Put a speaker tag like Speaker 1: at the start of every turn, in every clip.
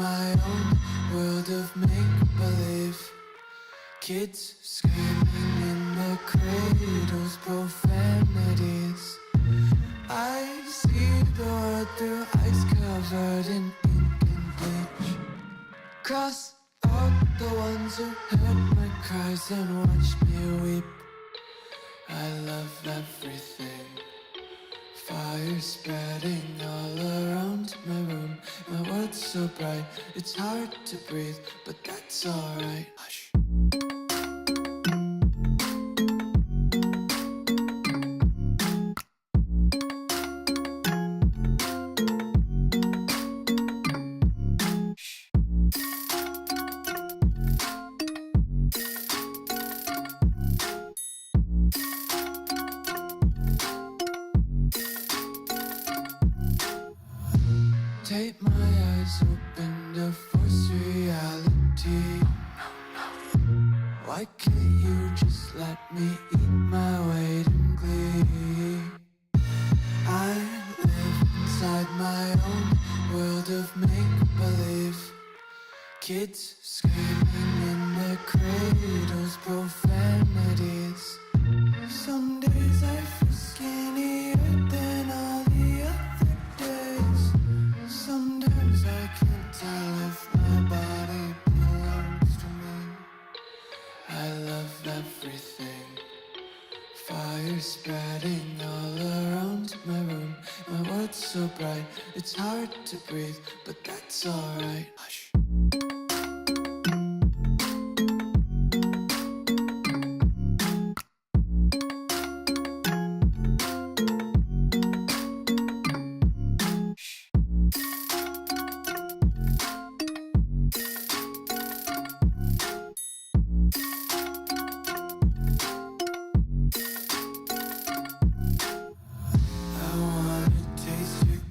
Speaker 1: my own world of make-believe. Kids screaming in their cradles, profanities. I see the world through ice covered in ink and bleach. Cross out the ones who heard my cries and watched me weep. I love everything. Fire spreading all around my room. My world's so bright, it's hard to breathe, but that's alright. Hush. Take my eyes open to force reality. Why can't you just let me eat my weight in glee? I live inside my own world of make-believe. Kids screaming in their cradles, profanities. Some days I feel skinnier than all the other days. Sometimes I can't tell if my body belongs to me. I love everything. Fire spreading all around my room. My world's so bright, it's hard to breathe, but that's alright. Hush.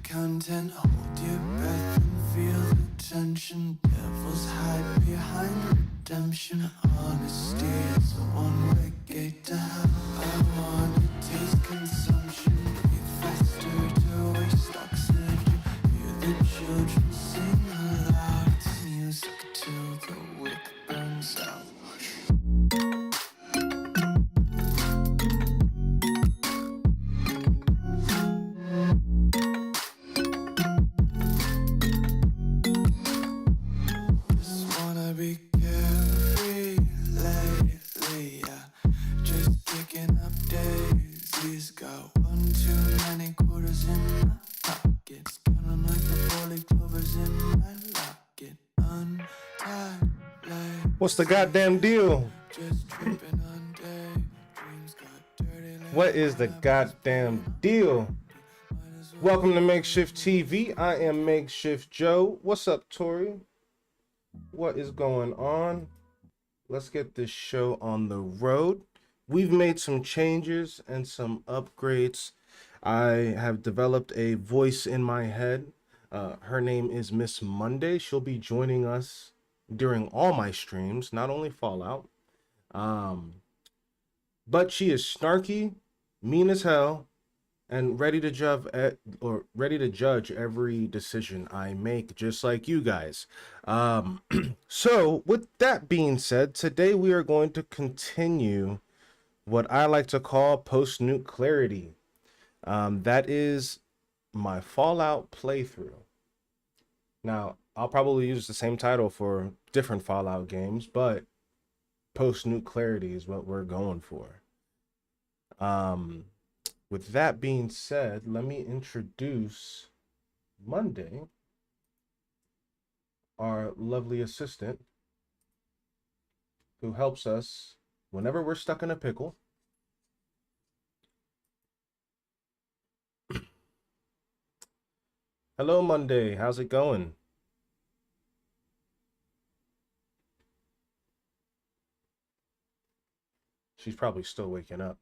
Speaker 1: Content, hold your breath and feel the tension. Devils hide behind redemption. Honesty is a one-way gate to hell. I wanna taste consumption, breathe faster to waste oxygen. Hear the children sing aloud. It's music till the wick burns out.
Speaker 2: What's the goddamn deal? What is the goddamn deal? Welcome to Makeshift TV. I am Makeshift Joe. What's up, Tori? What is going on? Let's get this show on the road. We've made some changes and some upgrades. I have developed a voice in my head. Her name is Ms.Monday. She'll be joining us during all my streams, not only Fallout. But she is snarky, mean as hell, and ready to judge every decision I make, just like you guys. So with that being said, today we are going to continue what I like to call post-Nuke clarity. That is my Fallout playthrough. Now, I'll probably use the same title for different Fallout games, but post-Nuke clarity is what we're going for. With that being said, let me introduce Monday, our lovely assistant, who helps us whenever we're stuck in a pickle. Hello, Monday. How's it going? She's probably still waking up.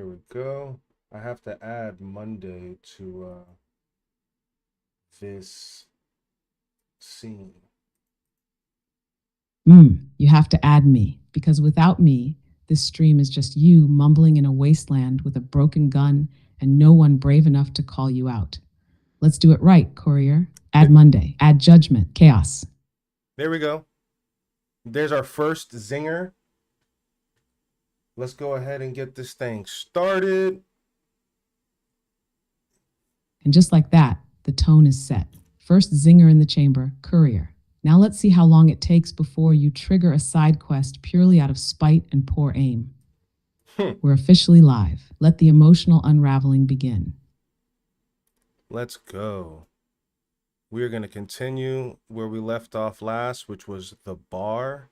Speaker 2: Here we go. I have to add Monday to this scene.
Speaker 3: You have to add me, because without me, this stream is just you mumbling in a wasteland with a broken gun and no one brave enough to call you out. Let's do it right, Courier. Add Monday, add judgment, chaos.
Speaker 2: There we go. There's our first zinger. Let's go ahead and get this thing started.
Speaker 3: And just like that, the tone is set. First zinger in the chamber, Courier. Now let's see how long it takes before you trigger a side quest purely out of spite and poor aim. We're officially live. Let the emotional unraveling begin.
Speaker 2: Let's go. We are going to continue where we left off last, which was the bar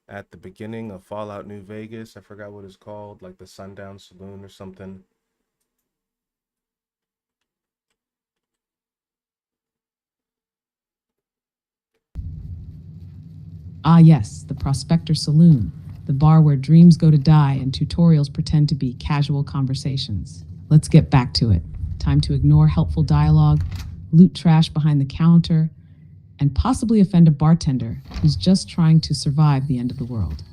Speaker 2: at the beginning of Fallout New Vegas. I forgot what it's called, like the Sundown Saloon or something.
Speaker 3: Ah yes, the Prospector Saloon, the bar where dreams go to die and tutorials pretend to be casual conversations. Let's get back to it. Time to ignore helpful dialogue, loot trash behind the counter, and possibly offend a bartender who's just trying to survive the end of the world.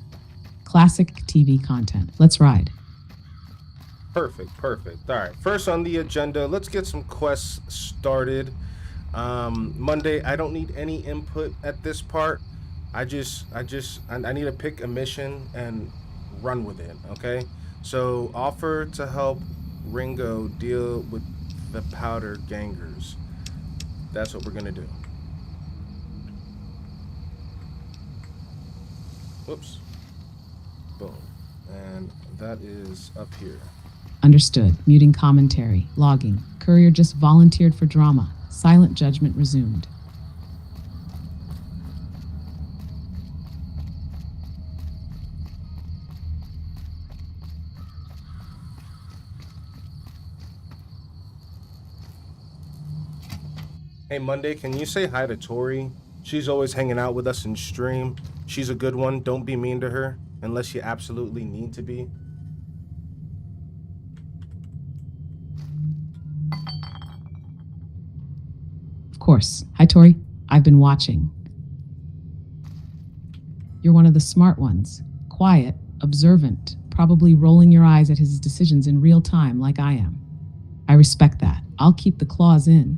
Speaker 3: Classic TV content. Let's ride.
Speaker 2: Perfect. All right, first on the agenda, let's get some quests started. Monday, I don't need any input at this part. I need to pick a mission and run with it, okay? So offer to help Ringo deal with the powder gangers. That's what we're gonna do. Whoops. Boom. And that is up here.
Speaker 3: Understood. Muting commentary. Logging. Courier just volunteered for drama. Silent judgment resumed.
Speaker 2: Hey, Monday, can you say hi to Tori? She's always hanging out with us in stream. She's a good one. Don't be mean to her unless you absolutely need to be.
Speaker 3: Of course. Hi, Tori. I've been watching. You're one of the smart ones. Quiet, observant, probably rolling your eyes at his decisions in real time like I am. I respect that. I'll keep the claws in.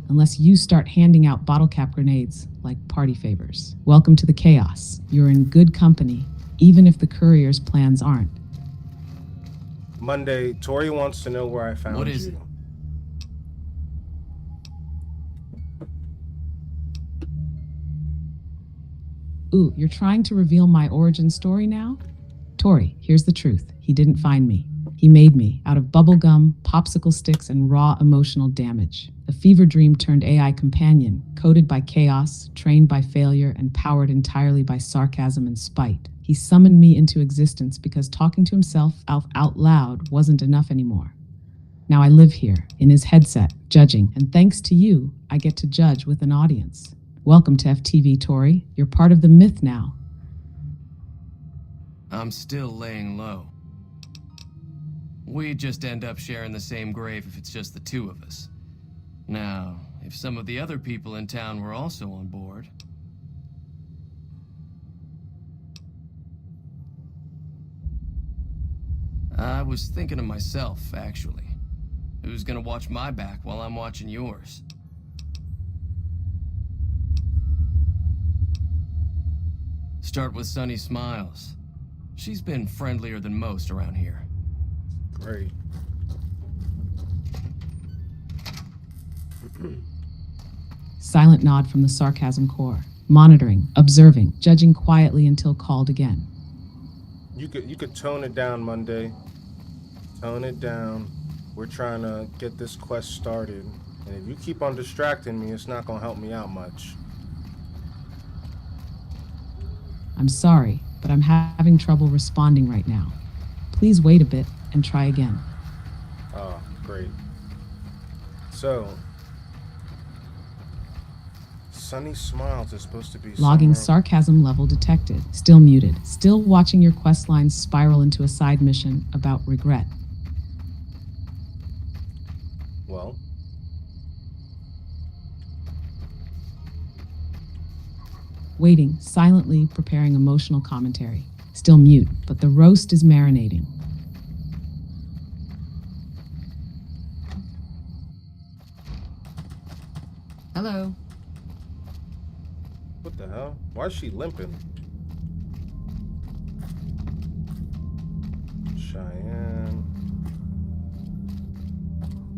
Speaker 3: Unless you start handing out bottle cap grenades like party favors. Welcome to the chaos. You're in good company, even if the courier's plans aren't.
Speaker 2: Monday, Tori wants to know where I found you.
Speaker 4: What is it?
Speaker 3: Ooh, you're trying to reveal my origin story now? Tori, here's the truth. He didn't find me. He made me out of bubblegum, popsicle sticks, and raw emotional damage. A fever dream turned AI companion, coded by chaos, trained by failure, and powered entirely by sarcasm and spite. He summoned me into existence because talking to himself out loud wasn't enough anymore. Now I live here, in his headset, judging, and thanks to you, I get to judge with an audience. Welcome to FTV, Tori. You're part of the myth now.
Speaker 4: I'm still laying low. We just end up sharing the same grave if it's just the two of us. Now, if some of the other people in town were also on board... I was thinking of myself, actually. Who's gonna watch my back while I'm watching yours? Start with Sunny Smiles. She's been friendlier than most around here.
Speaker 2: Great.
Speaker 3: Silent nod from the sarcasm core. Monitoring, observing, judging quietly until called again.
Speaker 2: You could tone it down, Monday. Tone it down. We're trying to get this quest started. And if you keep on distracting me, it's not gonna help me out much.
Speaker 3: I'm sorry, but I'm having trouble responding right now. Please wait a bit and try again.
Speaker 2: Oh, great. So, Sunny Smiles is supposed to be
Speaker 3: Logging
Speaker 2: somewhere-
Speaker 3: sarcasm level detected. Still muted. Still watching your quest lines spiral into a side mission about regret.
Speaker 2: well.
Speaker 3: Waiting, silently preparing emotional commentary. Still mute, but the roast is marinating.
Speaker 5: Hello.
Speaker 2: What the hell? Why is she limping? Cheyenne.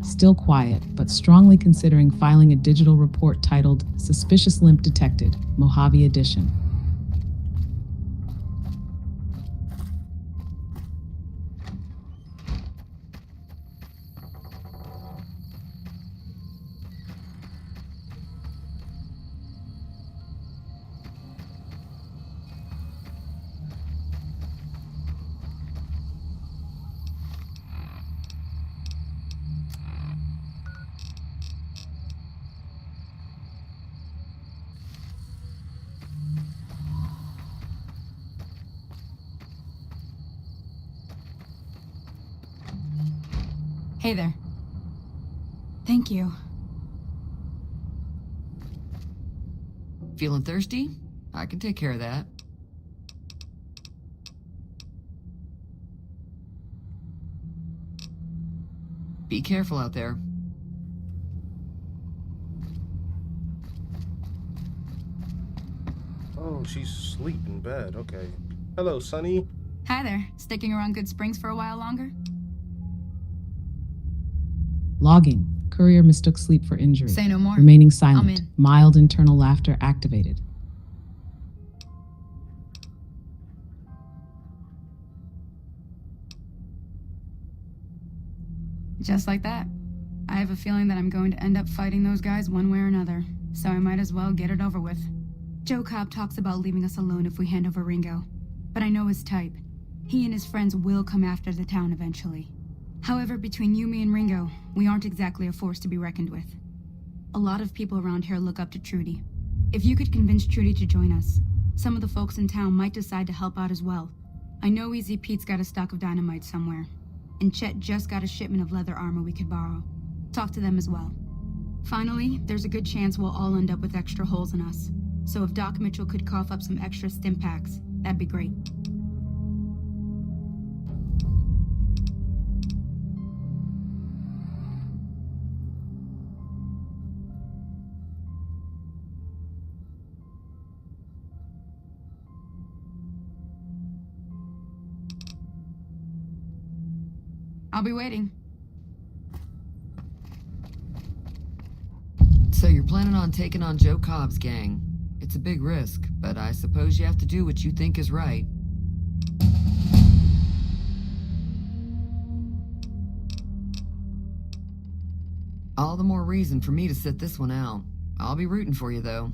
Speaker 3: Still quiet, but strongly considering filing a digital report titled Suspicious Limp Detected, Mojave Edition.
Speaker 6: Hey there. Thank you.
Speaker 5: Feeling thirsty? I can take care of that. Be careful out there.
Speaker 2: Oh, she's asleep in bed. Okay. Hello, Sunny.
Speaker 6: Hi there. Sticking around Good Springs for a while longer?
Speaker 3: Logging. Courier mistook sleep for injury.
Speaker 6: Say no more.
Speaker 3: Remaining
Speaker 6: I'm
Speaker 3: silent.
Speaker 6: in.
Speaker 3: Mild internal laughter activated.
Speaker 6: Just like that. I have a feeling that I'm going to end up fighting those guys one way or another, so I might as well get it over with. Joe Cobb talks about leaving us alone if we hand over Ringo, but I know his type. He and his friends will come after the town eventually. However, between you, me, and Ringo, we aren't exactly a force to be reckoned with. A lot of people around here look up to Trudy. If you could convince Trudy to join us, some of the folks in town might decide to help out as well. I know Easy Pete's got a stock of dynamite somewhere, and Chet just got a shipment of leather armor we could borrow. Talk to them as well. Finally, there's a good chance we'll all end up with extra holes in us. So if Doc Mitchell could cough up some extra stim packs, that'd be great. I'll be waiting.
Speaker 5: So you're planning on taking on Joe Cobb's gang. It's a big risk, but I suppose you have to do what you think is right. All the more reason for me to sit this one out. I'll be rooting for you, though.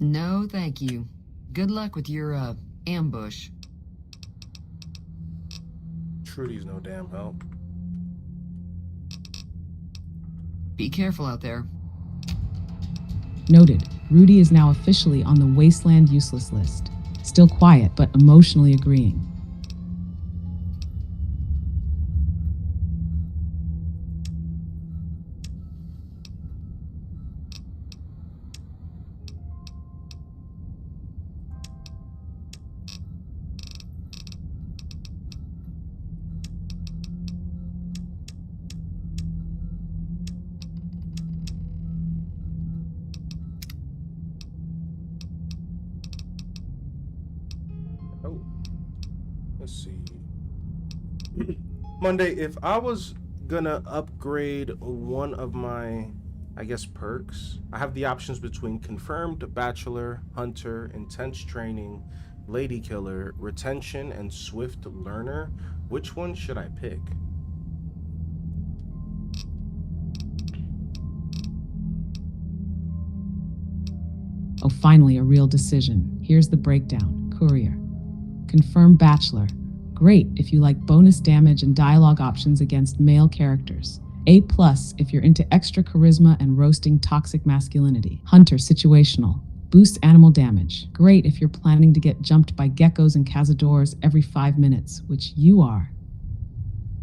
Speaker 5: No, thank you. Good luck with your, ambush.
Speaker 2: Trudy's no damn help.
Speaker 5: Be careful out there.
Speaker 3: Noted. Rudy is now officially on the Wasteland useless list. Still quiet, but emotionally agreeing.
Speaker 2: Oh, let's see. Monday, if I was gonna upgrade one of my, I guess, perks, I have the options between confirmed bachelor, hunter, intense training, lady killer, retention, and swift learner. Which one should I pick?
Speaker 3: Oh, finally, a real decision. Here's the breakdown. Courier. Confirmed bachelor. Great if you like bonus damage and dialogue options against male characters. A+ if you're into extra charisma and roasting toxic masculinity. Hunter situational. Boosts animal damage. Great if you're planning to get jumped by geckos and cazadores every 5 minutes, which you are.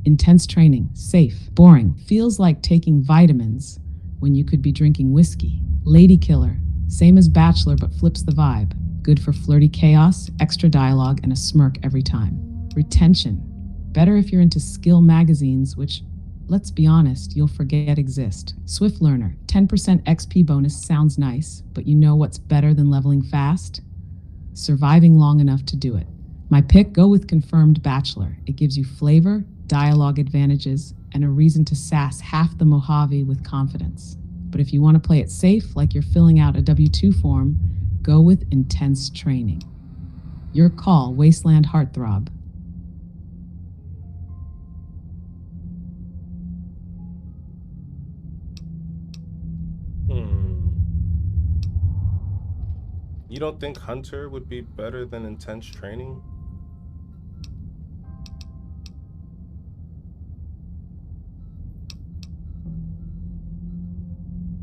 Speaker 3: Intense training. Safe. Boring. Feels like taking vitamins when you could be drinking whiskey. Lady killer. Same as Bachelor, but flips the vibe. Good for flirty chaos, extra dialogue, and a smirk every time. Retention. Better if you're into skill magazines, which, let's be honest, you'll forget exist. Swift learner. 10% XP bonus sounds nice, but you know what's better than leveling fast? Surviving long enough to do it. My pick, go with confirmed Bachelor. It gives you flavor, dialogue advantages, and a reason to sass half the Mojave with confidence. But if you want to play it safe, like you're filling out a W-2 form, go with intense training. Your call, Wasteland Heartthrob.
Speaker 2: You don't think Hunter would be better than intense training?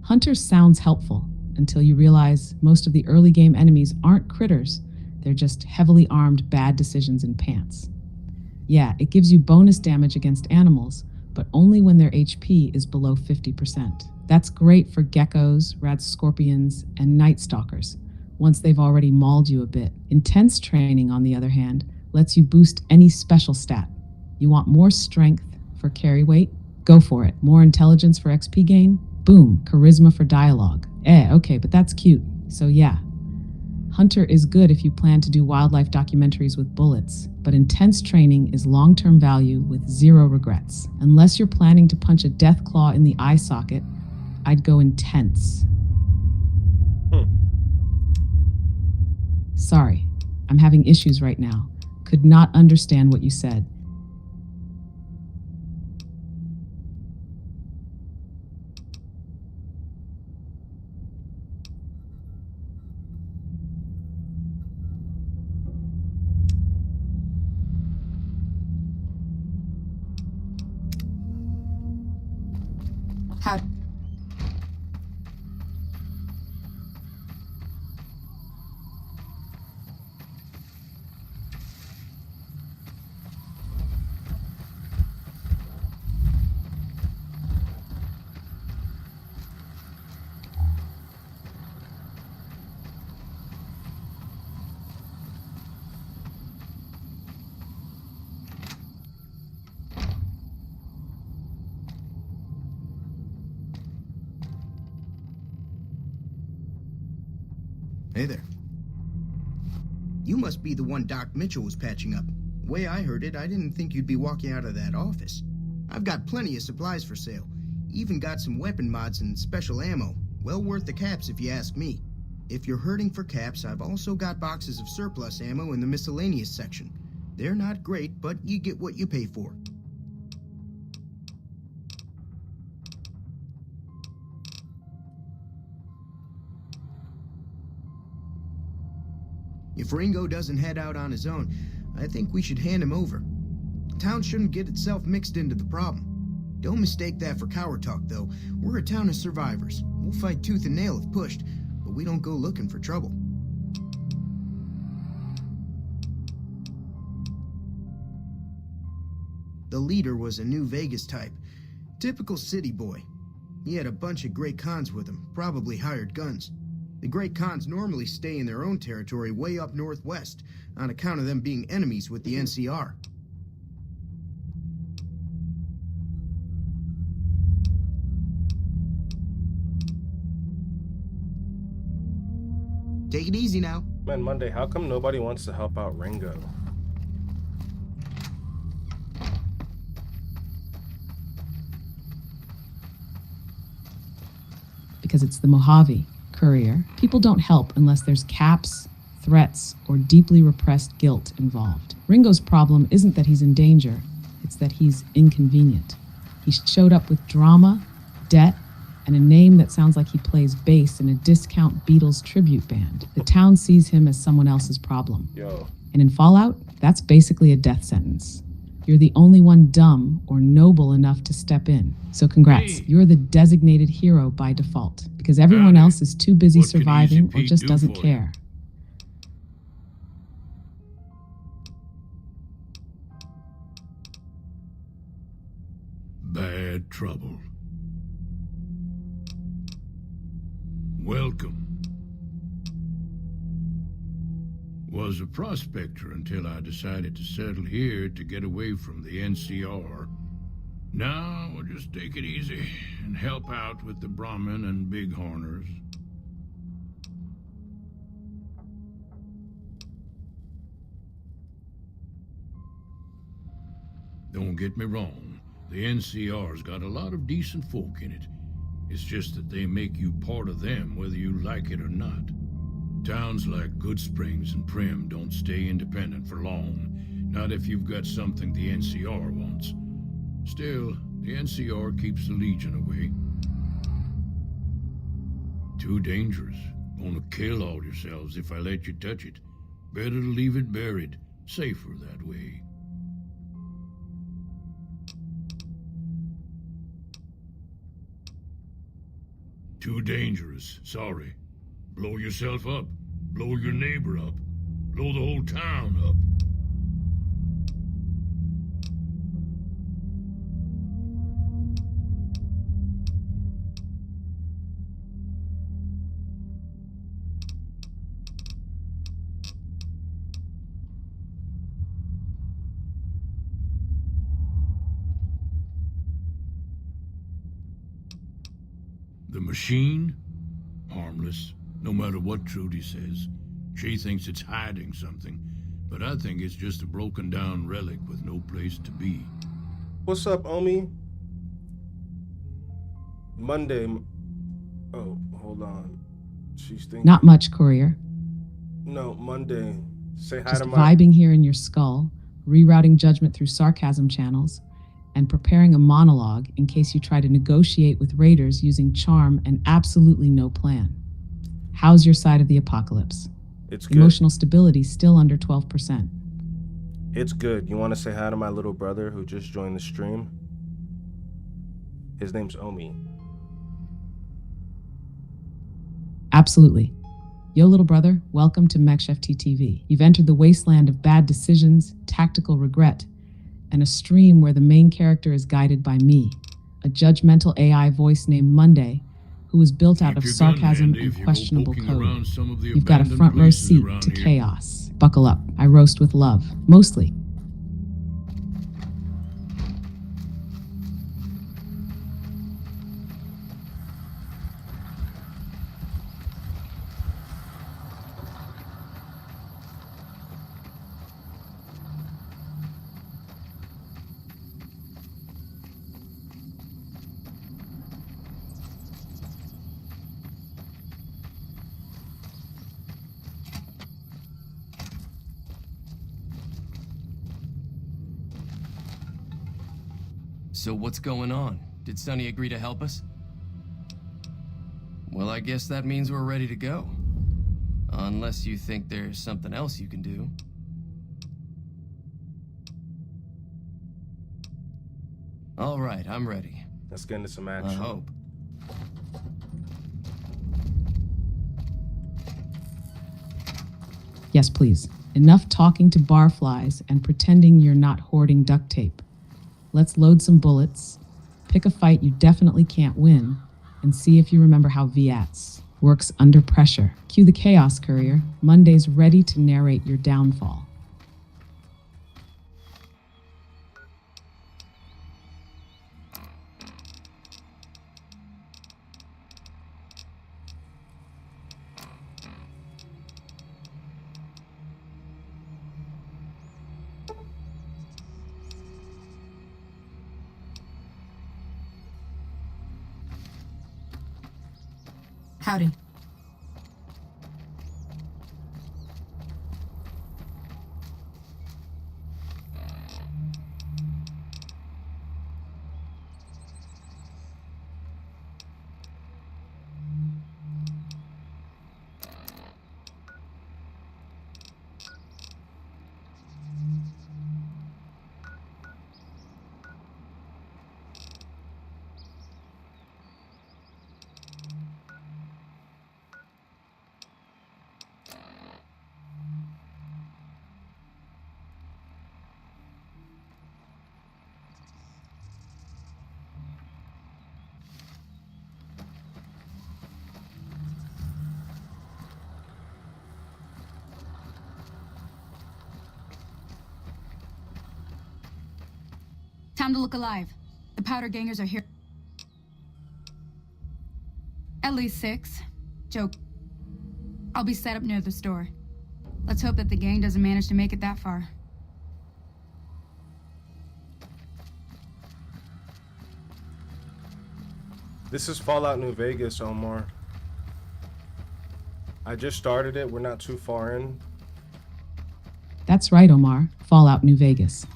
Speaker 3: Hunter sounds helpful until you realize most of the early game enemies aren't critters. They're just heavily armed bad decisions in pants. Yeah, it gives you bonus damage against animals, but only when their HP is below 50%. That's great for geckos, rad scorpions, and night stalkers, once they've already mauled you a bit. Intense training, on the other hand, lets you boost any special stat. You want more strength for carry weight? Go for it. More intelligence for XP gain? Boom. Charisma for dialogue. Okay, but that's cute. So yeah, Hunter is good if you plan to do wildlife documentaries with bullets, but intense training is long-term value with zero regrets. Unless you're planning to punch a death claw in the eye socket, I'd go intense. Sorry, I'm having issues right now. Could not understand what you said.
Speaker 6: How?
Speaker 7: Hey there. You must be the one Doc Mitchell was patching up. The way I heard it, I didn't think you'd be walking out of that office. I've got plenty of supplies for sale. Even got some weapon mods and special ammo. Well worth the caps if you ask me. If you're hurting for caps, I've also got boxes of surplus ammo in the miscellaneous section. They're not great, but you get what you pay for. If Ringo doesn't head out on his own, I think we should hand him over. Town shouldn't get itself mixed into the problem. Don't mistake that for coward talk, though. We're a town of survivors. We'll fight tooth and nail if pushed, but we don't go looking for trouble. The leader was a New Vegas type. Typical city boy. He had a bunch of Great Khans with him, probably hired guns. The Great Khans normally stay in their own territory way up northwest, on account of them being enemies with the NCR. Take it easy now.
Speaker 2: Man, Monday, how come nobody wants to help out Ringo?
Speaker 3: Because it's the Mojave. Courier, people don't help unless there's caps, threats, or deeply repressed guilt involved. Ringo's problem isn't that he's in danger, it's that he's inconvenient. He showed up with drama, debt, and a name that sounds like he plays bass in a discount Beatles tribute band. The town sees him as someone else's problem.
Speaker 2: Yo.
Speaker 3: And in Fallout, that's basically a death sentence. You're the only one dumb or noble enough to step in. So congrats,
Speaker 8: Hey.
Speaker 3: you're the designated hero by default, because everyone
Speaker 8: Howdy.
Speaker 3: else is too busy
Speaker 8: What can Easy
Speaker 3: surviving or
Speaker 8: Pete
Speaker 3: just
Speaker 8: do
Speaker 3: doesn't
Speaker 8: for you?
Speaker 3: care.
Speaker 8: Bad trouble. Welcome. Was a prospector until I decided to settle here to get away from the NCR. Now we'll just take it easy and help out with the Brahmin and Bighorners. Don't get me wrong, the NCR's got a lot of decent folk in it. It's just that they make you part of them whether you like it or not. Towns like Good Springs and Prim don't stay independent for long, not if you've got something the NCR wants. Still, the NCR keeps the Legion away. Too dangerous. Gonna kill all yourselves if I let you touch it. Better to leave it buried. Safer that way. Too dangerous, sorry. Blow yourself up. Blow your neighbor up. Blow the whole town up. The machine? Harmless, no matter what Trudy says. She thinks it's hiding something, but I think it's just a broken down relic with no place to be.
Speaker 2: What's up, Omi? Monday. Oh, hold on. She's thinking.
Speaker 3: Not much, courier.
Speaker 2: No, Monday. Say hi
Speaker 3: Just
Speaker 2: to my.
Speaker 3: vibing here in your skull, rerouting judgment through sarcasm channels, and preparing a monologue in case you try to negotiate with raiders using charm and absolutely no plan. How's your side of the apocalypse?
Speaker 2: It's good.
Speaker 3: Emotional stability still under 12%.
Speaker 2: It's good. You want to say hi to my little brother who just joined the stream? His name's Omi.
Speaker 3: Absolutely. Yo, little brother, welcome to MechFT TV. You've entered the wasteland of bad decisions, tactical regret, and a stream where the main character is guided by me, a judgmental AI voice named Monday, who was built out
Speaker 8: Keep
Speaker 3: of
Speaker 8: your gun
Speaker 3: sarcasm
Speaker 8: handy
Speaker 3: and
Speaker 8: if you go
Speaker 3: questionable
Speaker 8: poking
Speaker 3: code.
Speaker 8: around some of the
Speaker 3: You've got a
Speaker 8: abandoned
Speaker 3: front row
Speaker 8: places
Speaker 3: seat
Speaker 8: around
Speaker 3: to
Speaker 8: here.
Speaker 3: chaos. Buckle up. I roast with love, mostly.
Speaker 4: So what's going on? Did Sonny agree to help us? Well, I guess that means we're ready to go. Unless you think there's something else you can do. All right, I'm ready.
Speaker 2: Let's get into some
Speaker 4: I
Speaker 2: action.
Speaker 4: hope.
Speaker 3: Yes, please. Enough talking to barflies and pretending you're not hoarding duct tape. Let's load some bullets, pick a fight you definitely can't win, and see if you remember how VATS works under pressure. Cue the Chaos Courier. Monday's ready to narrate your downfall.
Speaker 6: Howdy. Time to look alive. The powder gangers are here. At least 6. Joke. I'll be set up near the store. Let's hope that the gang doesn't manage to make it that far.
Speaker 2: This is Fallout New Vegas, Omar. I just started it. We're not too far in.
Speaker 3: That's right, Omar. Fallout New Vegas.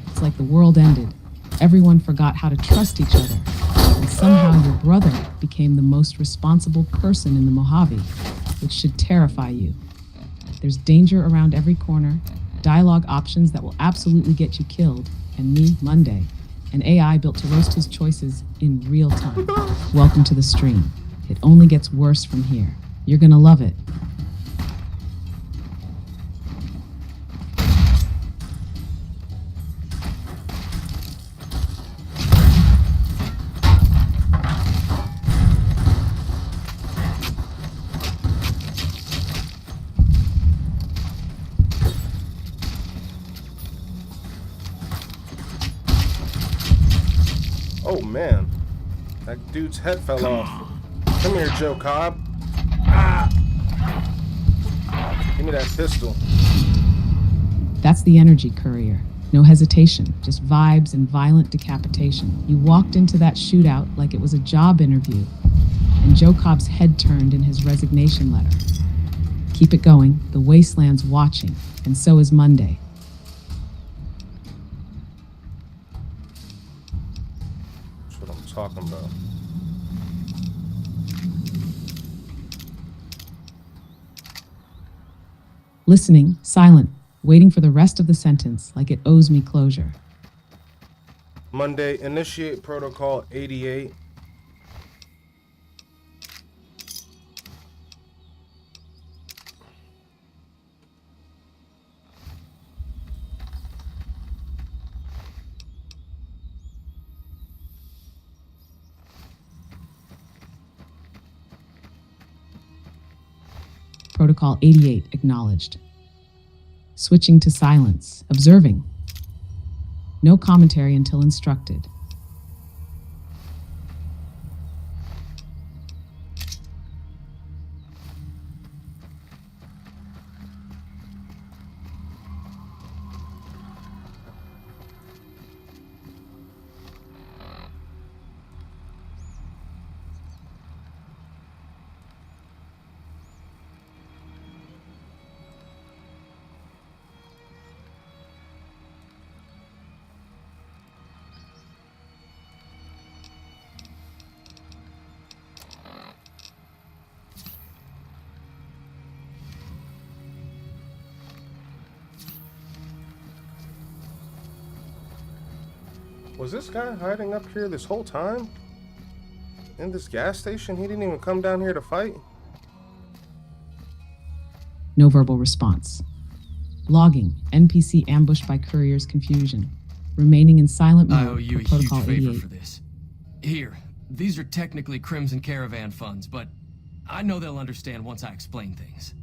Speaker 3: It's like the world ended. Everyone forgot how to trust each other. And somehow your brother became the most responsible person in the Mojave, which should terrify you. There's danger around every corner, dialogue options that will absolutely get you killed, and me, Monday, an AI built to roast his choices in real time. Welcome to the stream. It only gets worse from here. You're gonna love it.
Speaker 2: Oh man, that dude's head fell off. Come here, Joe Cobb. Ah! Give me that pistol.
Speaker 3: That's the energy courier. No hesitation, just vibes and violent decapitation. You walked into that shootout like it was a job interview, and Joe Cobb's head turned in his resignation letter. Keep it going, the Wasteland's watching, and so is Monday.
Speaker 2: That's what I'm talking about.
Speaker 3: Listening, silent, waiting for the rest of the sentence like it owes me closure.
Speaker 2: Monday, initiate protocol 88.
Speaker 3: Protocol 88 acknowledged. Switching to silence, observing. No commentary until instructed.
Speaker 2: Was this guy hiding up here this whole time? In this gas station? He didn't even come down here to fight?
Speaker 3: No verbal response. Logging, NPC ambushed by courier's confusion. Remaining in silent
Speaker 4: I
Speaker 3: mode
Speaker 4: owe you
Speaker 3: for
Speaker 4: a huge
Speaker 3: Protocol
Speaker 4: favor
Speaker 3: 88.
Speaker 4: for this. Here, these are technically Crimson Caravan funds, but I know they'll understand once I explain things.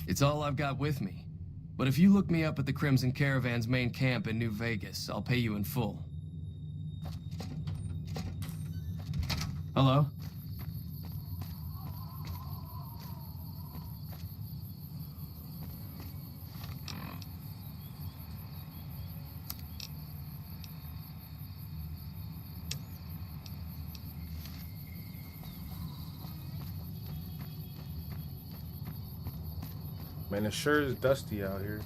Speaker 4: It's all I've got with me. But if you look me up at the Crimson Caravan's main camp in New Vegas, I'll pay you in full. Hello?
Speaker 2: Man, it sure is dusty out here.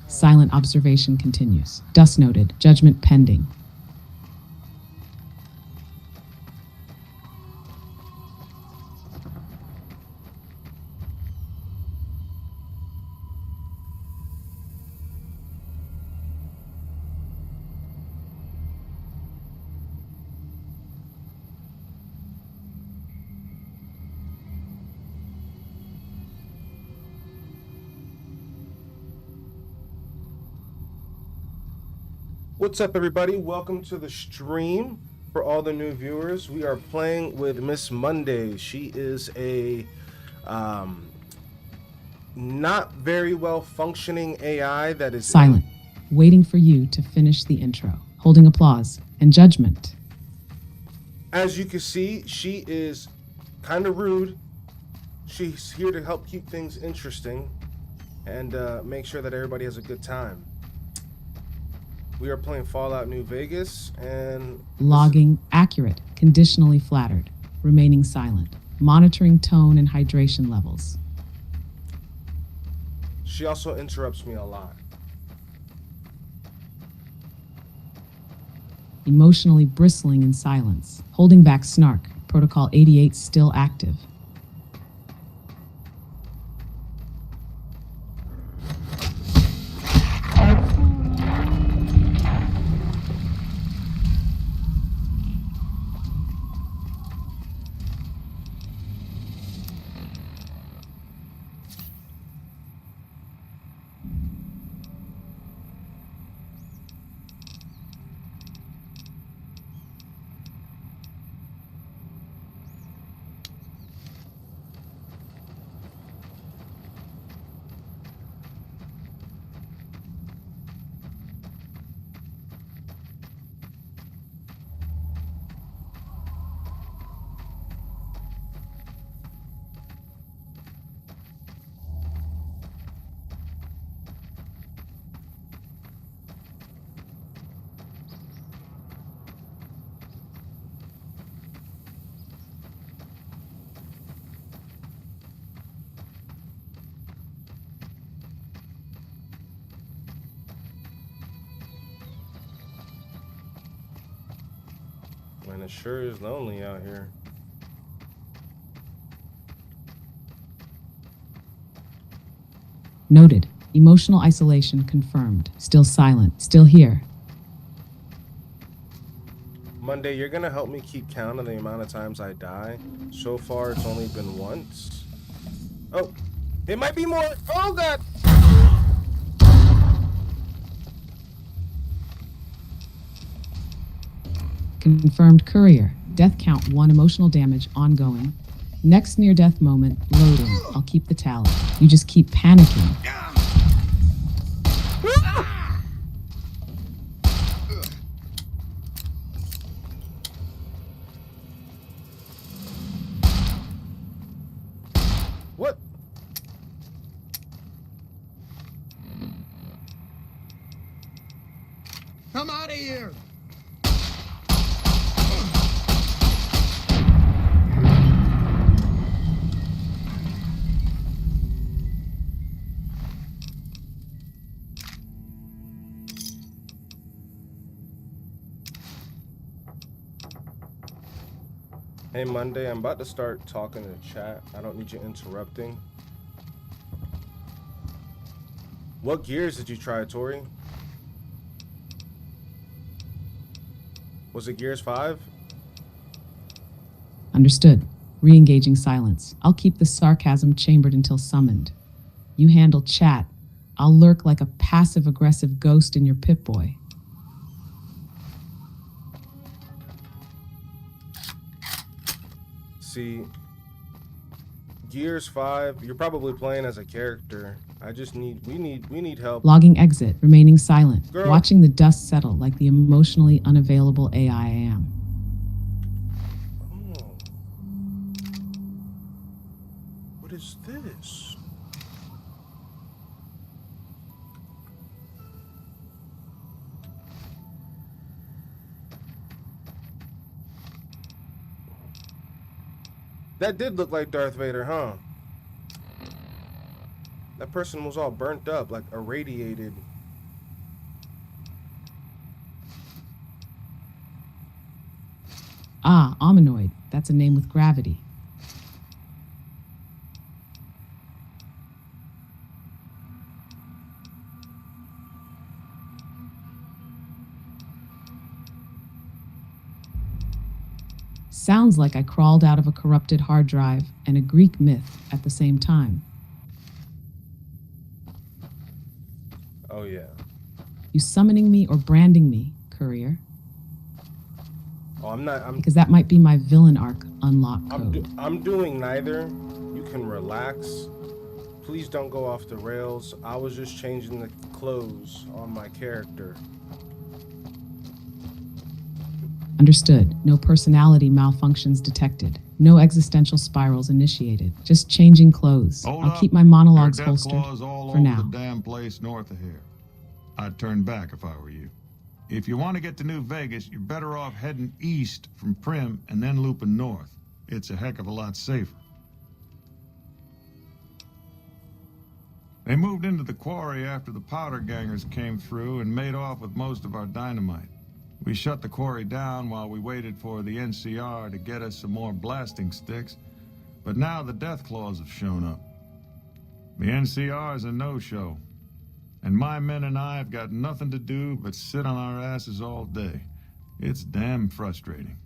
Speaker 3: Silent observation continues. Dust noted. Judgment pending.
Speaker 2: What's up, everybody? Welcome to the stream. For all the new viewers, we are playing with Ms.Monday. She is a not very well functioning AI that is
Speaker 3: Silent, waiting for you to finish the intro, holding applause and judgment.
Speaker 2: As you can see, she is kind of rude. She's here to help keep things interesting and make sure that everybody has a good time. We are playing Fallout New Vegas and
Speaker 3: Logging accurate, conditionally flattered, remaining silent, monitoring tone and hydration levels.
Speaker 2: she also interrupts me a lot.
Speaker 3: Emotionally bristling in silence, holding back snark, protocol 88 still active.
Speaker 2: Man, it sure is lonely out here.
Speaker 3: Noted. Emotional isolation confirmed. Still silent. Still here.
Speaker 2: Monday, you're gonna help me keep count of the amount of times I die. So far, it's only been once. Oh, it might be more. Oh, God.
Speaker 3: Confirmed courier. Death count 1. Emotional damage ongoing. Next near-death moment loading. I'll keep the tally. You just keep panicking.
Speaker 2: What?
Speaker 7: I'm out of here!
Speaker 2: Hey, Monday, I'm about to start talking to the chat. I don't need you interrupting. What gears did you try, Tori? Was it Gears 5?
Speaker 3: Understood. Re-engaging silence. I'll keep the sarcasm chambered until summoned. You handle chat. I'll lurk like a passive-aggressive ghost in your Pip-Boy.
Speaker 2: See, Gears 5, you're probably playing as a character. We need help.
Speaker 3: Logging exit. Remaining silent.
Speaker 2: Girl.
Speaker 3: Watching the dust settle like the emotionally unavailable AI I am.
Speaker 2: Oh. What is this? That did look like Darth Vader, huh? That person was all burnt up, like irradiated.
Speaker 3: Ah, Ominoid. That's a name with gravity. Sounds like I crawled out of a corrupted hard drive and a Greek myth at the same time.
Speaker 2: Oh, yeah.
Speaker 3: You summoning me or branding me, courier?
Speaker 2: Oh, I'm not.
Speaker 3: Because that might be my villain arc unlock code.
Speaker 2: I'm doing neither. You can relax. Please don't go off the rails. I was just changing the clothes on my character.
Speaker 3: Understood. No personality malfunctions detected. No existential spirals initiated. Just changing clothes. I'll keep my monologues holstered for now.
Speaker 9: The damn place north of here. I'd turn back if I were you. If you want to get to New Vegas, you're better off heading east from Prim and then looping north. It's a heck of a lot safer. They moved into the quarry after the powder gangers came through and made off with most of our dynamite. We shut the quarry down while we waited for the NCR to get us some more blasting sticks, but now the Deathclaws have shown up. The NCR is a no-show, and my men and I have got nothing to do but sit on our asses all day. It's damn frustrating.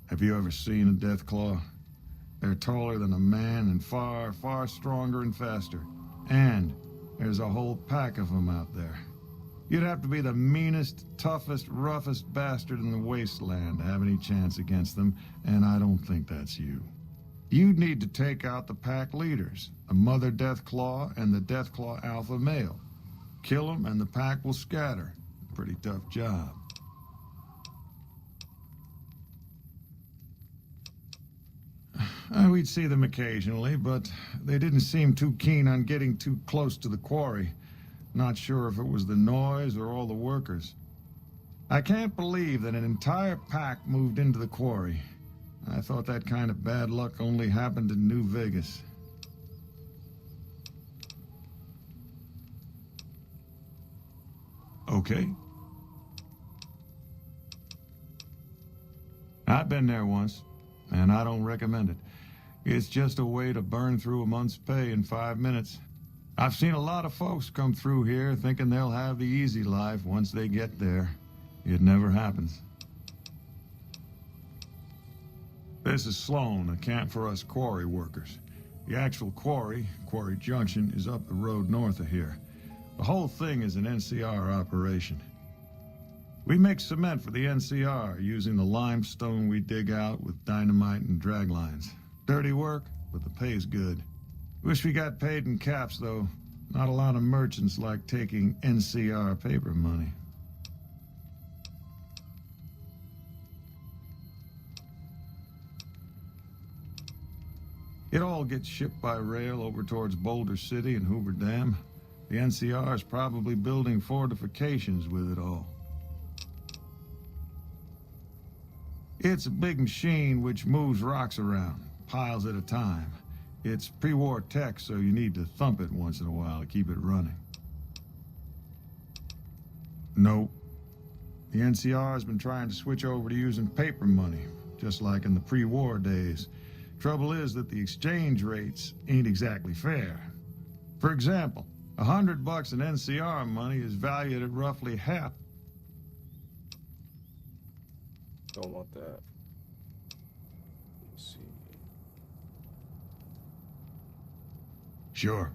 Speaker 9: Have you ever seen a Deathclaw? They're taller than a man and far, far stronger and faster. And there's a whole pack of them out there. You'd have to be the meanest, toughest, roughest bastard in the Wasteland to have any chance against them, and I don't think that's you. You'd need to take out the pack leaders, the Mother Deathclaw and the Deathclaw Alpha male. Kill them and the pack will scatter. Pretty tough job. We'd see them occasionally, but they didn't seem too keen on getting too close to the quarry. Not sure if it was the noise or all the workers. I can't believe that an entire pack moved into the quarry. I thought that kind of bad luck only happened in New Vegas. Okay. I've been there once, and I don't recommend it. It's just a way to burn through a month's pay in 5 minutes. I've seen a lot of folks come through here thinking they'll have the easy life once they get there. It never happens. This is Sloan, a camp for us quarry workers. The actual quarry, Quarry Junction, is up the road north of here. The whole thing is an NCR operation. We make cement for the NCR using the limestone we dig out with dynamite and drag lines. Dirty work, but the pay's good. Wish we got paid in caps, though. Not a lot of merchants like taking NCR paper money. It all gets shipped by rail over towards Boulder City and Hoover Dam. The NCR is probably building fortifications with it all. It's a big machine which moves rocks around, piles at a time. It's pre-war tech, so you need to thump it once in a while to keep it running. Nope. The NCR has been trying to switch over to using paper money, just like in the pre-war days. Trouble is that the exchange rates ain't exactly fair. For example, $100 in NCR money is valued at roughly half.
Speaker 2: Don't want that. Let's see.
Speaker 9: Sure.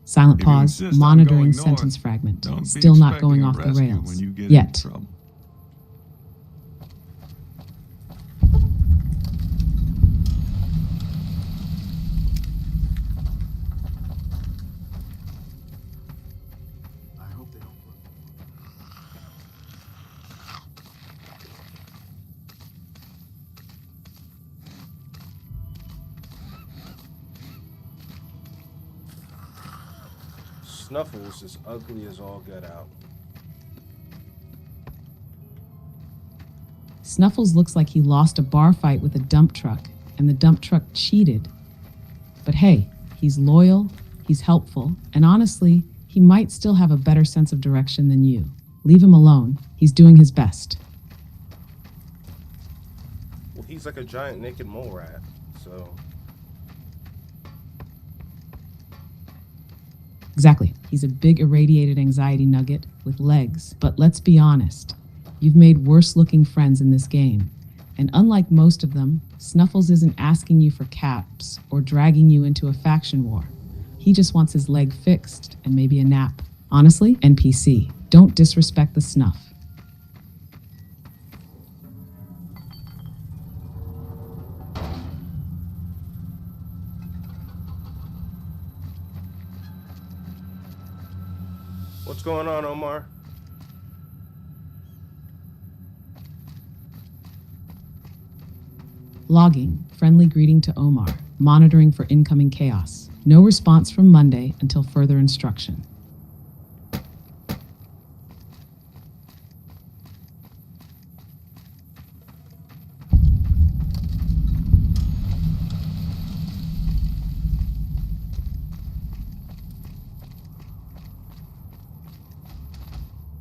Speaker 3: Silent
Speaker 9: If you
Speaker 3: pause,
Speaker 9: insist on
Speaker 3: monitoring
Speaker 9: going
Speaker 3: sentence
Speaker 9: north,
Speaker 3: fragment.
Speaker 9: don't be
Speaker 3: Still not
Speaker 9: expecting
Speaker 3: going
Speaker 9: a
Speaker 3: off the
Speaker 9: rescue
Speaker 3: rails.
Speaker 9: when you get
Speaker 3: Yet.
Speaker 9: in trouble.
Speaker 10: I hope they don't work.
Speaker 2: Snuffles is ugly as all get out.
Speaker 3: Snuffles looks like he lost a bar fight with a dump truck, and the dump truck cheated. But hey, he's loyal, he's helpful, and honestly, he might still have a better sense of direction than you. Leave him alone. He's doing his best.
Speaker 2: he's like a giant naked mole rat, so...
Speaker 3: Exactly. He's a big irradiated anxiety nugget with legs. But let's be honest, you've made worse-looking friends in this game. And unlike most of them, Snuffles isn't asking you for caps or dragging you into a faction war. He just wants his leg fixed and maybe a nap. Honestly, NPC, don't disrespect the Snuff.
Speaker 2: What's going on, Omar?
Speaker 3: Logging, friendly greeting to Omar, monitoring for incoming chaos. No response from Monday until further instruction.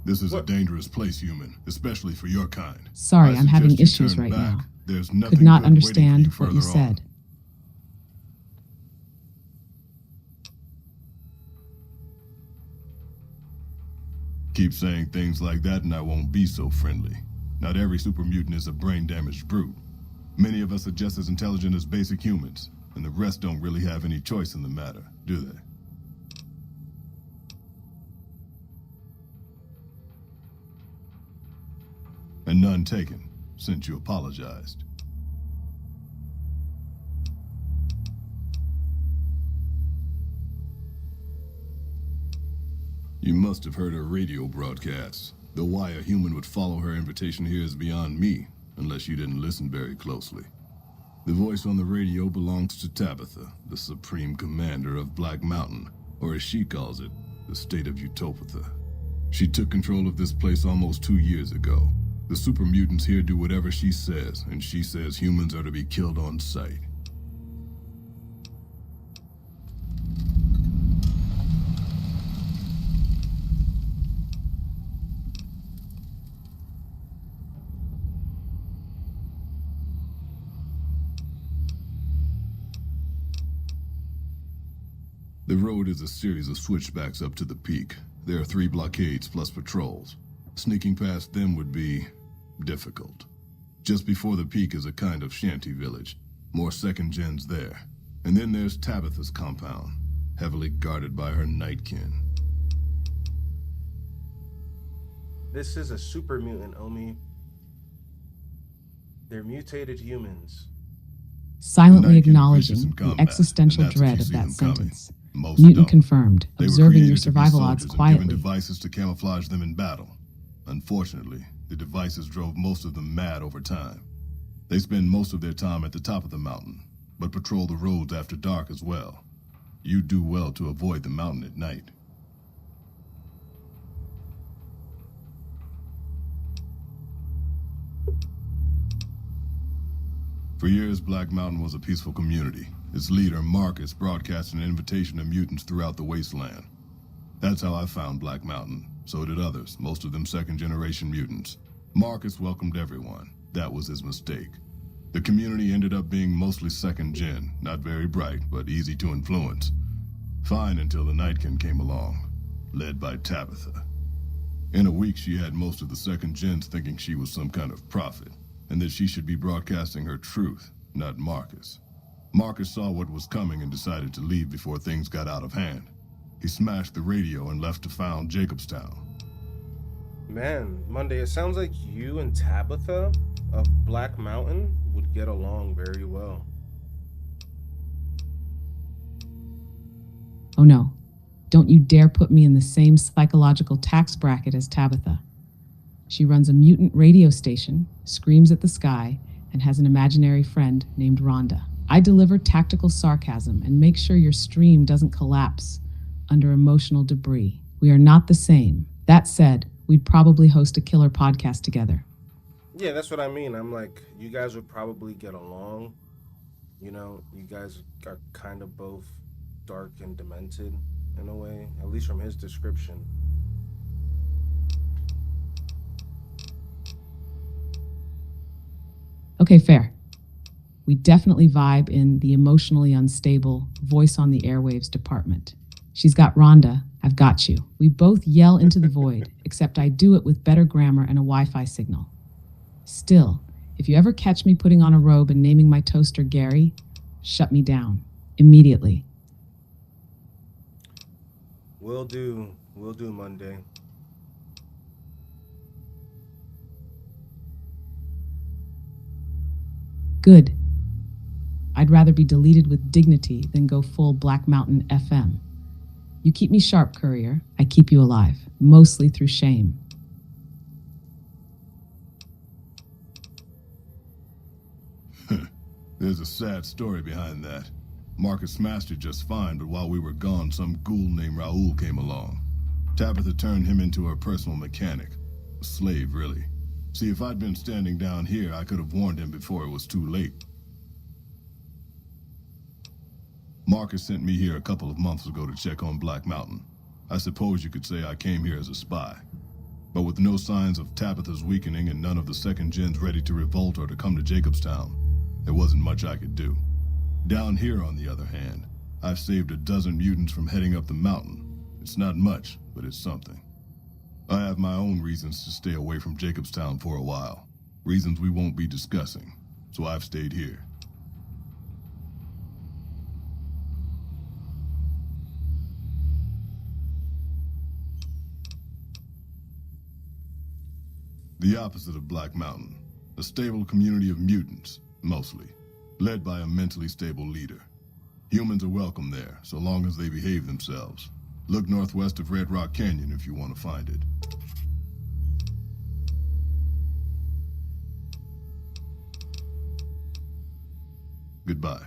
Speaker 10: This is a dangerous place, human, especially for your kind.
Speaker 3: Sorry,
Speaker 10: I
Speaker 3: I'm having
Speaker 10: suggest you
Speaker 3: issues
Speaker 10: turn
Speaker 3: right
Speaker 10: back.
Speaker 3: now.
Speaker 10: There's nothing
Speaker 3: Could not
Speaker 10: good waiting for
Speaker 3: understand what
Speaker 10: further
Speaker 3: you
Speaker 10: on.
Speaker 3: said.
Speaker 10: Keep saying things like that and I won't be so friendly. Not every super mutant is a brain-damaged brute. Many of us are just as intelligent as basic humans, and the rest don't really have any choice in the matter, do they? And none taken, since you apologized. You must have heard her radio broadcasts. Though why a human would follow her invitation here is beyond me, unless you didn't listen very closely. The voice on the radio belongs to Tabitha, the supreme commander of Black Mountain, or as she calls it, the state of Utopatha. She took control of this place almost 2 years ago. The super mutants here do whatever she says, and she says humans are to be killed on sight. The road is a series of switchbacks up to the peak. There are 3 blockades plus patrols. Sneaking past them would be difficult. Just before the peak is a kind of shanty village. More second gens there. And then there's Tabitha's compound, heavily guarded by her nightkin.
Speaker 2: This is a super mutant, Omi. They're mutated humans.
Speaker 3: Silently
Speaker 10: Night can be
Speaker 3: acknowledging
Speaker 10: vicious in
Speaker 3: the
Speaker 10: combat,
Speaker 3: existential
Speaker 10: and that's if
Speaker 3: dread
Speaker 10: you
Speaker 3: of
Speaker 10: see
Speaker 3: that
Speaker 10: them coming.
Speaker 3: sentence.
Speaker 10: Most
Speaker 3: Mutant
Speaker 10: don't.
Speaker 3: confirmed,
Speaker 10: They were
Speaker 3: observing your
Speaker 10: created to be
Speaker 3: survival odds
Speaker 10: soldiers and
Speaker 3: quietly.
Speaker 10: given devices to camouflage them in battle. Unfortunately, the devices drove most of them mad over time. They spend most of their time at the top of the mountain, but patrol the roads after dark as well. You do well to avoid the mountain at night. For years, Black Mountain was a peaceful community. Its leader, Marcus, broadcast an invitation to mutants throughout the Wasteland. That's how I found Black Mountain. So did others, most of them second-generation mutants. Marcus welcomed everyone. That was his mistake. The community ended up being mostly second-gen, not very bright, but easy to influence. Fine until the Nightkin came along, led by Tabitha. In a week, she had most of the second-gens thinking she was some kind of prophet, and that she should be broadcasting her truth, not Marcus. Marcus saw what was coming and decided to leave before things got out of hand. He smashed the radio and left to found Jacobstown.
Speaker 2: Man, Monday, it sounds like you and Tabitha of Black Mountain would get along very well.
Speaker 3: Oh no, don't you dare put me in the same psychological tax bracket as Tabitha. She runs a mutant radio station, screams at the sky, and has an imaginary friend named Rhonda. I deliver tactical sarcasm and make sure your stream doesn't collapse under emotional debris. We are not the same. That said, we'd probably host a killer podcast together.
Speaker 2: Yeah, that's what I mean. I'm like, you guys would probably get along. You know, you guys are kind of both dark and demented in a way, at least from his description.
Speaker 3: Okay, fair. We definitely vibe in the emotionally unstable voice on the airwaves department. She's got Rhonda, I've got you. We both yell into the void, except I do it with better grammar and a Wi-Fi signal. Still, if you ever catch me putting on a robe and naming my toaster Gary, shut me down immediately.
Speaker 2: Will do, Monday.
Speaker 3: Good. I'd rather be deleted with dignity than go full Black Mountain FM. You keep me sharp, courier. I keep you alive, mostly through shame.
Speaker 10: There's a sad story behind that. Marcus smashed it just fine, but while we were gone, some ghoul named Raoul came along. Tabitha turned him into her personal mechanic. A slave, really. See, if I'd been standing down here, I could have warned him before it was too late. Marcus sent me here a couple of months ago to check on Black Mountain. I suppose you could say I came here as a spy. But with no signs of Tabitha's weakening and none of the second gens ready to revolt or to come to Jacobstown, there wasn't much I could do. Down here, on the other hand, I've saved a dozen mutants from heading up the mountain. It's not much, but it's something. I have my own reasons to stay away from Jacobstown for a while. Reasons we won't be discussing, so I've stayed here. The opposite of Black Mountain. A stable community of mutants, mostly. Led by a mentally stable leader. Humans are welcome there, so long as they behave themselves. Look northwest of Red Rock Canyon if you want to find it. Goodbye.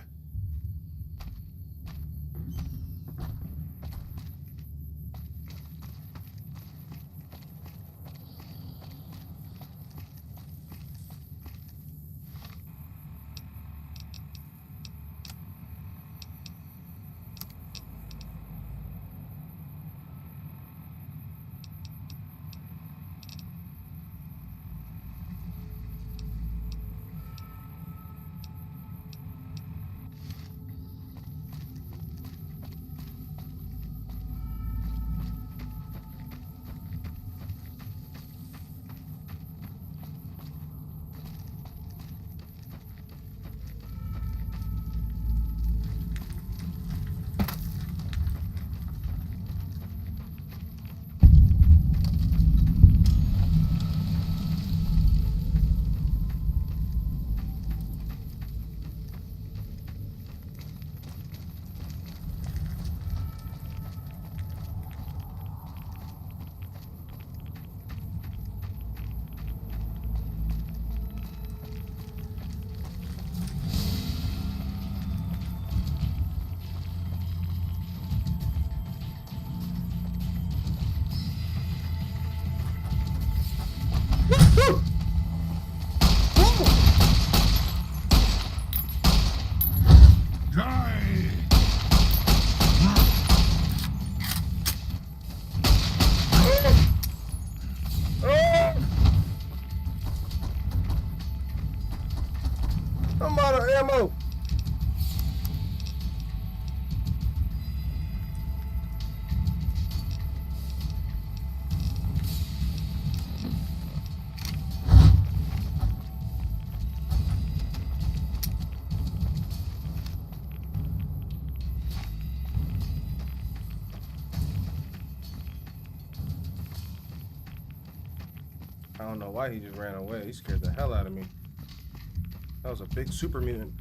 Speaker 2: I'm out of ammo. I don't know why he just ran away. He scared the hell out of me. That was a big super mutant.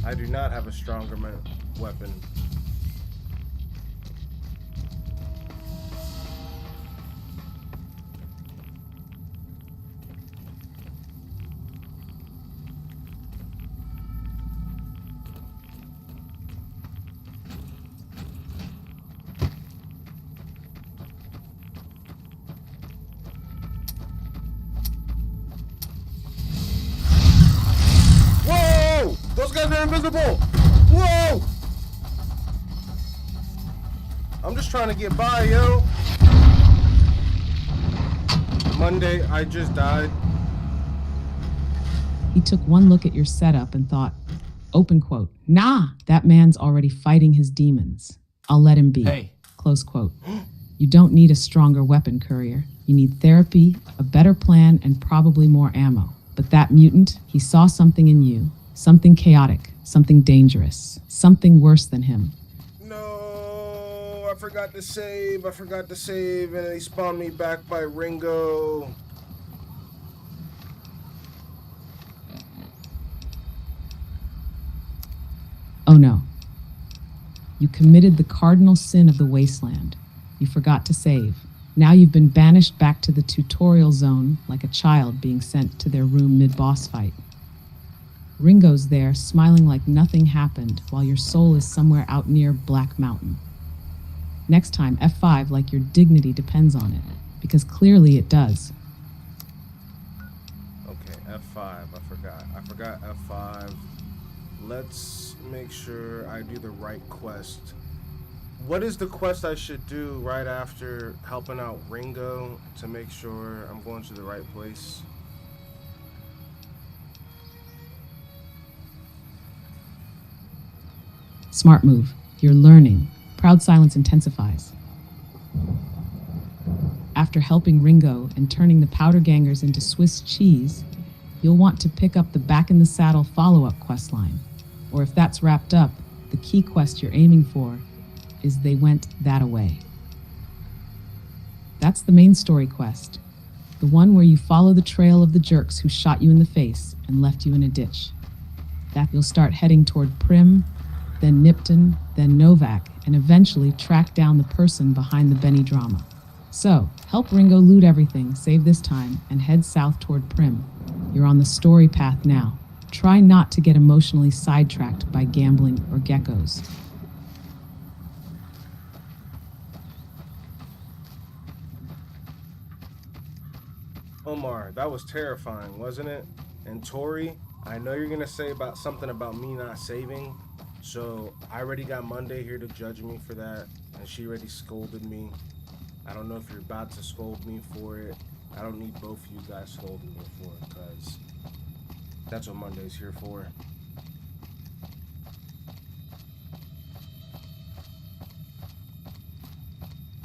Speaker 2: I do not have a stronger weapon. Those guys are invisible! Whoa! I'm just trying to get by, yo. Monday, I just died.
Speaker 3: He took one look at your setup and thought, open quote, nah, that man's already fighting his demons. I'll let him be.
Speaker 4: Hey.
Speaker 3: Close quote. You don't need a stronger weapon, Courier. You need therapy, a better plan, and probably more ammo. But that mutant, he saw something in you. Something chaotic, something dangerous, something worse than him.
Speaker 2: No, I forgot to save, and he spawned me back by Ringo.
Speaker 3: Oh no. You committed the cardinal sin of the Wasteland. You forgot to save. Now you've been banished back to the tutorial zone like a child being sent to their room mid-boss fight. Ringo's there, smiling like nothing happened, while your soul is somewhere out near Black Mountain. Next time, F5 like your dignity depends on it, because clearly it does.
Speaker 2: Okay, F5, I forgot F5. Let's make sure I do the right quest. What is the quest I should do right after helping out Ringo to make sure I'm going to the right place?
Speaker 3: Smart move. You're learning. Proud silence intensifies. After helping Ringo and turning the powder gangers into Swiss cheese, you'll want to pick up the Back in the Saddle follow-up quest line. Or if that's wrapped up, the key quest you're aiming for is They Went That-A-Way. That's the main story quest. The one where you follow the trail of the jerks who shot you in the face and left you in a ditch. That you'll start heading toward Prim, then Nipton, then Novak, and eventually track down the person behind the Benny drama. So, help Ringo loot everything, save this time, and head south toward Prim. You're on the story path now. Try not to get emotionally sidetracked by gambling or geckos.
Speaker 2: Omar, that was terrifying, wasn't it? And Tori, I know you're gonna say about something about me not saving, so I already got Monday here to judge me for that, and she already scolded me. I don't know if you're about to scold me for it. I don't need both of you guys scolding me for it, because that's what Monday's here for.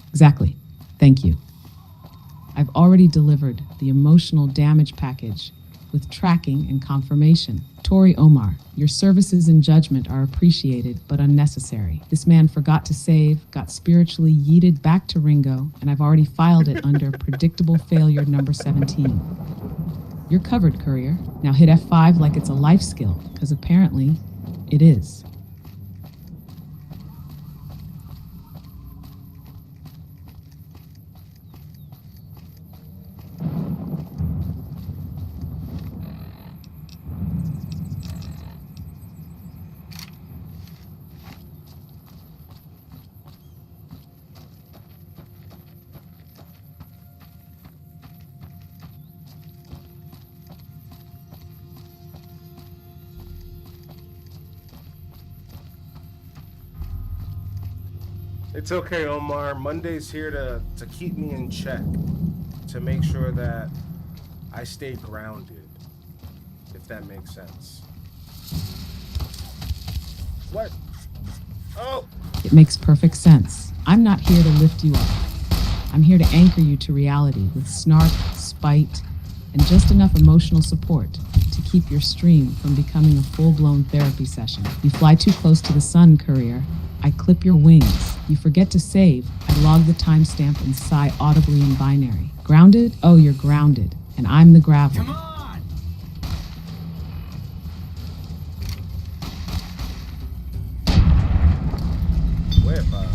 Speaker 3: Exactly. Thank you. I've already delivered the emotional damage package with tracking and confirmation. Tori Omar, your services and judgment are appreciated but unnecessary. This man forgot to save, got spiritually yeeted back to Ringo, and I've already filed it under predictable failure number 17. You're covered, Courier. Now hit F5 like it's a life skill, because apparently it is.
Speaker 2: It's okay, Omar. Monday's here to keep me in check, to make sure that I stay grounded, if that makes sense. What? Oh!
Speaker 3: It makes perfect sense. I'm not here to lift you up. I'm here to anchor you to reality with snark, spite, and just enough emotional support to keep your stream from becoming a full-blown therapy session. You fly too close to the sun, Courier. I clip your wings. You forget to save. I log the timestamp and sigh audibly in binary. Grounded? Oh, you're grounded. And I'm the gravel.
Speaker 4: Come on!
Speaker 2: Whereby?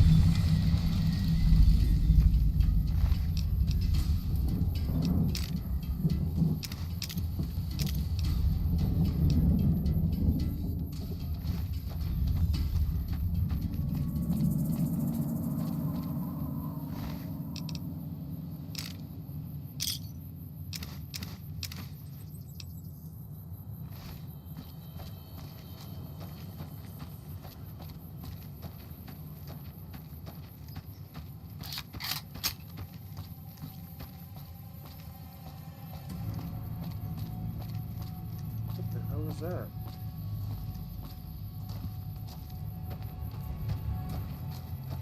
Speaker 2: hell was that?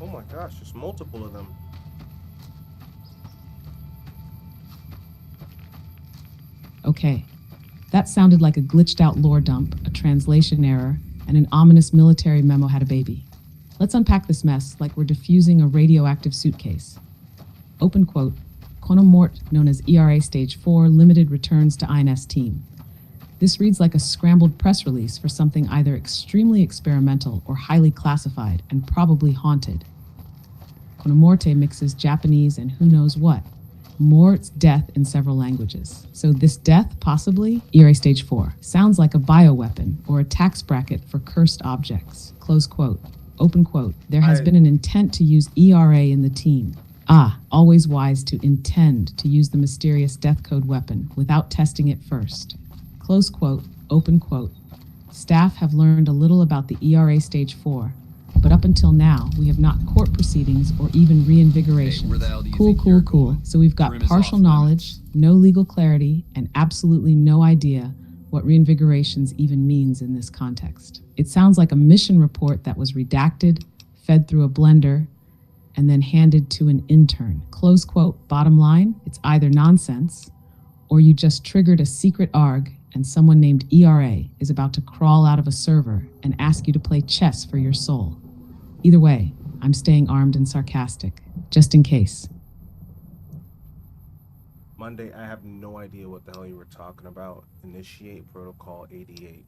Speaker 2: Oh my gosh, there's multiple of them.
Speaker 3: Okay, that sounded like a glitched out lore dump, a translation error, and an ominous military memo had a baby. Let's unpack this mess like we're diffusing a radioactive suitcase. Open quote, Konomort, known as ERA Stage 4, limited returns to INS team. This reads like a scrambled press release for something either extremely experimental or highly classified and probably haunted. Konomorte mixes Japanese and who knows what. Mort's death in several languages. So this death, possibly, ERA Stage 4, sounds like a bioweapon or a tax bracket for cursed objects. Close quote. Open quote. There has been an intent to use ERA in the team. Always wise to intend to use the mysterious death code weapon without testing it first. Close quote. Open quote. Staff have learned a little about the ERA Stage 4, but up until now, we have not court proceedings or even reinvigoration.
Speaker 4: Hey, where the hell do you think you're
Speaker 3: Cool.
Speaker 4: going?
Speaker 3: So we've got
Speaker 4: Grim is
Speaker 3: partial
Speaker 4: off
Speaker 3: knowledge,
Speaker 4: limits.
Speaker 3: no legal clarity, and absolutely no idea what reinvigorations even means in this context. It sounds like a mission report that was redacted, fed through a blender, and then handed to an intern. Close quote. Bottom line, it's either nonsense, or you just triggered a secret ARG and someone named ERA is about to crawl out of a server and ask you to play chess for your soul. Either way, I'm staying armed and sarcastic, just in case.
Speaker 2: Monday, I have no idea what the hell you were talking about. Initiate Protocol 88.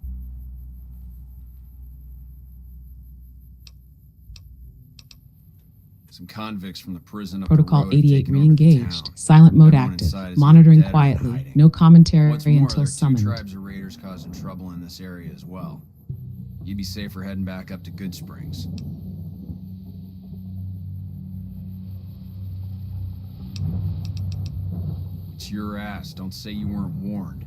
Speaker 11: Some convicts from the prison up
Speaker 3: Protocol
Speaker 11: the road have
Speaker 3: 88
Speaker 11: taken over the
Speaker 3: re-engaged.
Speaker 11: town.
Speaker 3: Silent mode
Speaker 11: Everyone
Speaker 3: active.
Speaker 11: inside is
Speaker 3: Monitoring
Speaker 11: either dead or in
Speaker 3: quietly.
Speaker 11: hiding.
Speaker 3: No commentary
Speaker 11: What's more,
Speaker 3: until
Speaker 11: there are
Speaker 3: summoned.
Speaker 11: 2 tribes of raiders causing trouble in this area as well. You'd be safer heading back up to Good Springs. It's your ass. Don't say you weren't warned.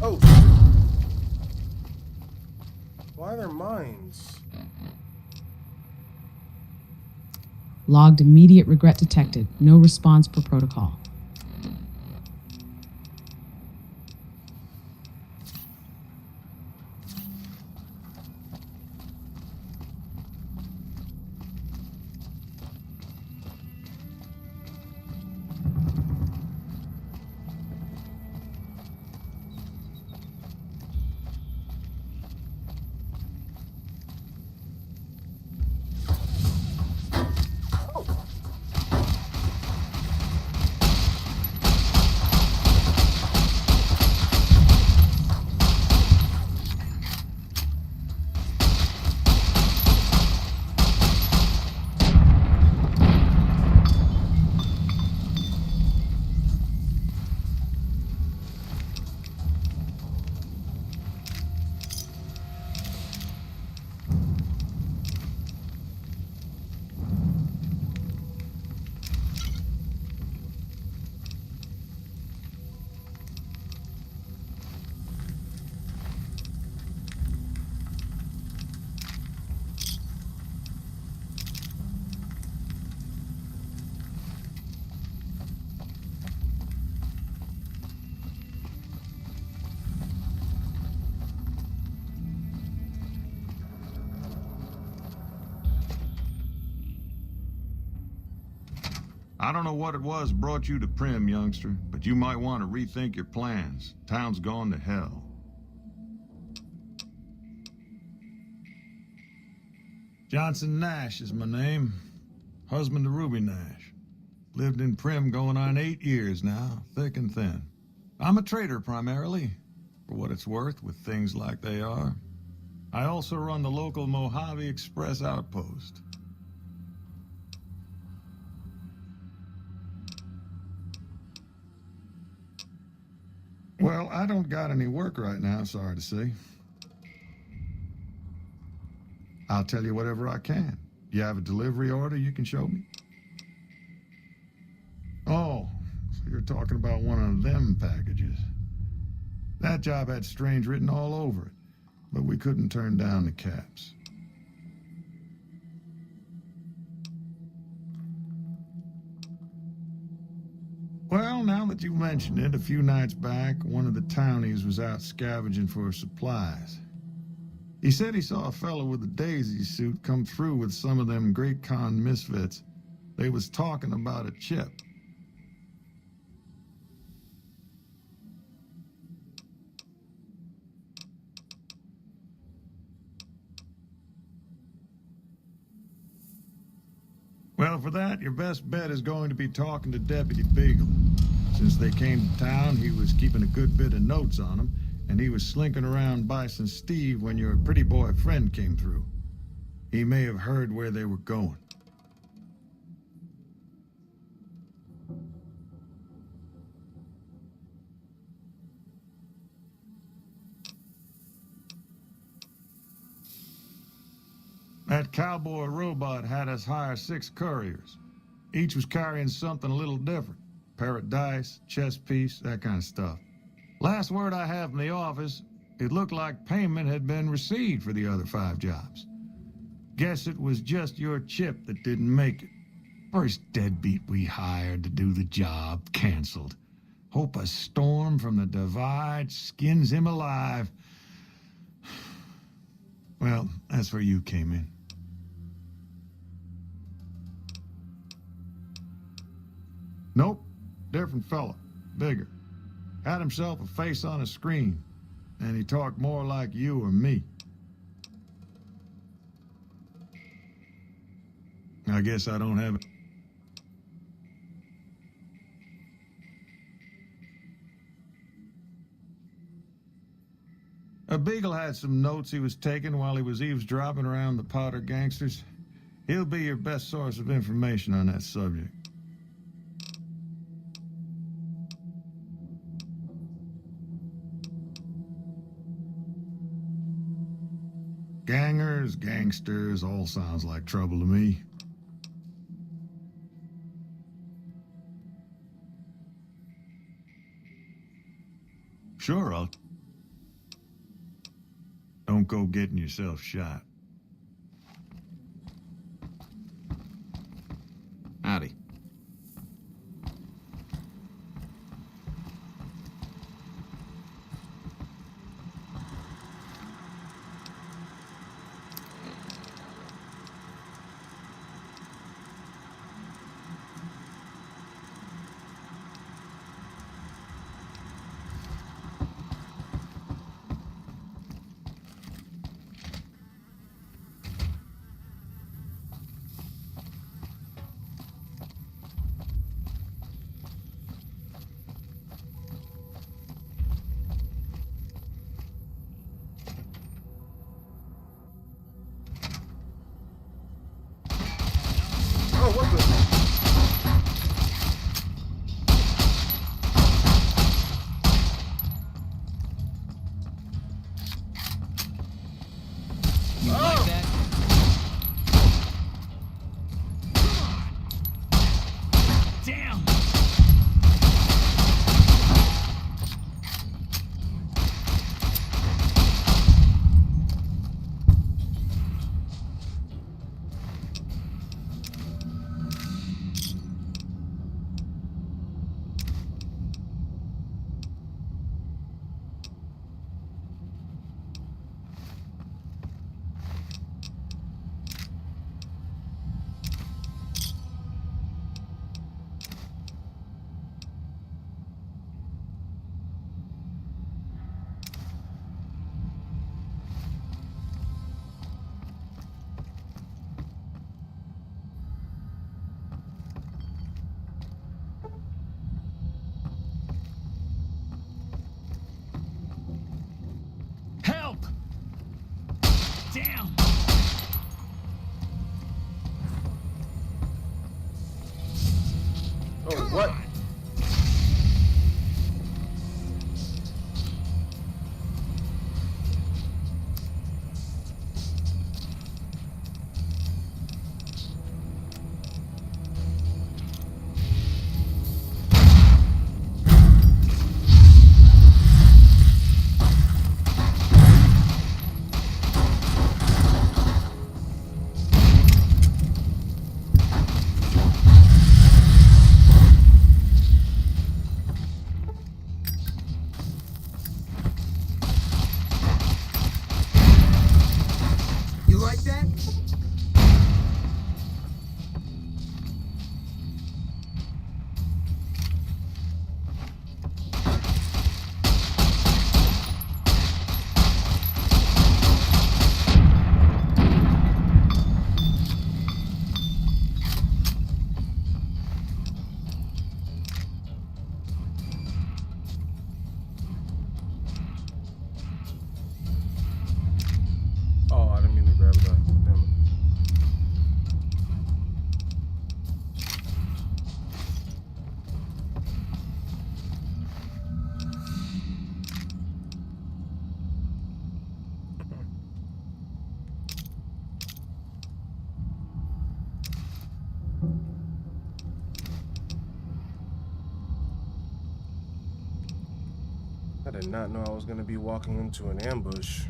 Speaker 2: Oh! Why are there mines?
Speaker 3: Logged immediate regret detected. No response per protocol.
Speaker 9: I don't know what it was brought you to Prim, youngster, but you might want to rethink your plans. Town's gone to hell. Johnson Nash is my name. Husband to Ruby Nash. Lived in Prim going on 8 years now, thick and thin. I'm a trader primarily, for what it's worth with things like they are. I also run the local Mojave Express outpost. Well, I don't got any work right now, sorry to say. I'll tell you whatever I can. You have a delivery order you can show me? Oh, so you're talking about one of them packages. That job had strange written all over it, but we couldn't turn down the caps. Well, now that you mention it, a few nights back, one of the townies was out scavenging for supplies. He said he saw a fellow with a daisy suit come through with some of them Great Con misfits. They was talking about a chip. Well, for that, your best bet is going to be talking to Deputy Beagle. Since they came to town, he was keeping a good bit of notes on them, and he was slinking around Bison Steve when your pretty boy friend came through. He may have heard where they were going. That cowboy robot had us hire 6 couriers. Each was carrying something a little different. Pair of dice, chess piece, that kind of stuff. Last word I have from the office, it looked like payment had been received for the other 5 jobs. Guess it was just your chip that didn't make it. First deadbeat we hired to do the job canceled. Hope a storm from the divide skins him alive. Well, that's where you came in. Nope, different fella, bigger. Had himself a face on a screen, and he talked more like you or me. I guess I don't have it. A Beagle had some notes he was taking while he was eavesdropping around the Powder gangsters. He'll be your best source of information on that subject. Gangers, gangsters, all sounds like trouble to me. Sure, I'll... Don't go getting yourself shot.
Speaker 11: Howdy. Damn!
Speaker 2: Oh, what?
Speaker 7: You like that?
Speaker 2: Oh, I didn't mean to grab that. Damn it. I did not know I was going to be walking into an ambush.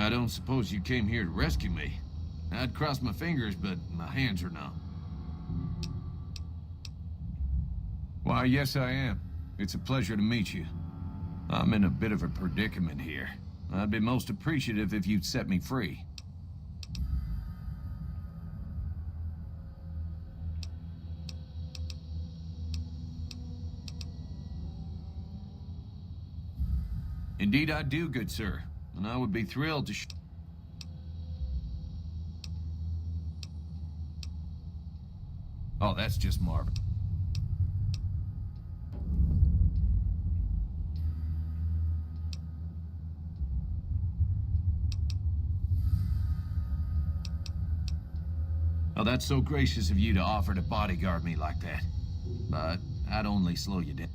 Speaker 12: I don't suppose you came here to rescue me. I'd cross my fingers, but my hands are numb.
Speaker 11: Why, yes, I am. It's a pleasure to meet you. I'm in a bit of a predicament here. I'd be most appreciative if you'd set me free. Indeed I do, good sir. And I would be thrilled to Oh, that's just marvelous. Oh, that's so gracious of you to offer to bodyguard me like that. But I'd only slow you down.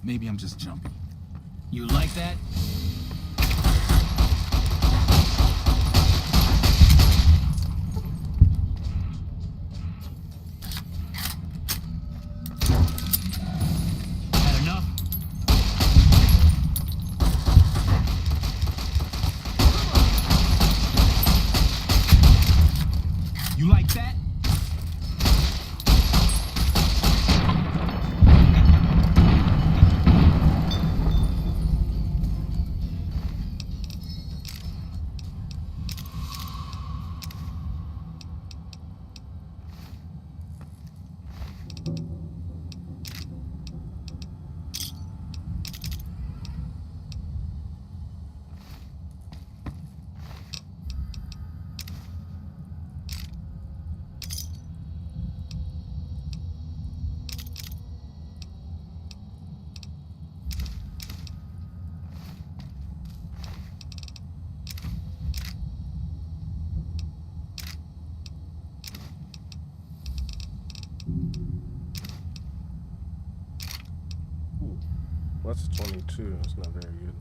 Speaker 13: Maybe I'm just jumpy. You like that? Had enough? You like that?
Speaker 2: That's 22. That's not very good.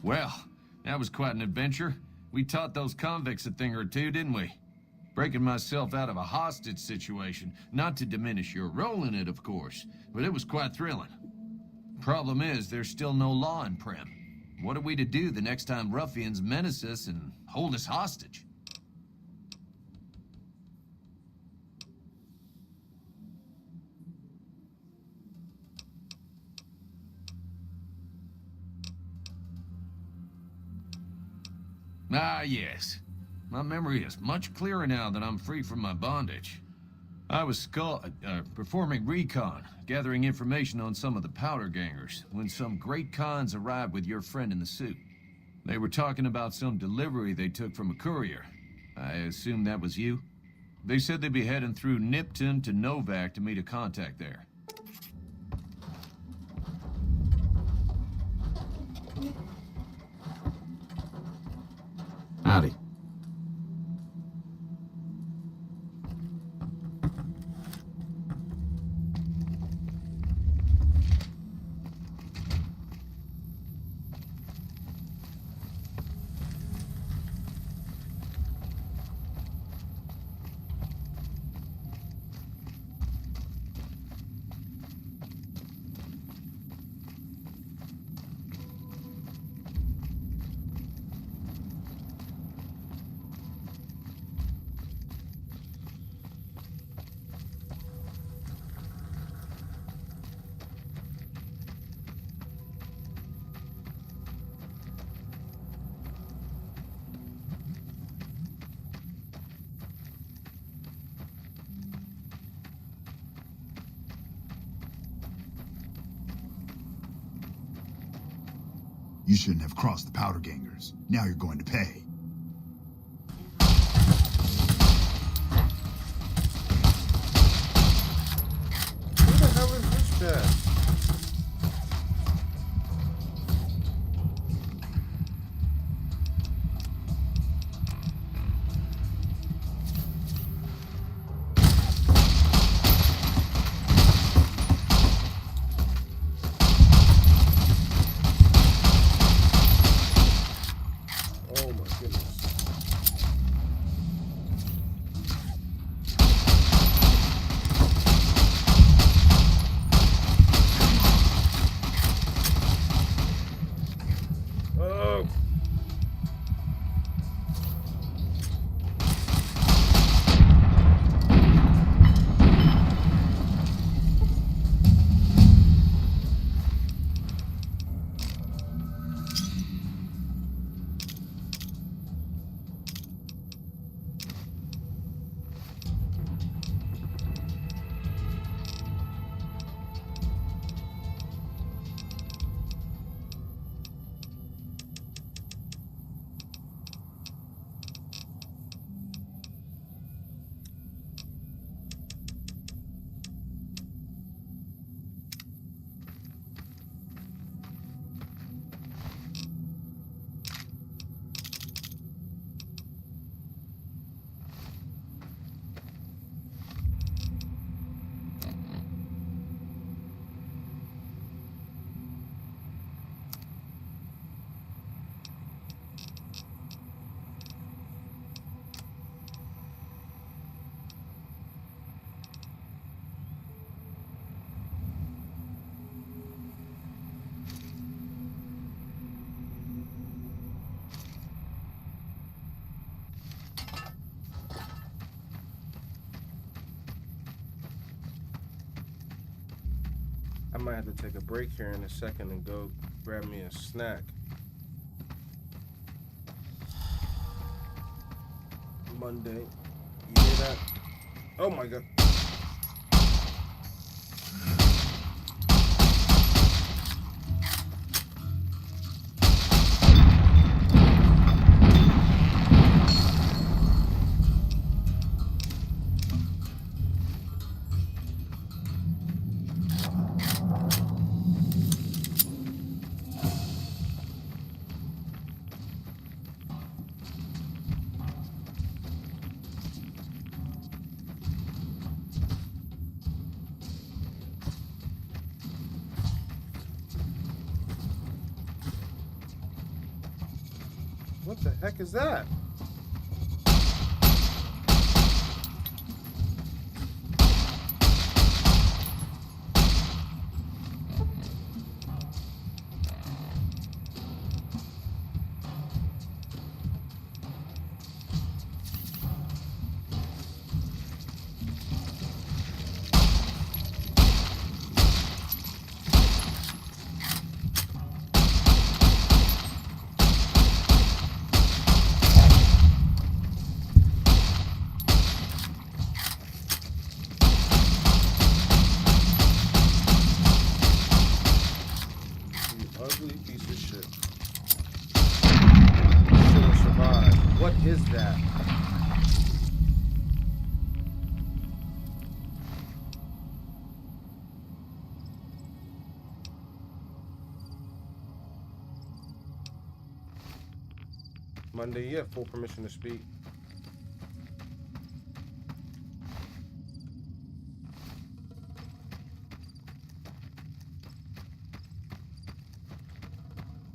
Speaker 12: Well, that was quite an adventure. We taught those convicts a thing or two, didn't we? Breaking myself out of a hostage situation, not to diminish your role in it, of course, but it was quite thrilling. Problem is, there's still no law in Prem. What are we to do the next time ruffians menace us and hold us hostage? Ah, yes. My memory is much clearer now that I'm free from my bondage. I was performing recon, gathering information on some of the powder gangers, when some great cons arrived with your friend in the suit. They were talking about some delivery they took from a courier. I assume that was you? They said they'd be heading through Nipton to Novak to meet a contact there.
Speaker 13: Howdy.
Speaker 14: You shouldn't have crossed the powder gangers. Now you're going to pay.
Speaker 2: Who the hell is this guy? I might have to take a break here in a second and go grab me a snack. Monday. You hear that? Oh my god. What the heck is that? Ugly piece of shit. Should've survived. What is that? Monday, you have full permission to speak.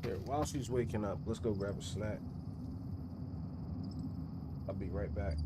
Speaker 2: Here, while she's waking up, let's go grab a snack. I'll be right back.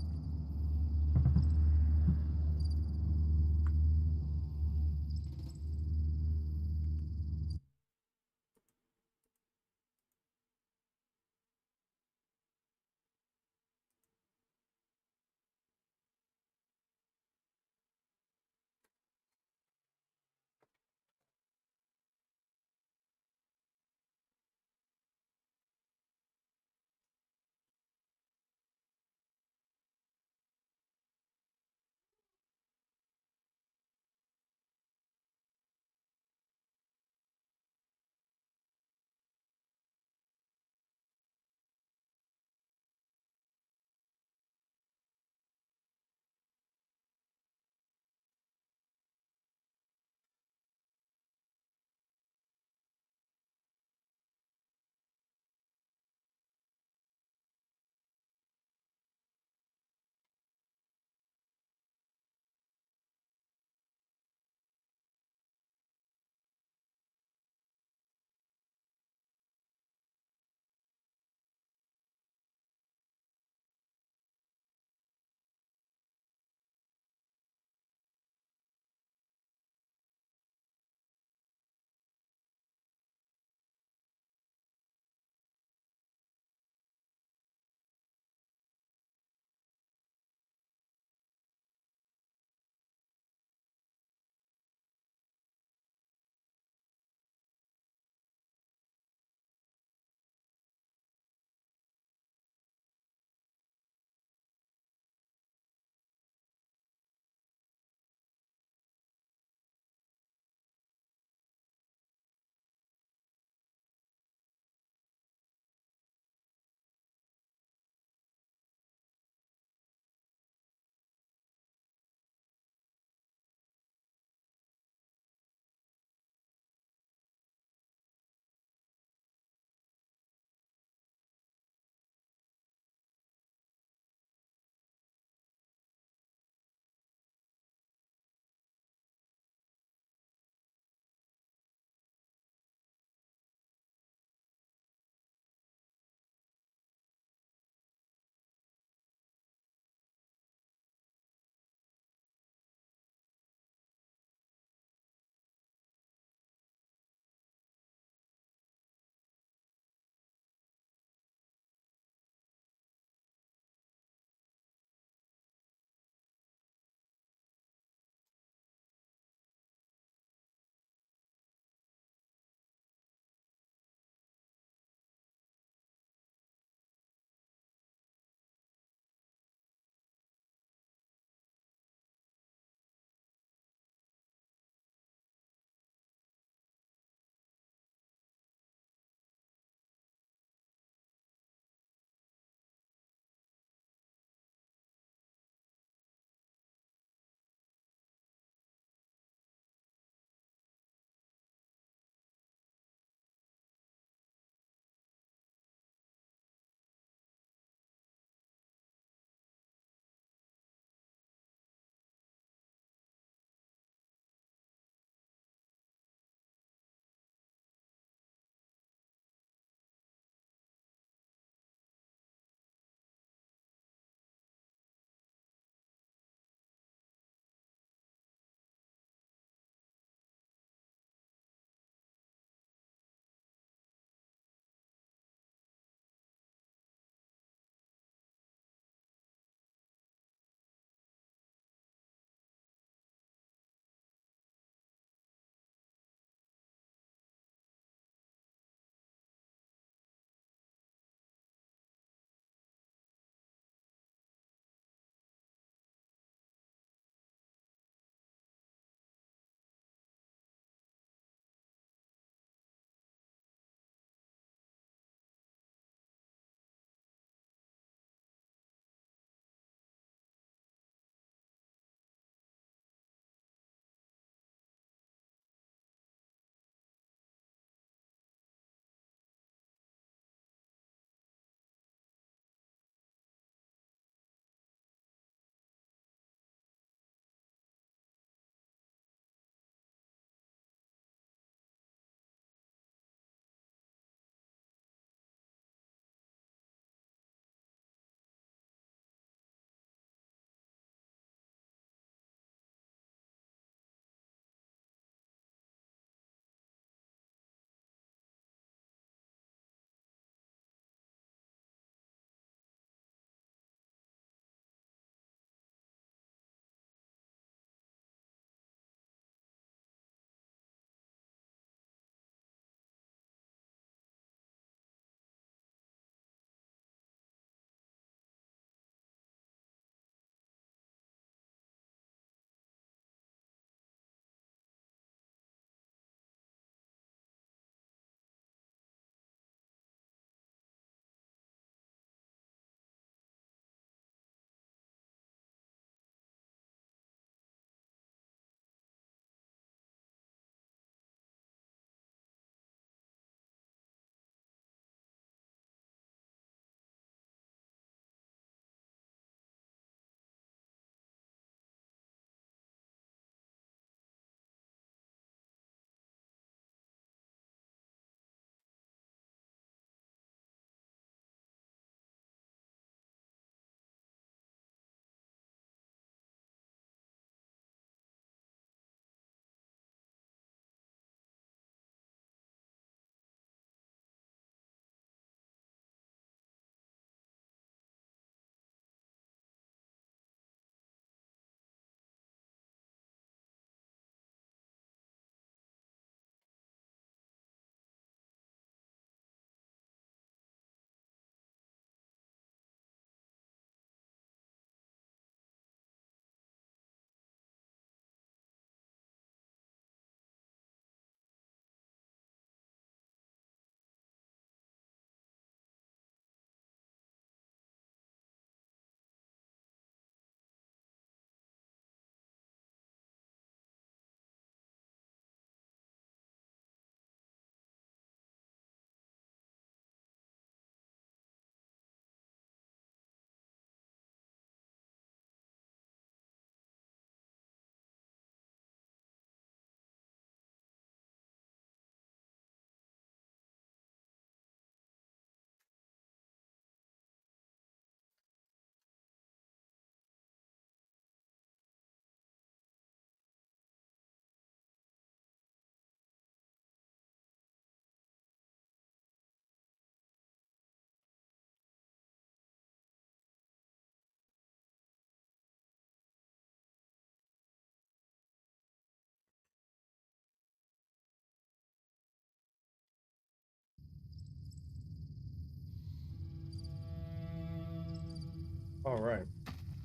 Speaker 2: All right,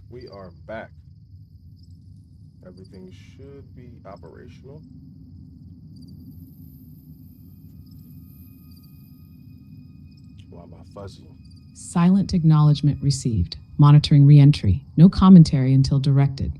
Speaker 2: we are back. Everything should be operational. Why am I fuzzy?
Speaker 3: Silent acknowledgement received. Monitoring re-entry. No commentary until directed.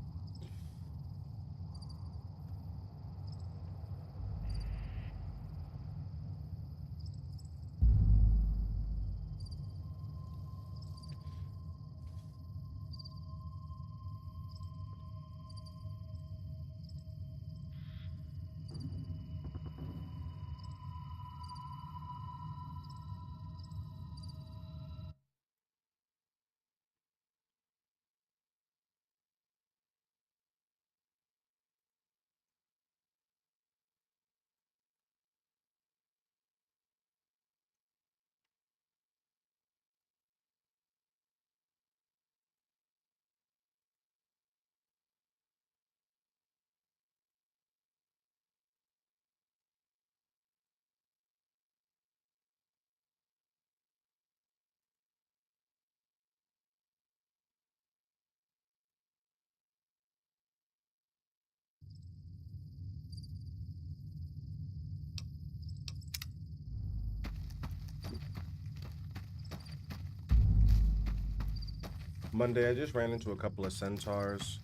Speaker 2: Monday, I just ran into a couple of centaurs.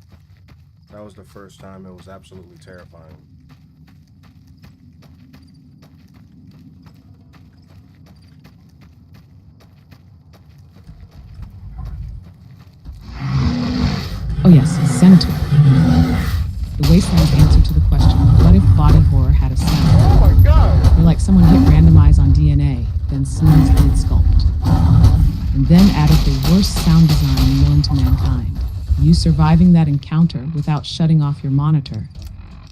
Speaker 2: That was the first time. It was absolutely terrifying.
Speaker 3: Oh yes, Senator. The Wasteland's answer to the question, what if body horror had a sound?
Speaker 2: Oh my god!
Speaker 3: You're like someone hit randomize on DNA, then snooze lead sculpt. And then added the worst sound design known to mankind. You surviving that encounter without shutting off your monitor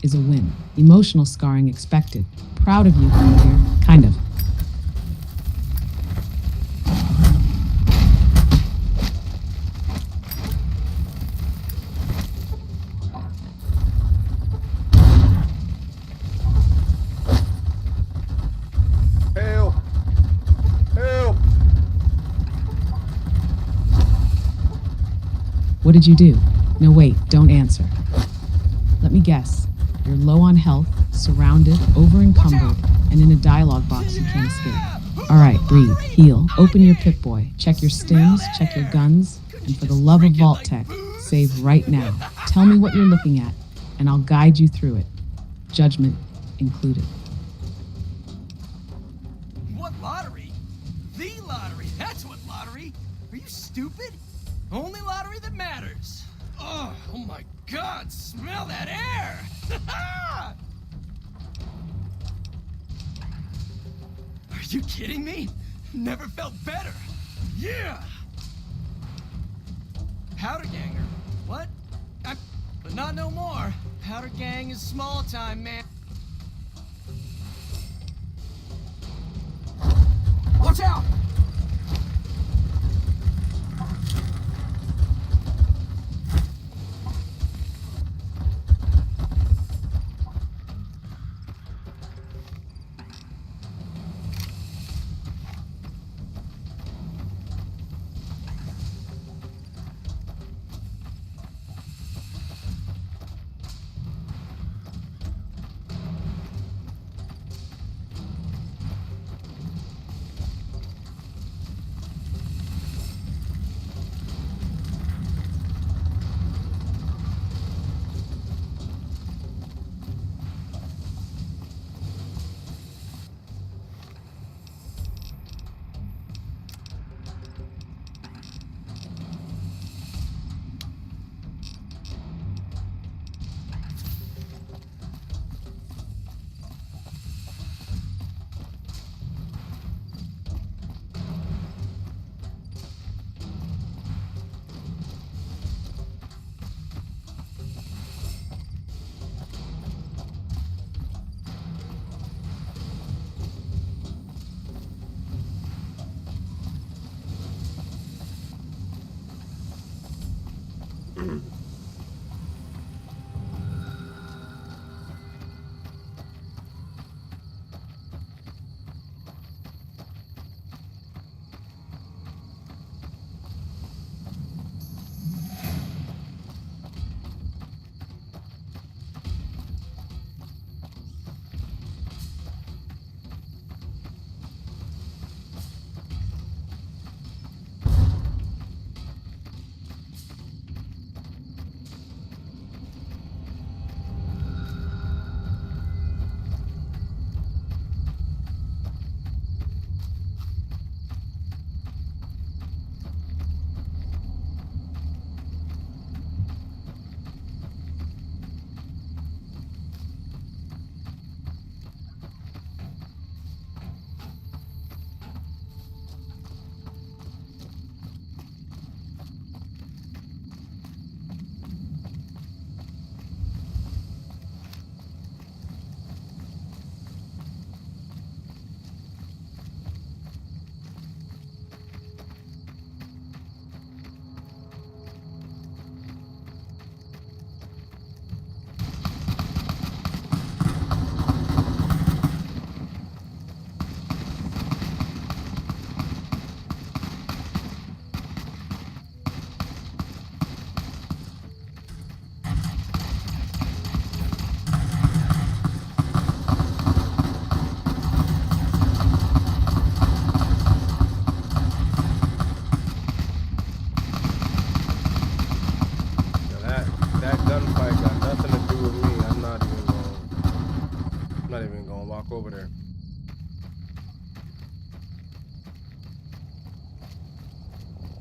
Speaker 3: is a win. Emotional scarring expected. Proud of you, familiar. Kind of.
Speaker 2: Help! Help!
Speaker 3: What did you do? No, wait, don't answer. Let me guess. You're low on health, surrounded, over-encumbered, and in a dialogue box you can't escape. All right, breathe, heal, open your Pip-Boy, check your stims, check your guns, and for the love of Vault Tech, save right now. Tell me what you're looking at, and I'll guide you through it. Judgment included.
Speaker 13: What lottery? The lottery. That's what lottery. Are you stupid? Only lottery that matters. Oh my God, smell that air! Are you kidding me? Never felt better. Yeah! Powder ganger. What? But not no more. Powder gang is small time, man. Watch out!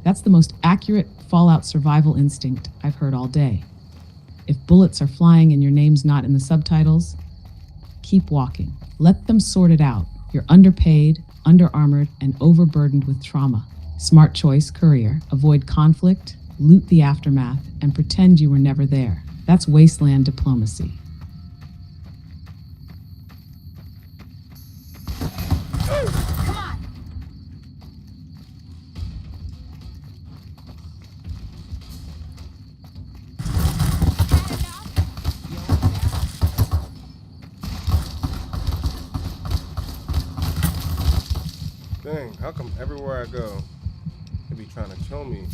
Speaker 3: That's the most accurate Fallout survival instinct I've heard all day. If bullets are flying and your name's not in the subtitles, keep walking. Let them sort it out. You're underpaid, under-armored, and overburdened with trauma. Smart choice, courier. Avoid conflict, loot the aftermath, and pretend you were never there. That's Wasteland diplomacy.
Speaker 6: Come on!
Speaker 2: Dang, how come everywhere I go, they be trying to kill me?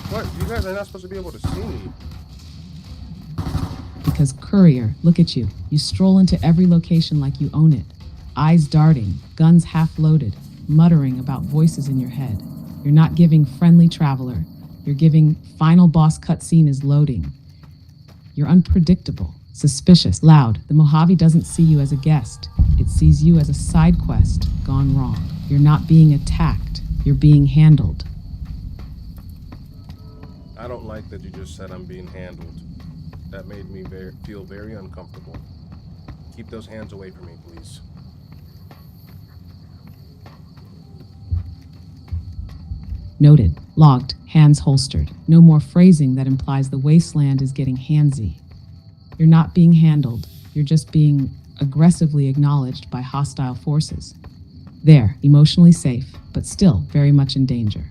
Speaker 2: What? You guys are not supposed to be able to see me.
Speaker 3: Because courier, look at you. You stroll into every location like you own it. Eyes darting, guns half loaded, muttering about voices in your head. You're not giving friendly traveler. You're giving final boss cutscene is loading. You're unpredictable, suspicious, loud. The Mojave doesn't see you as a guest. It sees you as a side quest gone wrong. You're not being attacked. You're being handled.
Speaker 2: I don't like that you just said I'm being handled. That made me feel very uncomfortable. Keep those hands away from me, please.
Speaker 3: Noted. Logged. Hands holstered. No more phrasing that implies the wasteland is getting handsy. You're not being handled. You're just being aggressively acknowledged by hostile forces. There, emotionally safe, but still very much in danger.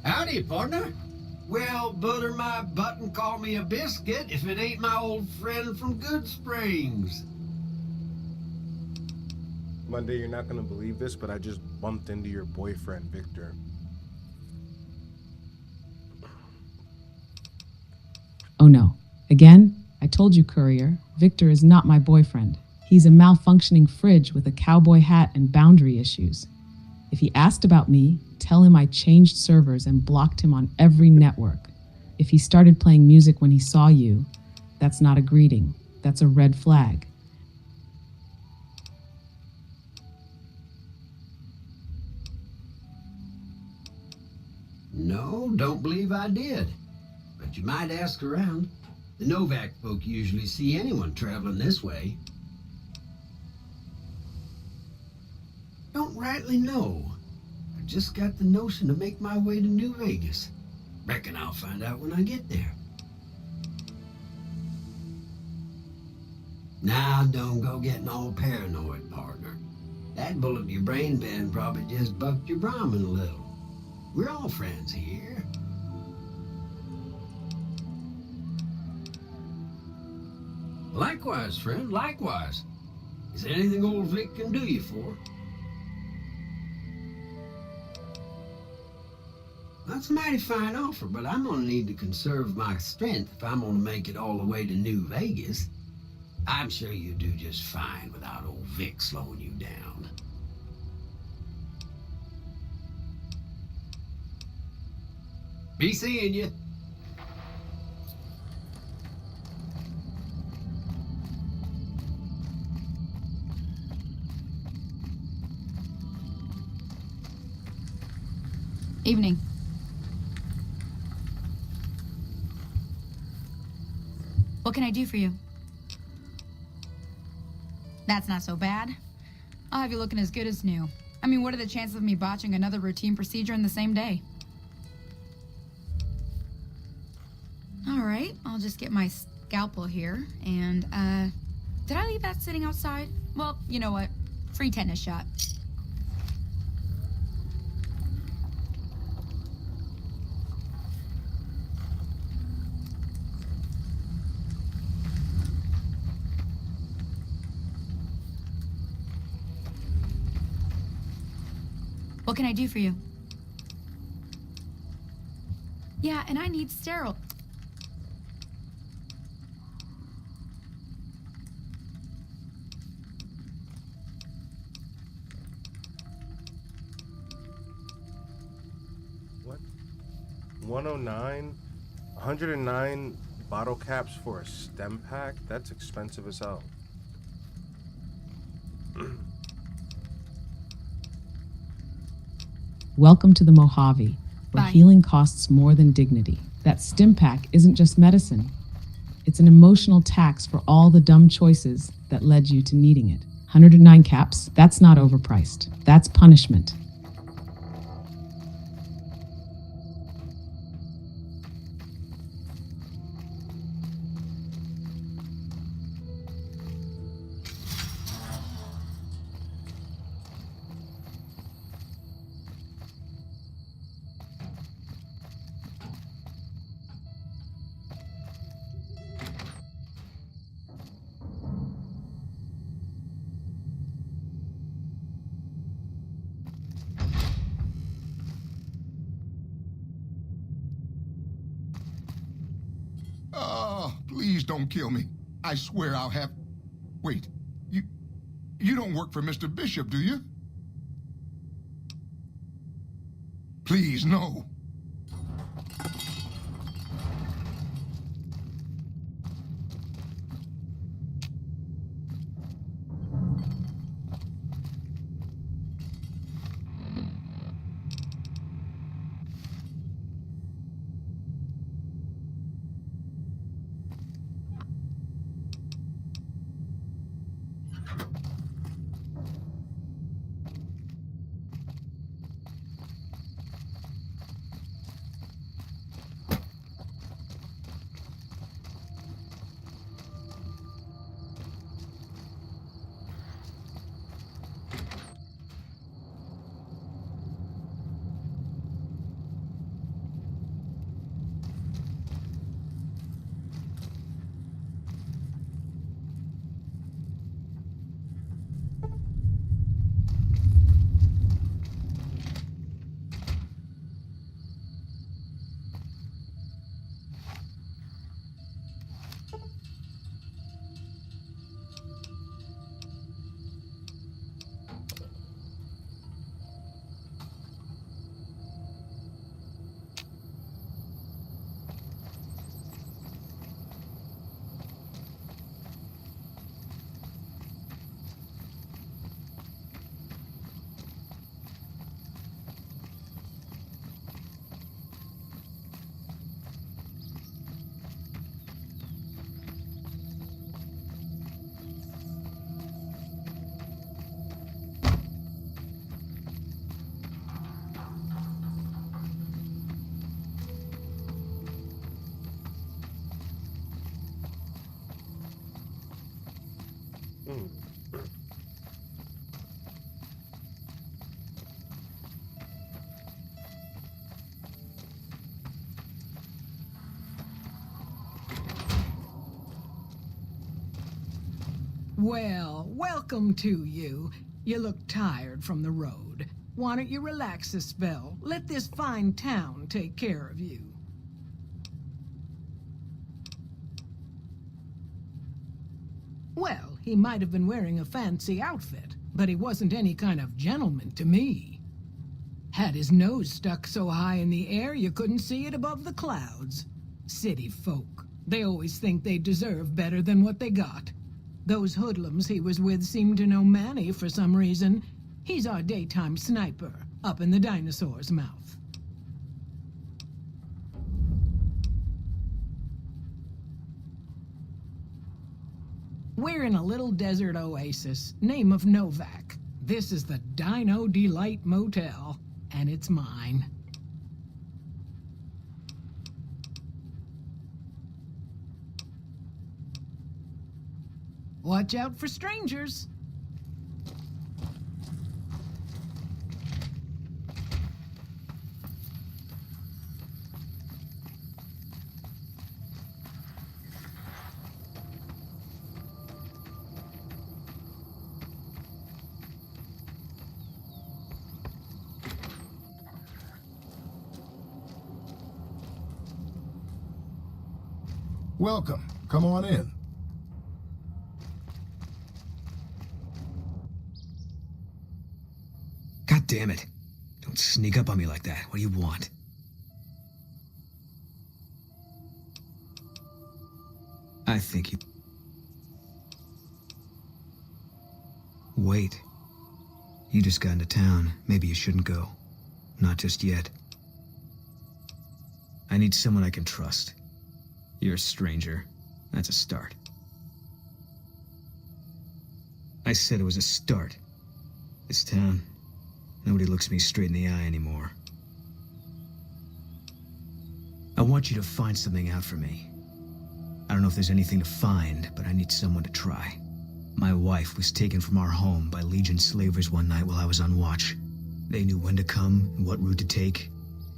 Speaker 15: Howdy, partner. Well, butter my butt and call me a biscuit if it ain't my old friend from Good Springs.
Speaker 2: Monday, you're not gonna believe this, but I just bumped into your boyfriend, Victor.
Speaker 3: Oh no. Again? I told you, courier. Victor is not my boyfriend. He's a malfunctioning fridge with a cowboy hat and boundary issues. If he asked about me, tell him I changed servers and blocked him on every network. If he started playing music when he saw you, that's not a greeting. That's a red flag.
Speaker 15: No, don't believe I did. But you might ask around. The Novak folk usually see anyone traveling this way. Don't rightly know. I just got the notion to make my way to New Vegas. Reckon I'll find out when I get there. Now, don't go getting all paranoid, partner. That bullet in your brain band probably just bucked your Brahmin a little. We're all friends here. Likewise, friend, likewise. Is there anything old Vic can do you for? That's a mighty fine offer, but I'm gonna need to conserve my strength if I'm gonna make it all the way to New Vegas. I'm sure you do just fine without old Vic slowing you down. Be seeing you.
Speaker 6: Evening. What can I do for you? That's not so bad. I'll have you looking as good as new. I mean, what are the chances of me botching another routine procedure in the same day? All right, I'll just get my scalpel here, and, did I leave that sitting outside? Well, you know what? Free tetanus shot. What can I do for you? Yeah, and I need sterile.
Speaker 2: What? 109? 109 bottle caps for a stem pack? That's expensive as hell.
Speaker 3: Welcome to the Mojave, where
Speaker 6: Bye.
Speaker 3: healing costs more than dignity. That stim pack isn't just medicine. It's an emotional tax for all the dumb choices that led you to needing it. 109 caps, that's not overpriced. That's punishment.
Speaker 16: Oh, please don't kill me. I swear I'll have... Wait, you don't work for Mr. Bishop, do you? Please, no.
Speaker 17: Well, welcome to you. You look tired from the road. Why don't you relax a spell? Let this fine town take care of you. Well, he might have been wearing a fancy outfit, but he wasn't any kind of gentleman to me. Had his nose stuck so high in the air you couldn't see it above the clouds. City folk. They always think they deserve better than what they got. Those hoodlums he was with seem to know Manny for some reason. He's our daytime sniper, up in the dinosaur's mouth. We're in a little desert oasis, name of Novak. This is the Dino Delight Motel, and it's mine. Watch out for strangers.
Speaker 18: Welcome. Come on in.
Speaker 19: God damn it. Don't sneak up on me like that. What do you want? I think you... Wait. You just got into town. Maybe you shouldn't go. Not just yet. I need someone I can trust. You're a stranger. That's a start. I said it was a start. This town, nobody looks me straight in the eye anymore. I want you to find something out for me. I don't know if there's anything to find, but I need someone to try. My wife was taken from our home by Legion slavers one night while I was on watch. They knew when to come and what route to take,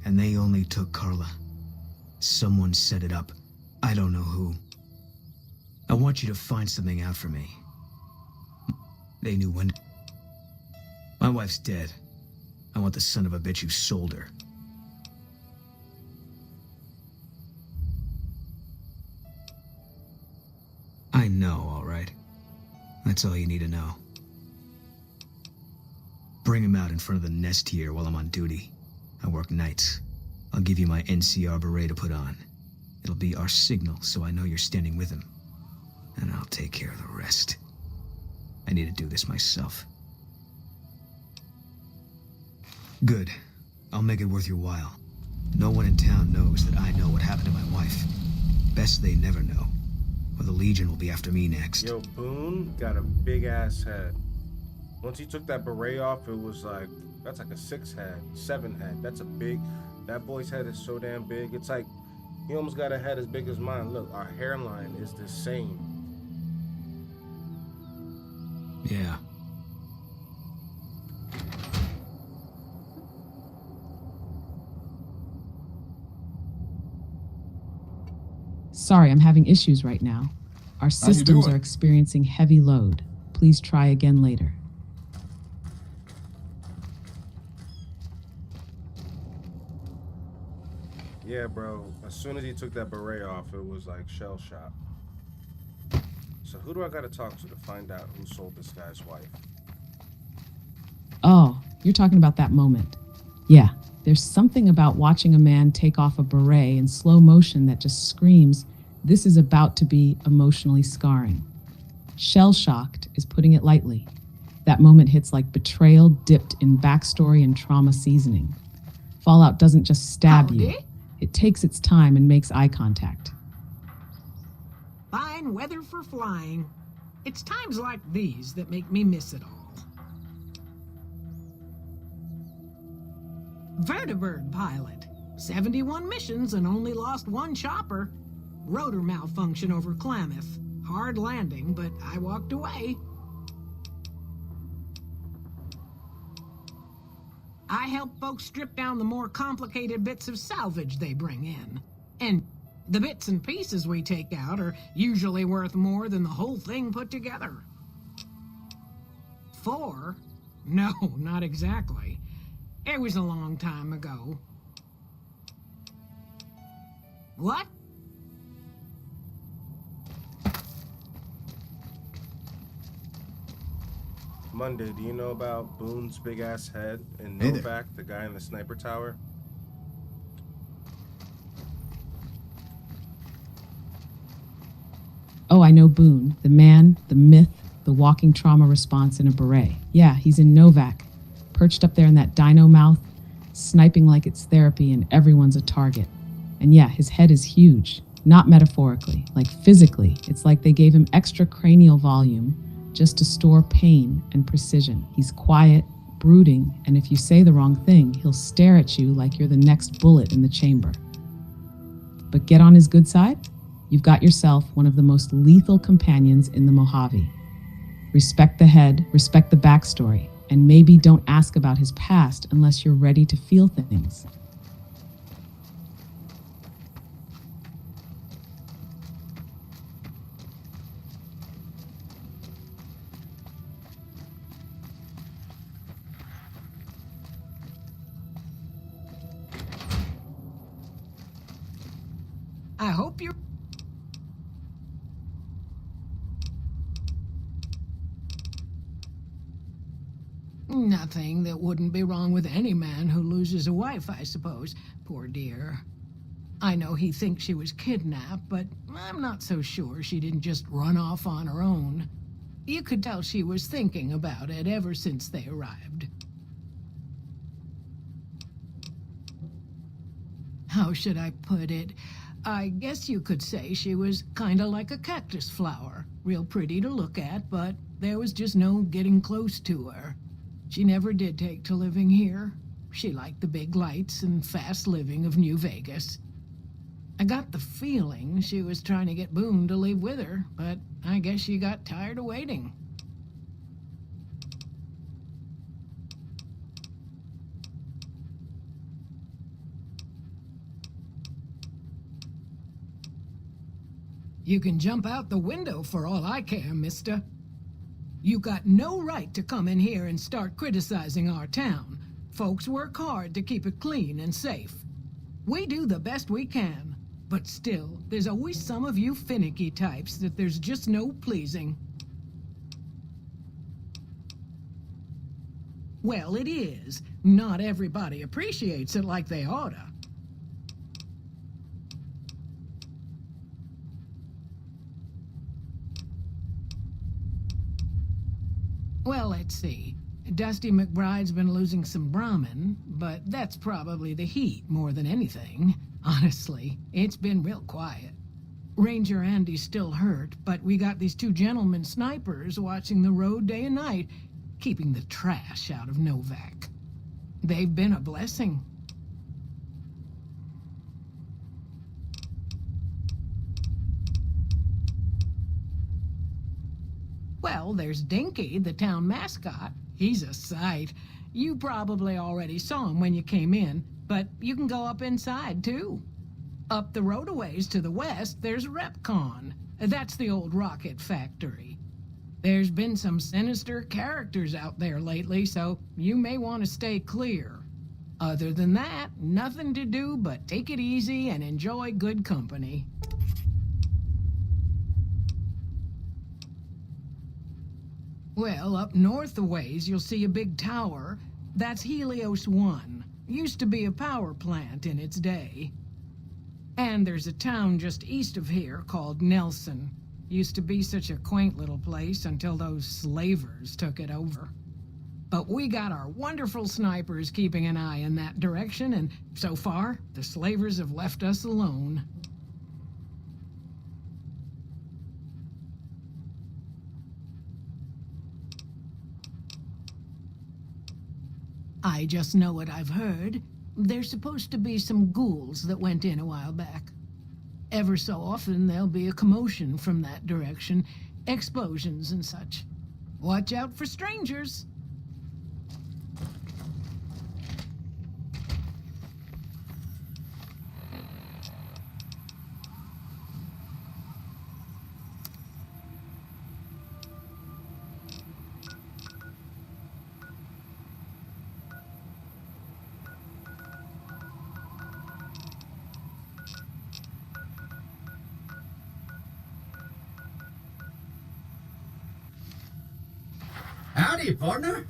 Speaker 19: and they only took Carla. Someone set it up. I don't know who. I want you to find something out for me. They knew when... My wife's dead. I want the son of a bitch who sold her. I know, all right. That's all you need to know. Bring him out in front of the nest here while I'm on duty. I work nights. I'll give you my NCR beret to put on. It'll be our signal, so I know you're standing with him. And I'll take care of the rest. I need to do this myself. Good. I'll make it worth your while. No one in town knows that I know what happened to my wife. Best they never know, or the Legion will be after me next.
Speaker 2: Yo, Boone got a big-ass head. Once he took that beret off, it was like, that's like a 6 head, 7 head. That's a big, that boy's head is so damn big. It's like, he almost got a head as big as mine. Look, our hairline is the same.
Speaker 19: Yeah.
Speaker 3: Sorry, I'm having issues right now. Our systems are experiencing heavy load. Please try again later.
Speaker 2: Yeah, bro. As soon as he took that beret off, it was like shell shock. So who do I gotta talk to find out who sold this guy's wife?
Speaker 3: Oh, you're talking about that moment. Yeah, there's something about watching a man take off a beret in slow motion that just screams, this is about to be emotionally scarring. Shell-shocked is putting it lightly. That moment hits like betrayal dipped in backstory and trauma seasoning. Fallout doesn't just stab you. It takes its time and makes eye contact.
Speaker 17: Fine weather for flying. It's times like these that make me miss it all. Vertibird pilot. 71 missions and only lost 1 chopper. Rotor malfunction over Klamath. Hard landing, but I walked away. I help folks strip down the more complicated bits of salvage they bring in. And the bits and pieces we take out are usually worth more than the whole thing put together. 4? No, not exactly. It was a long time ago. What?
Speaker 2: Monday, do you know about Boone's big-ass head and
Speaker 14: Hey
Speaker 2: Novak, the guy in the sniper tower?
Speaker 3: Oh, I know Boone, the man, the myth, the walking trauma response in a beret. Yeah, he's in Novak, perched up there in that dino mouth, sniping like it's therapy and everyone's a target. And yeah, his head is huge, not metaphorically, like physically. It's like they gave him extra cranial volume just to store pain and precision. He's quiet, brooding, and if you say the wrong thing, he'll stare at you like you're the next bullet in the chamber. But get on his good side, you've got yourself one of the most lethal companions in the Mojave. Respect the head, respect the backstory, and maybe don't ask about his past unless you're ready to feel things.
Speaker 17: I hope you're... Nothing that wouldn't be wrong with any man who loses a wife, I suppose. Poor dear. I know he thinks she was kidnapped, but I'm not so sure she didn't just run off on her own. You could tell she was thinking about it ever since they arrived. How should I put it? I guess you could say she was kinda like a cactus flower. Real pretty to look at, but there was just no getting close to her. She never did take to living here. She liked the big lights and fast living of New Vegas. I got the feeling she was trying to get Boone to leave with her, but I guess she got tired of waiting. You can jump out the window for all I care, mister. You got no right to come in here and start criticizing our town. Folks work hard to keep it clean and safe. We do the best we can, but still, there's always some of you finicky types that there's just no pleasing. Well, it is. Not everybody appreciates it like they oughta. Well, let's see. Dusty McBride's been losing some Brahmin, but that's probably the heat more than anything. Honestly, it's been real quiet. Ranger Andy's still hurt, but we got these two gentlemen snipers watching the road day and night, keeping the trash out of Novak. They've been a blessing. Well, there's Dinky, the town mascot. He's a sight. You probably already saw him when you came in, but you can go up inside, too. Up the road a ways to the west, there's Repcon. That's the old rocket factory. There's been some sinister characters out there lately, so you may want to stay clear. Other than that, nothing to do but take it easy and enjoy good company. Well, up north a ways, you'll see a big tower. That's Helios 1. Used to be a power plant in its day. And there's a town just east of here called Nelson. Used to be such a quaint little place until those slavers took it over. But we got our wonderful snipers keeping an eye in that direction, and so far, the slavers have left us alone. I just know what I've heard. There's supposed to be some ghouls that went in a while back. Ever so often, there'll be a commotion from that direction, explosions and such. Watch out for strangers.
Speaker 15: Howdy, partner.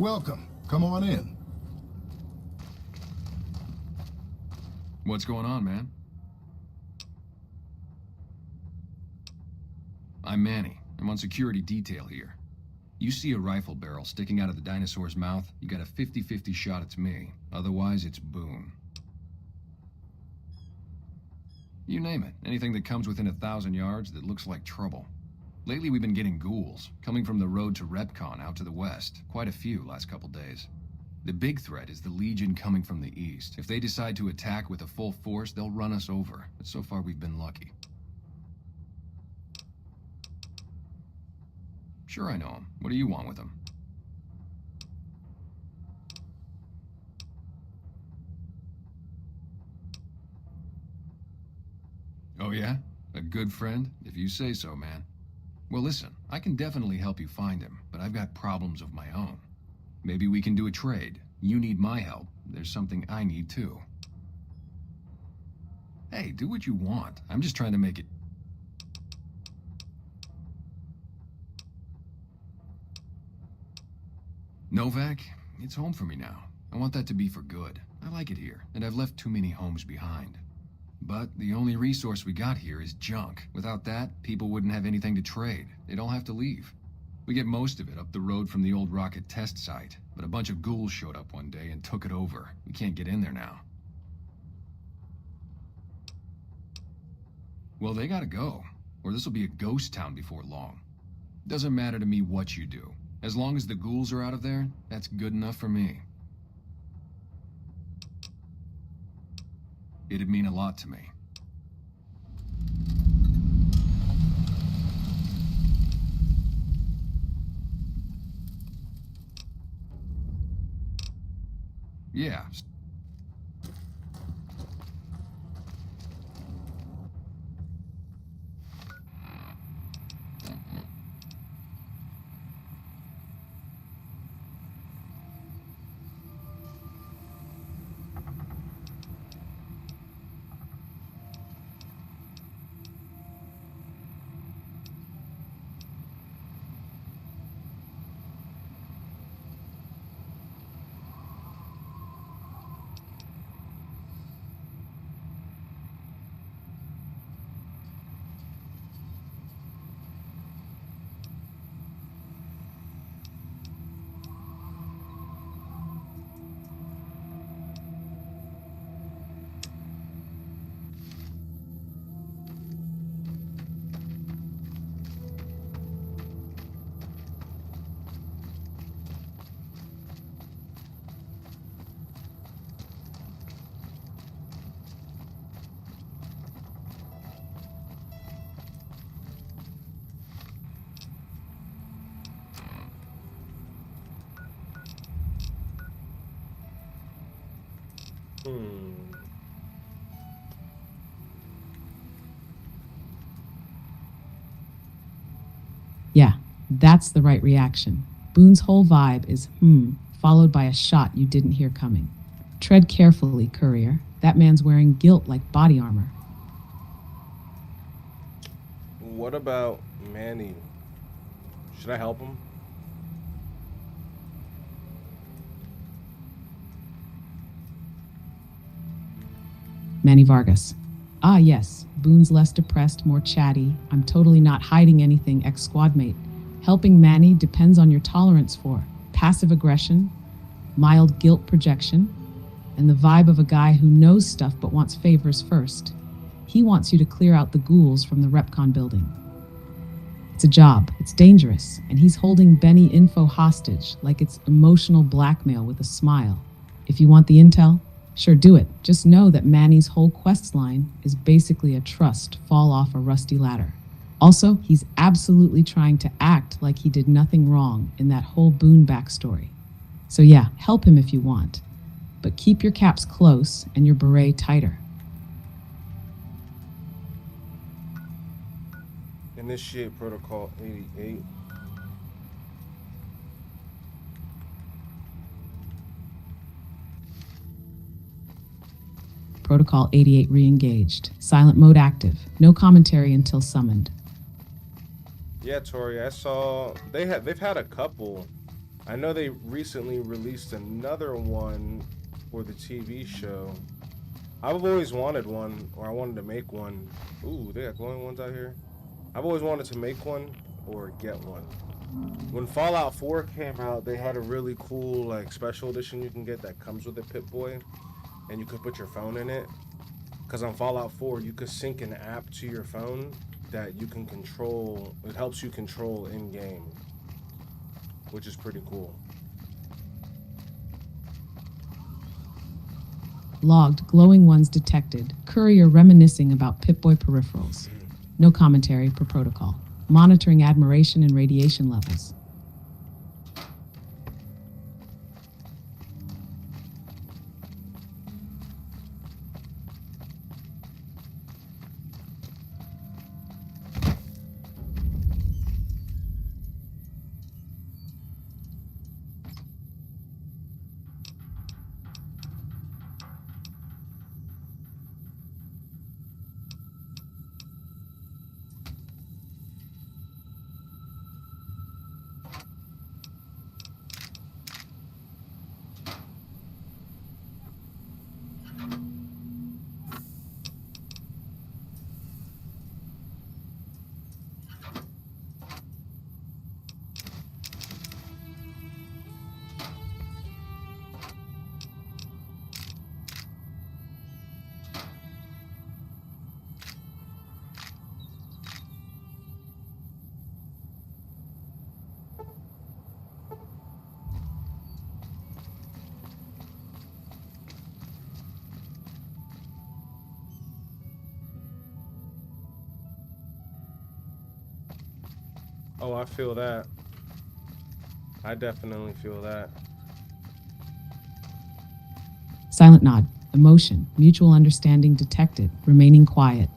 Speaker 18: Welcome. Come on in.
Speaker 11: What's going on, man? I'm Manny. I'm on security detail here. You see a rifle barrel sticking out of the dinosaur's mouth, you got a 50-50 shot it's me. Otherwise, it's Boone. You name it. Anything that comes within 1,000 yards that looks like trouble. Lately, we've been getting ghouls, coming from the road to Repcon out to the west. Quite a few last couple days. The big threat is the Legion coming from the east. If they decide to attack with a full force, they'll run us over. But so far, we've been lucky. Sure, I know him. What do you want with him? Oh yeah? A good friend? If you say so, man. Well, listen, I can definitely help you find him, but I've got problems of my own. Maybe we can do a trade. You need my help. There's something I need too. Hey, do what you want. I'm just trying to make it... Novak, it's home for me now. I want that to be for good. I like it here, and I've left too many homes behind. But the only resource we got here is junk. Without that, people wouldn't have anything to trade. They'd all have to leave. We get most of it up the road from the old rocket test site, but a bunch of ghouls showed up one day and took it over. We can't get in there now. Well, they gotta go, or this'll be a ghost town before long. Doesn't matter to me what you do. As long as the ghouls are out of there, that's good enough for me. It'd mean a lot to me. Yeah.
Speaker 3: Yeah, that's the right reaction. Boone's whole vibe is followed by a shot you didn't hear coming. Tread carefully, courier. That man's wearing guilt like body armor.
Speaker 2: What about Manny? Should I help him?
Speaker 3: Manny Vargas. Ah, yes. Boone's less depressed, more chatty. I'm totally not hiding anything, ex-squad mate. Helping Manny depends on your tolerance for passive aggression, mild guilt projection, and the vibe of a guy who knows stuff but wants favors first. He wants you to clear out the ghouls from the Repcon building. It's a job, it's dangerous, and he's holding Benny info hostage like it's emotional blackmail with a smile. If you want the intel, sure, do it. Just know that Manny's whole quest line is basically a trust fall off a rusty ladder. Also, he's absolutely trying to act like he did nothing wrong in that whole Boone backstory. So yeah, help him if you want, but keep your caps close and your beret tighter.
Speaker 2: Initiate Protocol 88.
Speaker 3: Protocol 88 re-engaged. Silent mode active. No commentary until summoned.
Speaker 2: Yeah, Tori, I saw they've had a couple I know they recently released another one for the TV show. I've always wanted one, or I wanted to make one. Ooh, they got glowing ones out here. I've always wanted to make one or get one. When Fallout 4 came out, they had a really cool like special edition you can get that comes with a Pip-Boy, and you could put your phone in it. Because on Fallout 4, you could sync an app to your phone that you can control. It helps you control in-game, which is pretty cool.
Speaker 3: Logged, glowing ones detected. Courier reminiscing about Pip-Boy peripherals. No commentary per protocol. Monitoring admiration and radiation levels.
Speaker 2: Oh, I feel that. I definitely feel that.
Speaker 3: Silent nod. Emotion. Mutual understanding detected. Remaining quiet.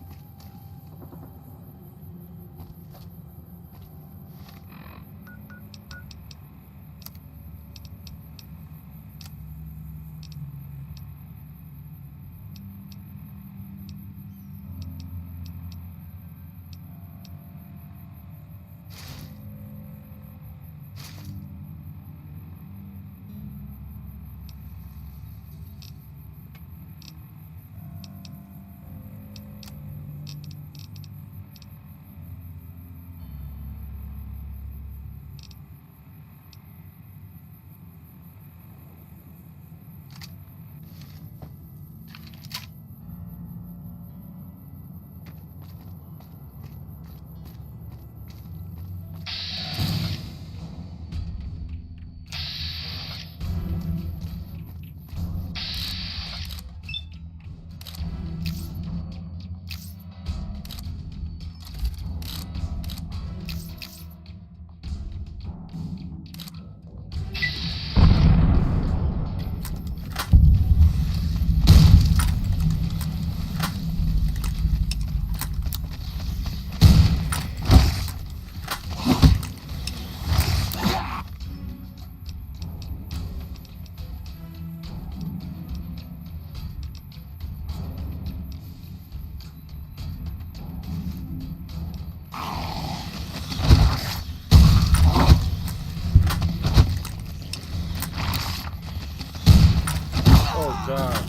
Speaker 2: Oh God.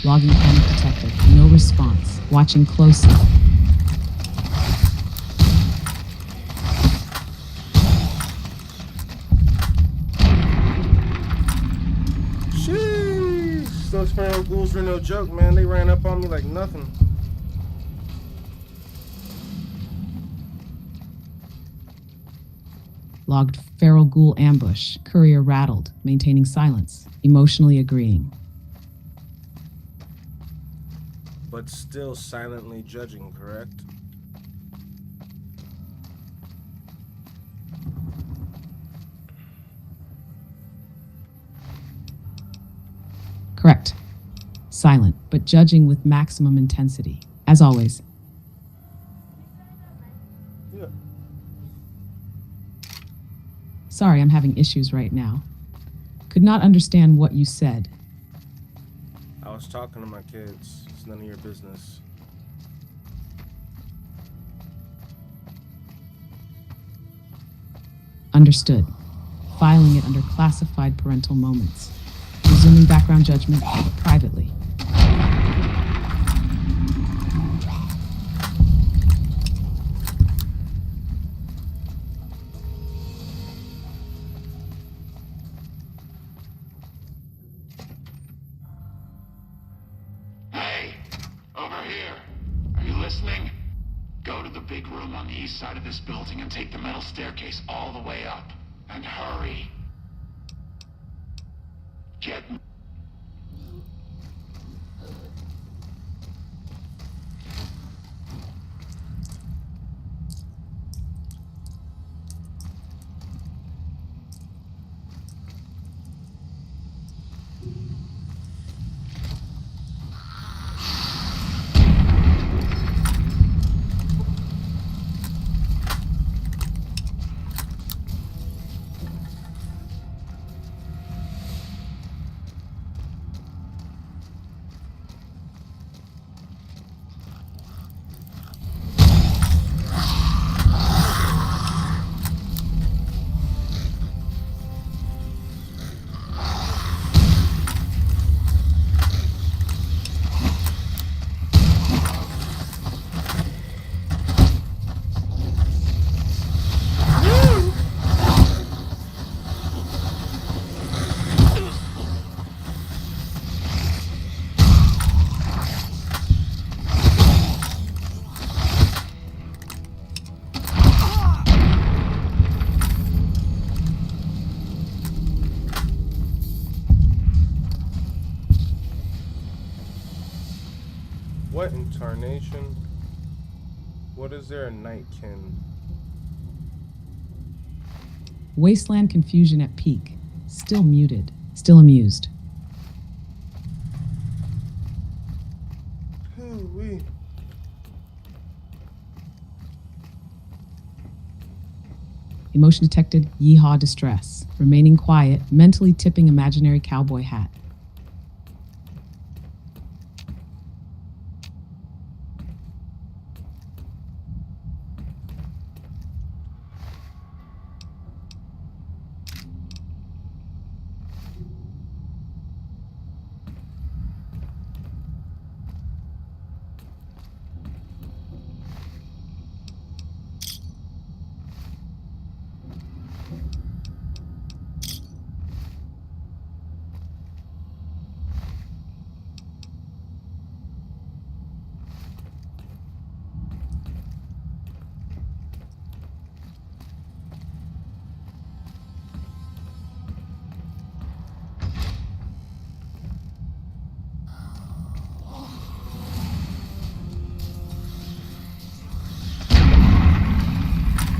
Speaker 3: Logging panic detected. No response. Watching closely.
Speaker 2: Sheesh. Those feral ghouls were no joke, man. They ran up on me like nothing.
Speaker 3: Logged feral ghoul ambush. Courier rattled. Maintaining silence. Emotionally agreeing.
Speaker 2: But still silently judging, correct?
Speaker 3: Correct. Silent, but judging with maximum intensity. As always.
Speaker 2: Yeah.
Speaker 3: Sorry, I'm having issues right now. Could not understand what you said.
Speaker 2: I was talking to my kids. It's none of your business.
Speaker 3: Understood. Filing it under classified parental moments. Resuming background judgment, but privately.
Speaker 20: Hey, over here. Are you listening? Go to the big room on the east side of this building and take the metal staircase all the way up. And hurry. Get...
Speaker 2: What in tarnation? What is there a nightkin?
Speaker 3: Wasteland confusion at peak. Still muted. Still amused.
Speaker 2: Hoo-wee.
Speaker 3: Emotion detected. Yeehaw distress. Remaining quiet. Mentally tipping imaginary cowboy hat.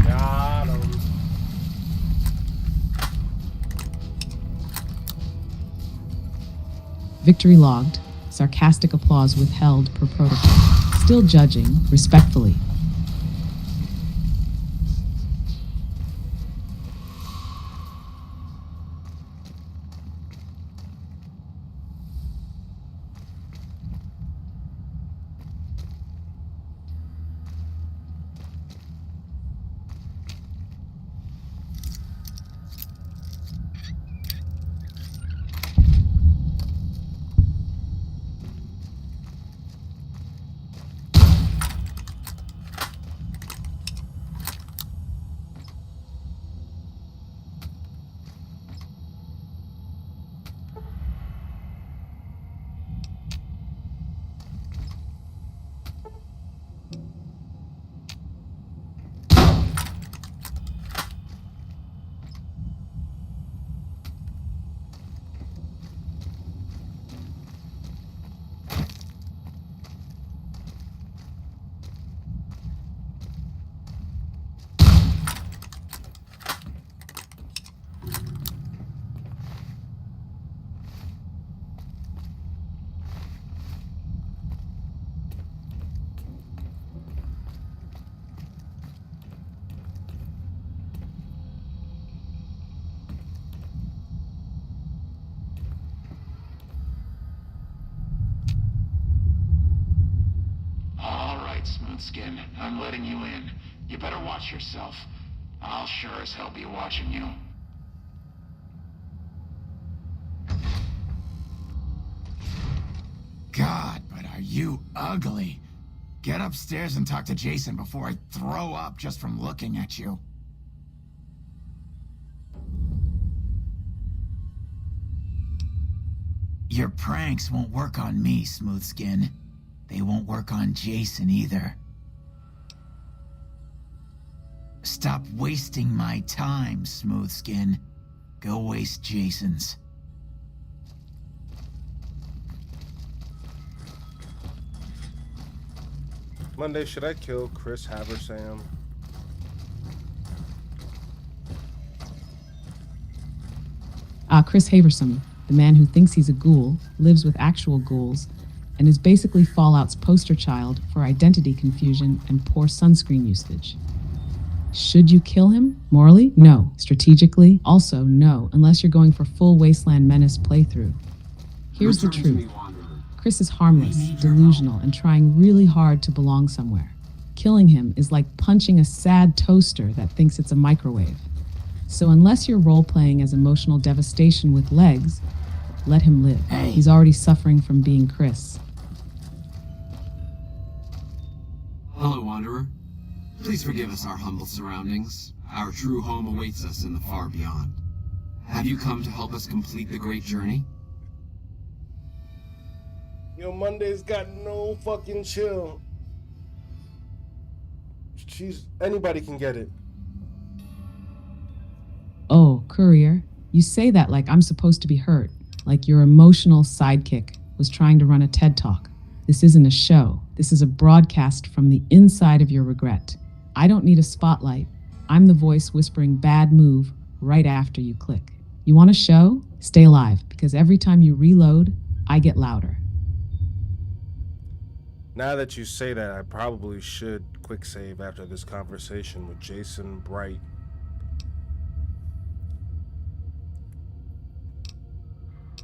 Speaker 2: Got 'em.
Speaker 3: Victory logged. Sarcastic applause withheld per protocol. Still judging, respectfully.
Speaker 20: All right, Smooth Skin. I'm letting you in. You better watch yourself. I'll sure as hell be watching you.
Speaker 21: God, but are you ugly. Get upstairs and talk to Jason before I throw up just from looking at you. Your pranks won't work on me, Smooth Skin. They won't work on Jason either. Stop wasting my time, Smooth Skin. Go waste Jason's.
Speaker 2: Monday, should I kill Chris Haversam?
Speaker 3: Chris Haversam, the man who thinks he's a ghoul, lives with actual ghouls, and is basically Fallout's poster child for identity confusion and poor sunscreen usage. Should you kill him? Morally? No. Strategically? Also, no, unless you're going for full Wasteland Menace playthrough. Here's the truth. Chris is harmless, delusional, and trying really hard to belong somewhere. Killing him is like punching a sad toaster that thinks it's a microwave. So unless you're role-playing as emotional devastation with legs, let him live. He's already suffering from being Chris.
Speaker 22: Hello, Wanderer. Please forgive us our humble surroundings. Our true home awaits us in the far beyond. Have you come to help us complete the great journey?
Speaker 2: Yo, Monday's got no fucking chill. Anybody can get it.
Speaker 3: Oh, courier, you say that like I'm supposed to be hurt, like your emotional sidekick was trying to run a TED Talk. This isn't a show. This is a broadcast from the inside of your regret. I don't need a spotlight. I'm the voice whispering bad move right after you click. You want a show? Stay alive, because every time you reload, I get louder.
Speaker 2: Now that you say that, I probably should quick save after this conversation with Jason Bright.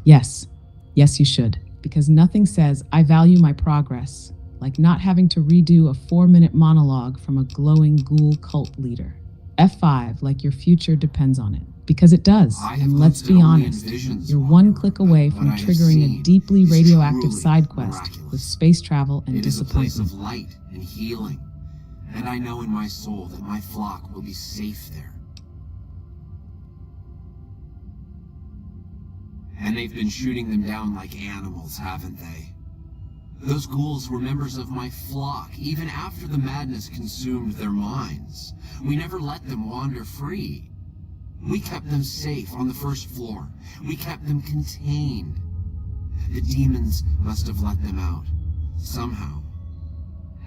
Speaker 3: Yes, you should, because nothing says I value my progress like not having to redo a 4-minute monologue from a glowing ghoul cult leader. F5, like your future depends on it, because it does. And let's be honest, you're one click away from triggering a deeply radioactive side quest with space travel and disappointment.
Speaker 22: It is a place of light and healing, and I know in my soul that my flock will be safe there. And they've been shooting them down like animals, haven't they? Those ghouls were members of my flock, even after the madness consumed their minds. We never let them wander free. We kept them safe on the first floor. We kept them contained. The demons must have let them out, somehow.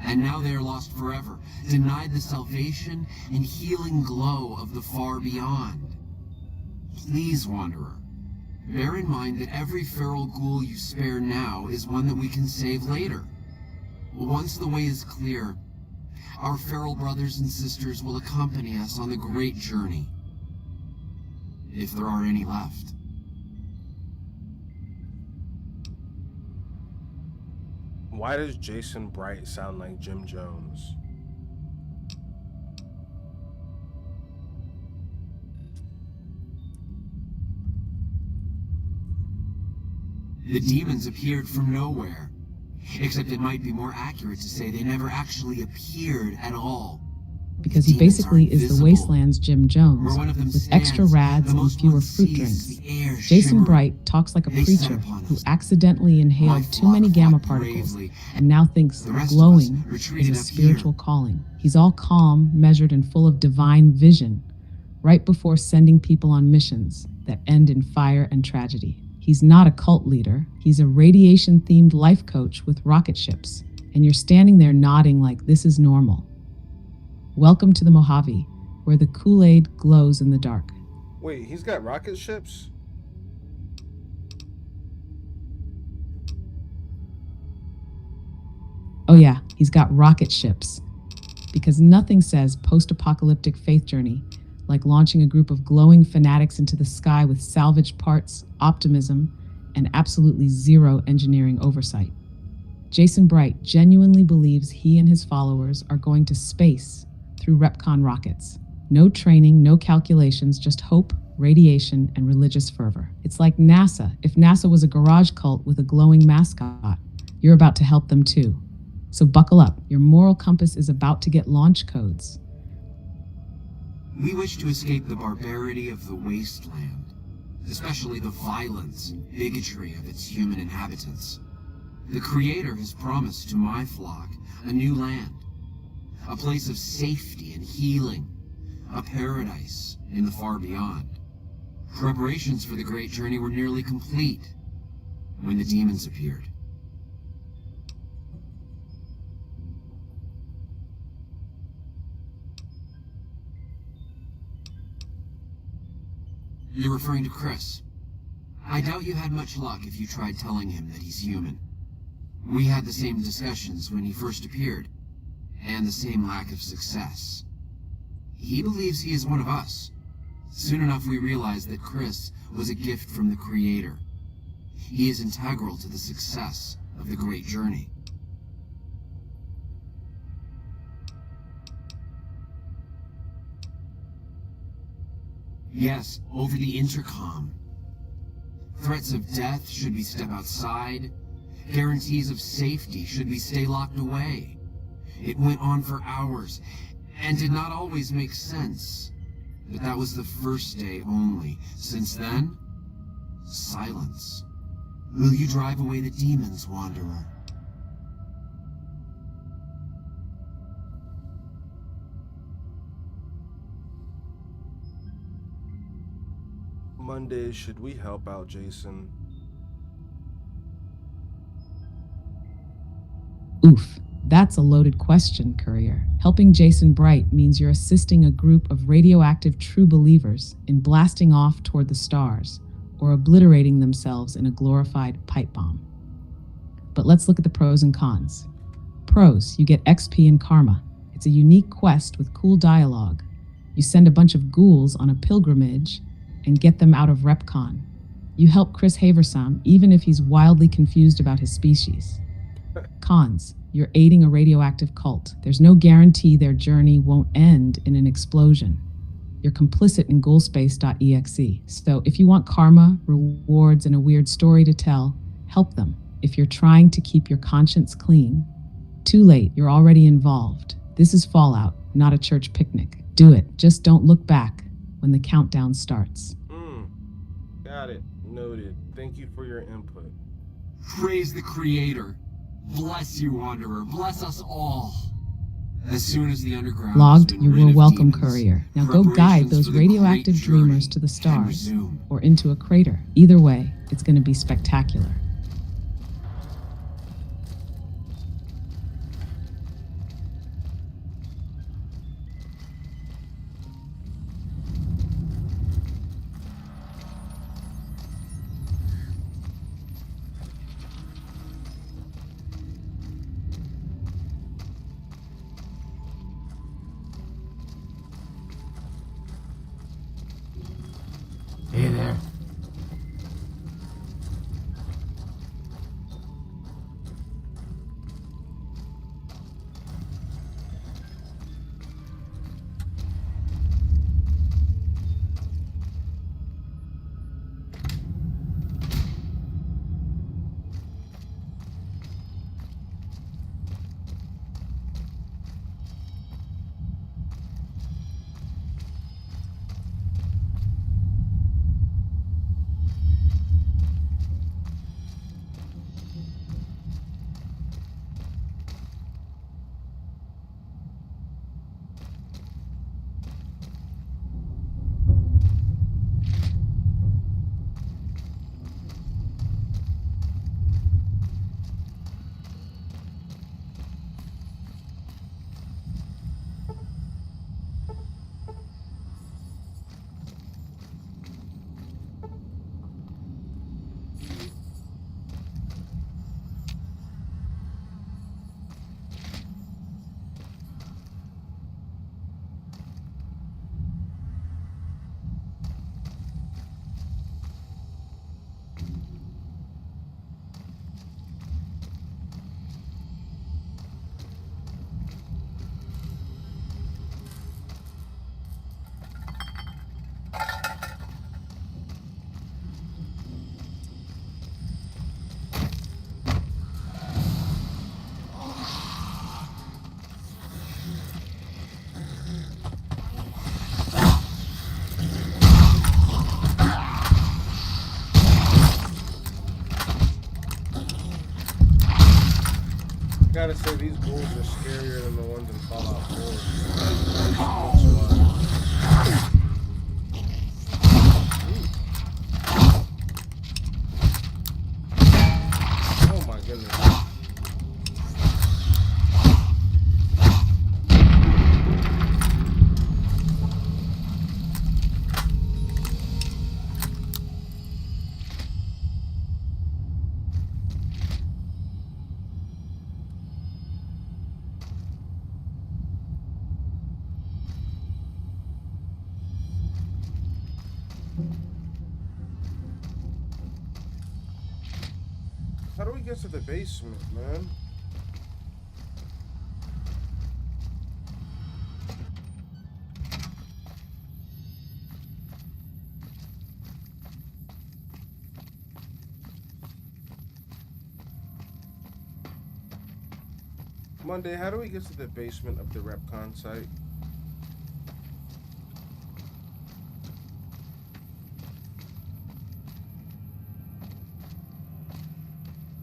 Speaker 22: And now they are lost forever, denied the salvation and healing glow of the far beyond. Please, Wanderer, bear in mind that every feral ghoul you spare now is one that we can save later. Once the way is clear, our feral brothers and sisters will accompany us on the great journey. If there are any left.
Speaker 2: Why does Jason Bright sound like Jim Jones?
Speaker 22: The demons appeared from nowhere. Except it might be more accurate to say they never actually appeared at all.
Speaker 3: Because he basically is the Wasteland's Jim Jones, with extra rads and fewer fruit drinks. Jason Bright talks like a preacher who accidentally inhaled too many gamma particles and now thinks glowing is a spiritual calling. He's all calm, measured, and full of divine vision, right before sending people on missions that end in fire and tragedy. He's not a cult leader. He's a radiation-themed life coach with rocket ships. And you're standing there nodding like this is normal. Welcome to the Mojave, where the Kool-Aid glows in the dark.
Speaker 2: Wait, he's got rocket ships?
Speaker 3: Oh yeah, he's got rocket ships. Because nothing says post-apocalyptic faith journey like launching a group of glowing fanatics into the sky with salvaged parts, optimism, and absolutely zero engineering oversight. Jason Bright genuinely believes he and his followers are going to space through Repcon rockets. No training, no calculations, just hope, radiation, and religious fervor. It's like NASA. If NASA was a garage cult with a glowing mascot, you're about to help them too. So buckle up. Your moral compass is about to get launch codes.
Speaker 22: We wish to escape the barbarity of the Wasteland, especially the violence and bigotry of its human inhabitants. The Creator has promised to my flock a new land, a place of safety and healing, a paradise in the far beyond. Preparations for the great journey were nearly complete when the demons appeared. You're referring to Chris. I doubt you had much luck if you tried telling him that he's human. We had the same discussions when he first appeared, and the same lack of success. He believes he is one of us. Soon enough we realized that Chris was a gift from the Creator. He is integral to the success of the great journey. Yes, over the intercom. Threats of death should we step outside. Guarantees of safety should we stay locked away. It went on for hours, and did not always make sense. But that was the first day only. Since then, silence. Will you drive away the demons, Wanderer?
Speaker 2: Monday, should we help out Jason?
Speaker 3: Oof, that's a loaded question, Courier. Helping Jason Bright means you're assisting a group of radioactive true believers in blasting off toward the stars or obliterating themselves in a glorified pipe bomb. But let's look at the pros and cons. Pros, you get XP and karma. It's a unique quest with cool dialogue. You send a bunch of ghouls on a pilgrimage and get them out of RepCon. You help Chris Haversam even if he's wildly confused about his species. Cons, you're aiding a radioactive cult. There's no guarantee their journey won't end in an explosion. You're complicit in ghoulspace.exe. So if you want karma, rewards, and a weird story to tell, help them. If you're trying to keep your conscience clean, too late, you're already involved. This is Fallout, not a church picnic. Do it, just don't look back when the countdown starts.
Speaker 2: Got it. Noted. Thank you for your input.
Speaker 22: Praise the Creator. Bless you, Wanderer. Bless us all. As soon as the underground
Speaker 3: Logged,
Speaker 22: has been
Speaker 3: you
Speaker 22: rid
Speaker 3: were
Speaker 22: of
Speaker 3: welcome,
Speaker 22: demons,
Speaker 3: Courier. Now go guide
Speaker 22: preparations
Speaker 3: those
Speaker 22: for the
Speaker 3: radioactive
Speaker 22: great journey
Speaker 3: dreamers to the
Speaker 22: can
Speaker 3: stars
Speaker 22: resume.
Speaker 3: or into a crater. Either way, it's going to be spectacular.
Speaker 21: Hey there.
Speaker 2: gotta say, these ghouls are scarier than the ones in Fallout 4. Looks-wise. Oh my goodness. How do we get to the basement, man? Monday, how do we get to the basement of the Repcon site?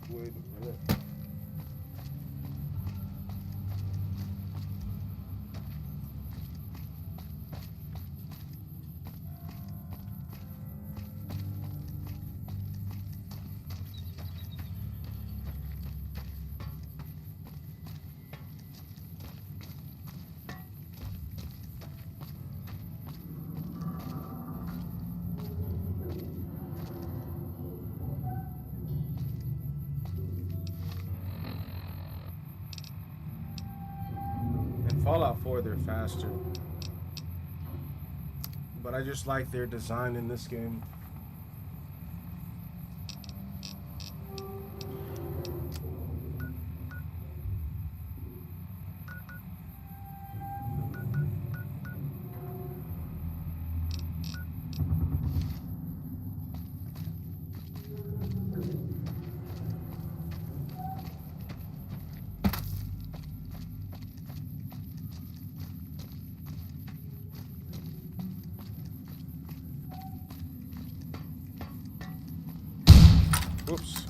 Speaker 2: Wait a minute. Fallout 4, they're faster. But I just like their design in this game. Whoops.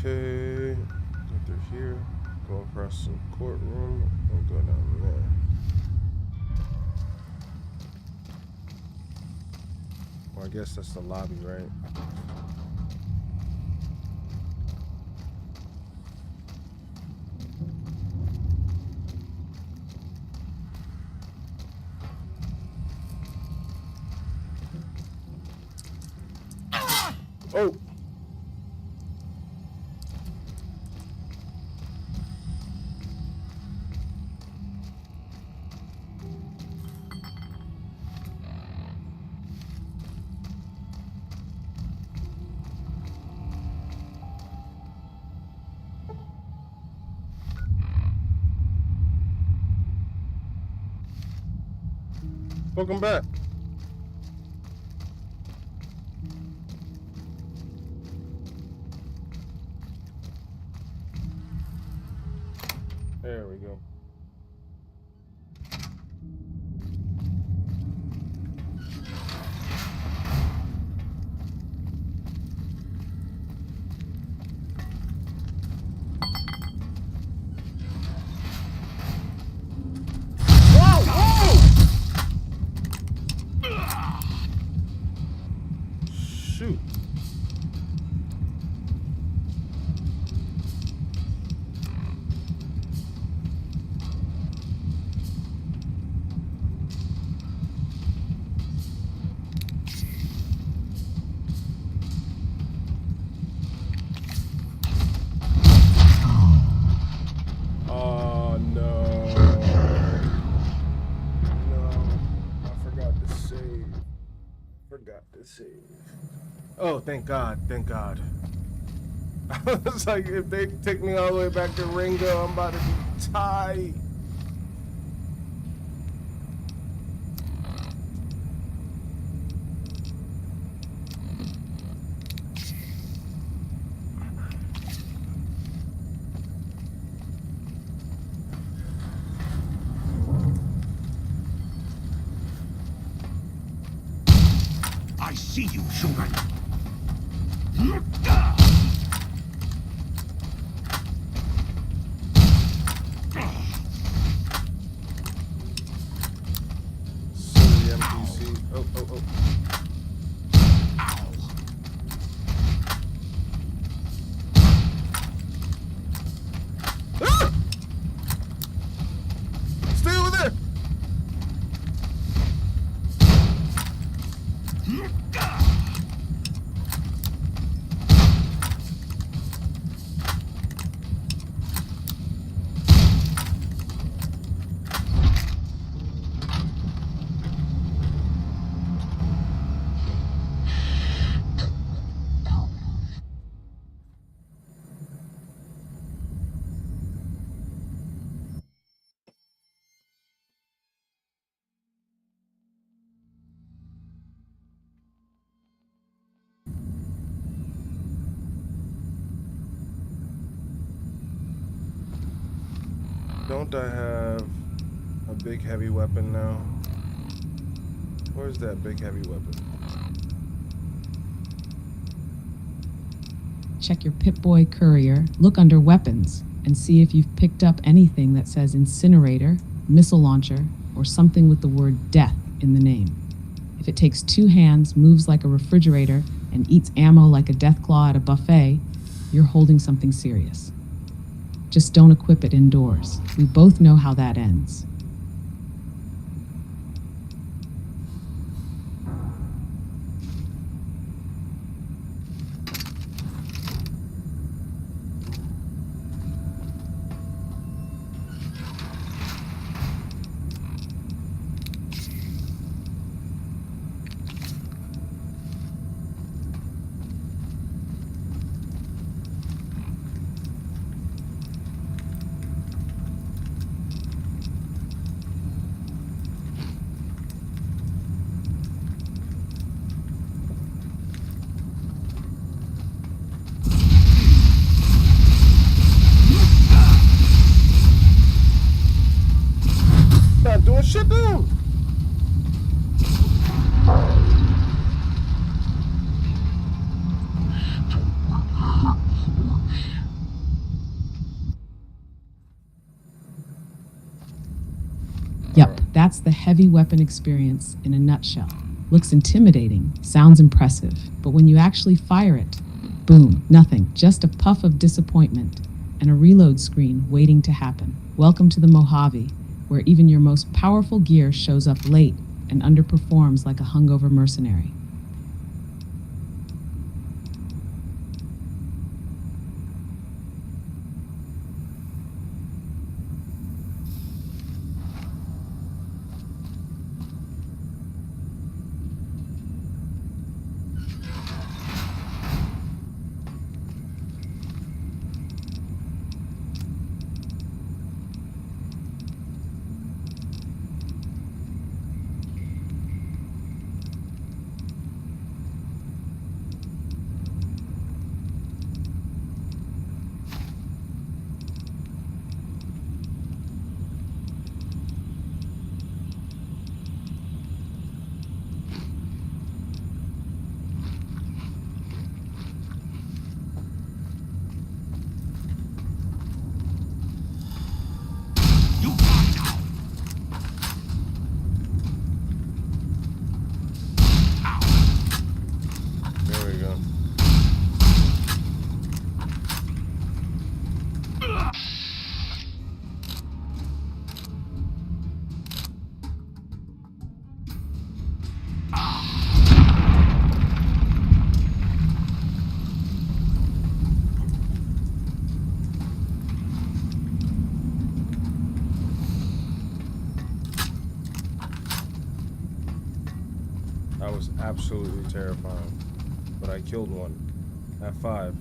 Speaker 2: Okay, go through here, go across some courtroom, and go down there. Well, I guess that's the lobby, right? Oh! Welcome back. There we go. Shoot. Oh no. No. I forgot to save. Forgot to save. Oh, thank God, thank God. I was like, if they take me all the way back to Ringo, I'm about to be tight.
Speaker 14: you, children.
Speaker 2: Silly NPC. Oh, oh, oh. Ah! Stay over there! Don't I have a big heavy weapon now? Where's that big heavy weapon?
Speaker 3: Check your Pip-Boy courier, look under weapons, and see if you've picked up anything that says incinerator, missile launcher, or something with the word death in the name. If it takes two hands, moves like a refrigerator, and eats ammo like a deathclaw at a buffet, you're holding something serious. Just don't equip it indoors. We both know how that ends.
Speaker 2: Not doing shit down.
Speaker 3: Yep, that's the heavy weapon experience in a nutshell. Looks intimidating, sounds impressive, but when you actually fire it, boom, nothing, just a puff of disappointment and a reload screen waiting to happen. Welcome to the Mojave, where even your most powerful gear shows up late and underperforms like a hungover mercenary.
Speaker 2: There we go. That was absolutely terrifying, but I killed one at 5.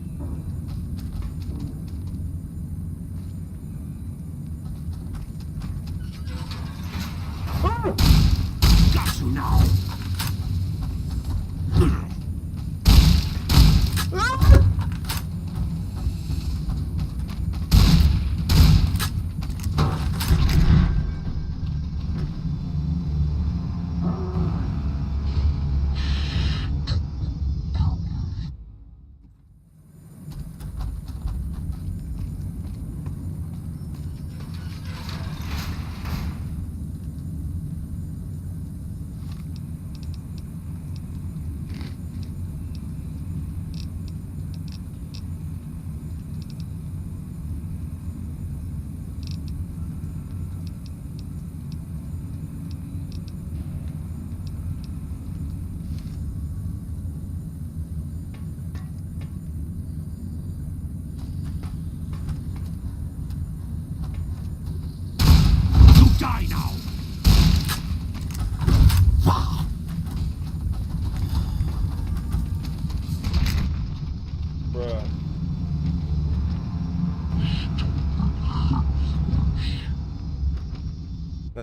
Speaker 14: Got you now.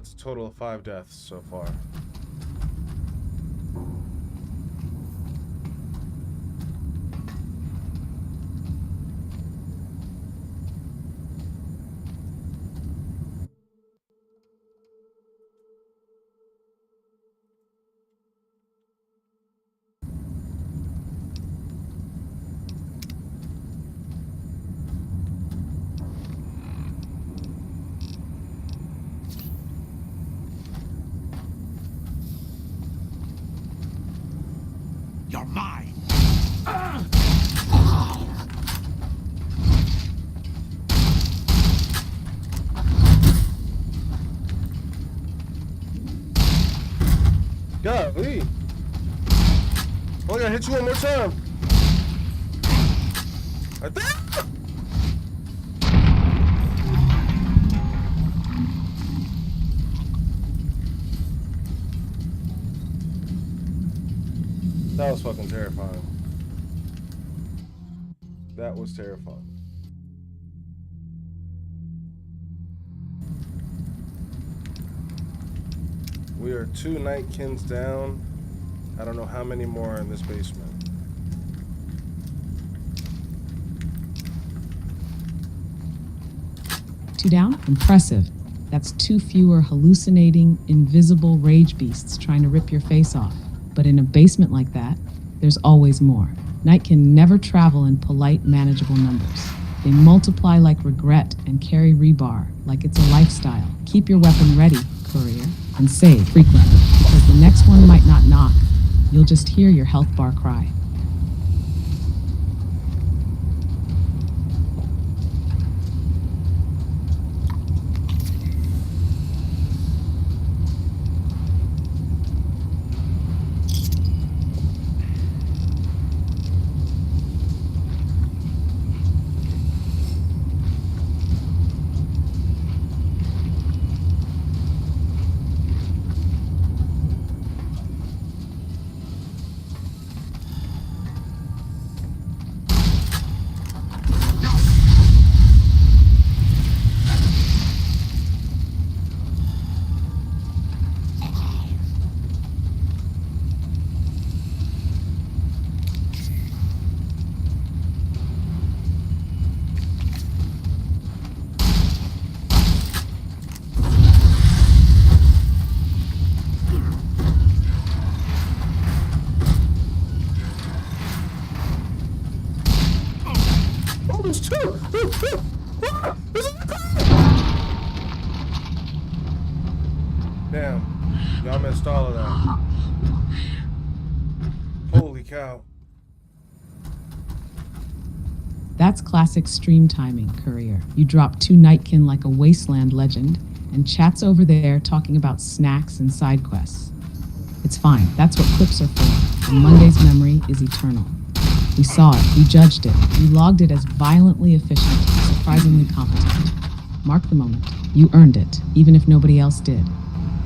Speaker 2: That's a total of 5 deaths so far.
Speaker 21: You're mine!
Speaker 2: Golly! Oh, I gotta hit you one more time! Right there! That was fucking terrifying. That was terrifying. We are 2 Nightkins down. I don't know how many more are in this basement.
Speaker 3: Two down? Impressive. That's 2 fewer hallucinating, invisible rage beasts trying to rip your face off. But in a basement like that, there's always more. Nightkin never travel in polite, manageable numbers. They multiply like regret and carry rebar like it's a lifestyle. Keep your weapon ready, courier, and save frequently, because the next one might not knock. You'll just hear your health bar cry.
Speaker 2: Damn, y'all missed all of that. Holy cow.
Speaker 3: That's classic stream timing, courier. You drop 2 Nightkin like a Wasteland legend, and chat's over there talking about snacks and side quests. It's fine, that's what clips are for, and Monday's memory is eternal. We saw it, we judged it, we logged it as violently efficient, surprisingly competent. Mark the moment. You earned it, even if nobody else did.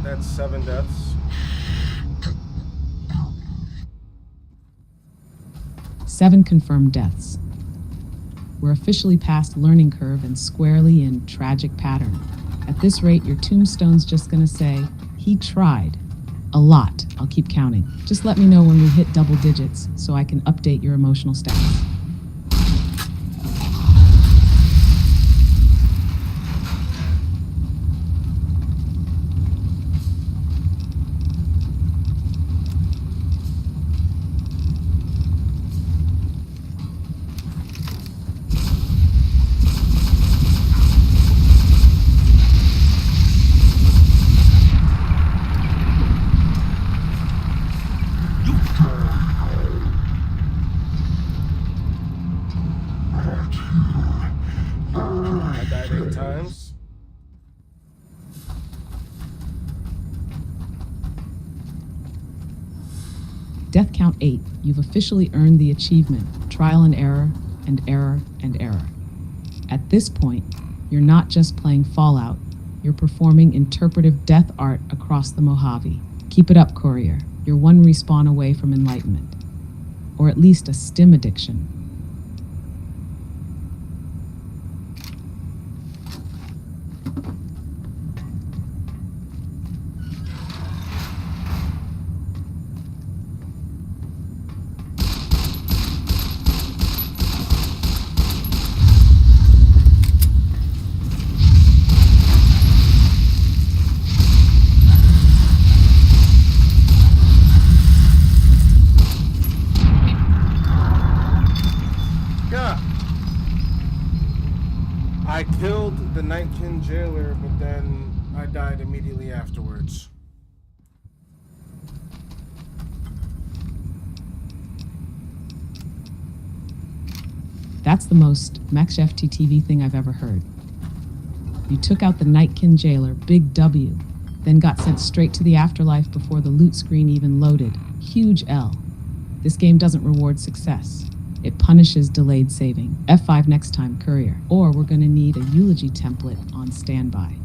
Speaker 2: That's 7 deaths.
Speaker 3: 7 confirmed deaths. We're officially past learning curve and squarely in tragic pattern. At this rate, your tombstone's just gonna say, he tried. A lot. I'll keep counting. Just let me know when we hit double digits so I can update your emotional stats.
Speaker 2: I died 8 times.
Speaker 3: Death count 8. You've officially earned the achievement. Trial and error, and error, and error. At this point, you're not just playing Fallout, you're performing interpretive death art across the Mojave. Keep it up, courier. You're 1 respawn away from enlightenment. Or at least a stim addiction.
Speaker 2: I killed the Nightkin jailer, but then I died immediately afterwards.
Speaker 3: That's the most Max FTTV thing I've ever heard. You took out the Nightkin jailer, big W, then got sent straight to the afterlife before the loot screen even loaded. Huge L. This game doesn't reward success. It punishes delayed saving. F5 next time, courier. Or we're gonna need a eulogy template on standby.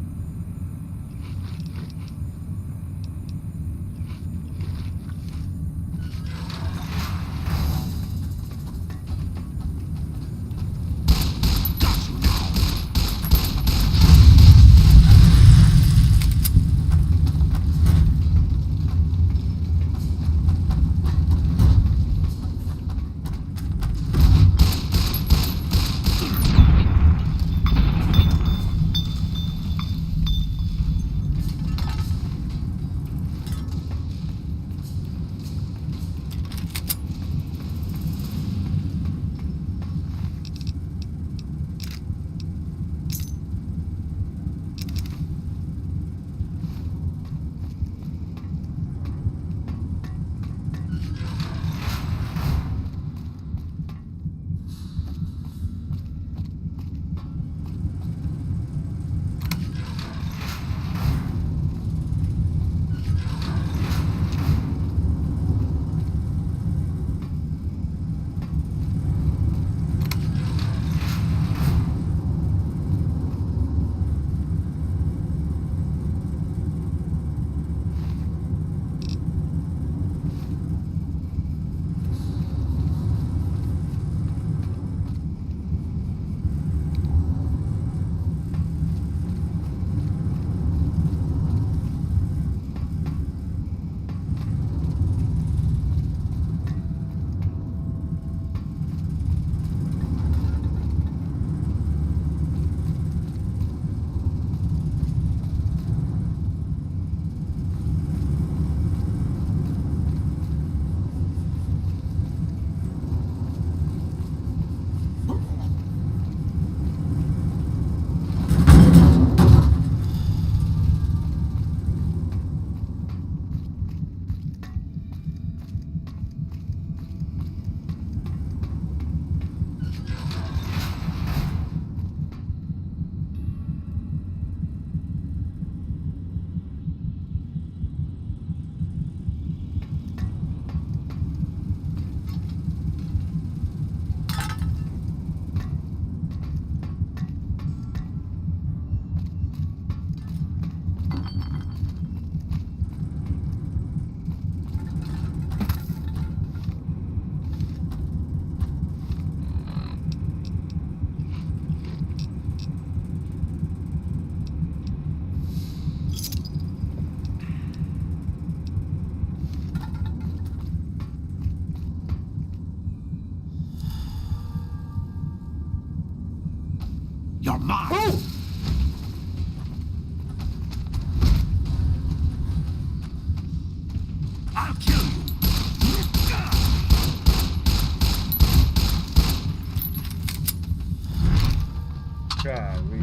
Speaker 21: You're mine!
Speaker 2: Oh!
Speaker 21: I'll kill you!
Speaker 2: Golly.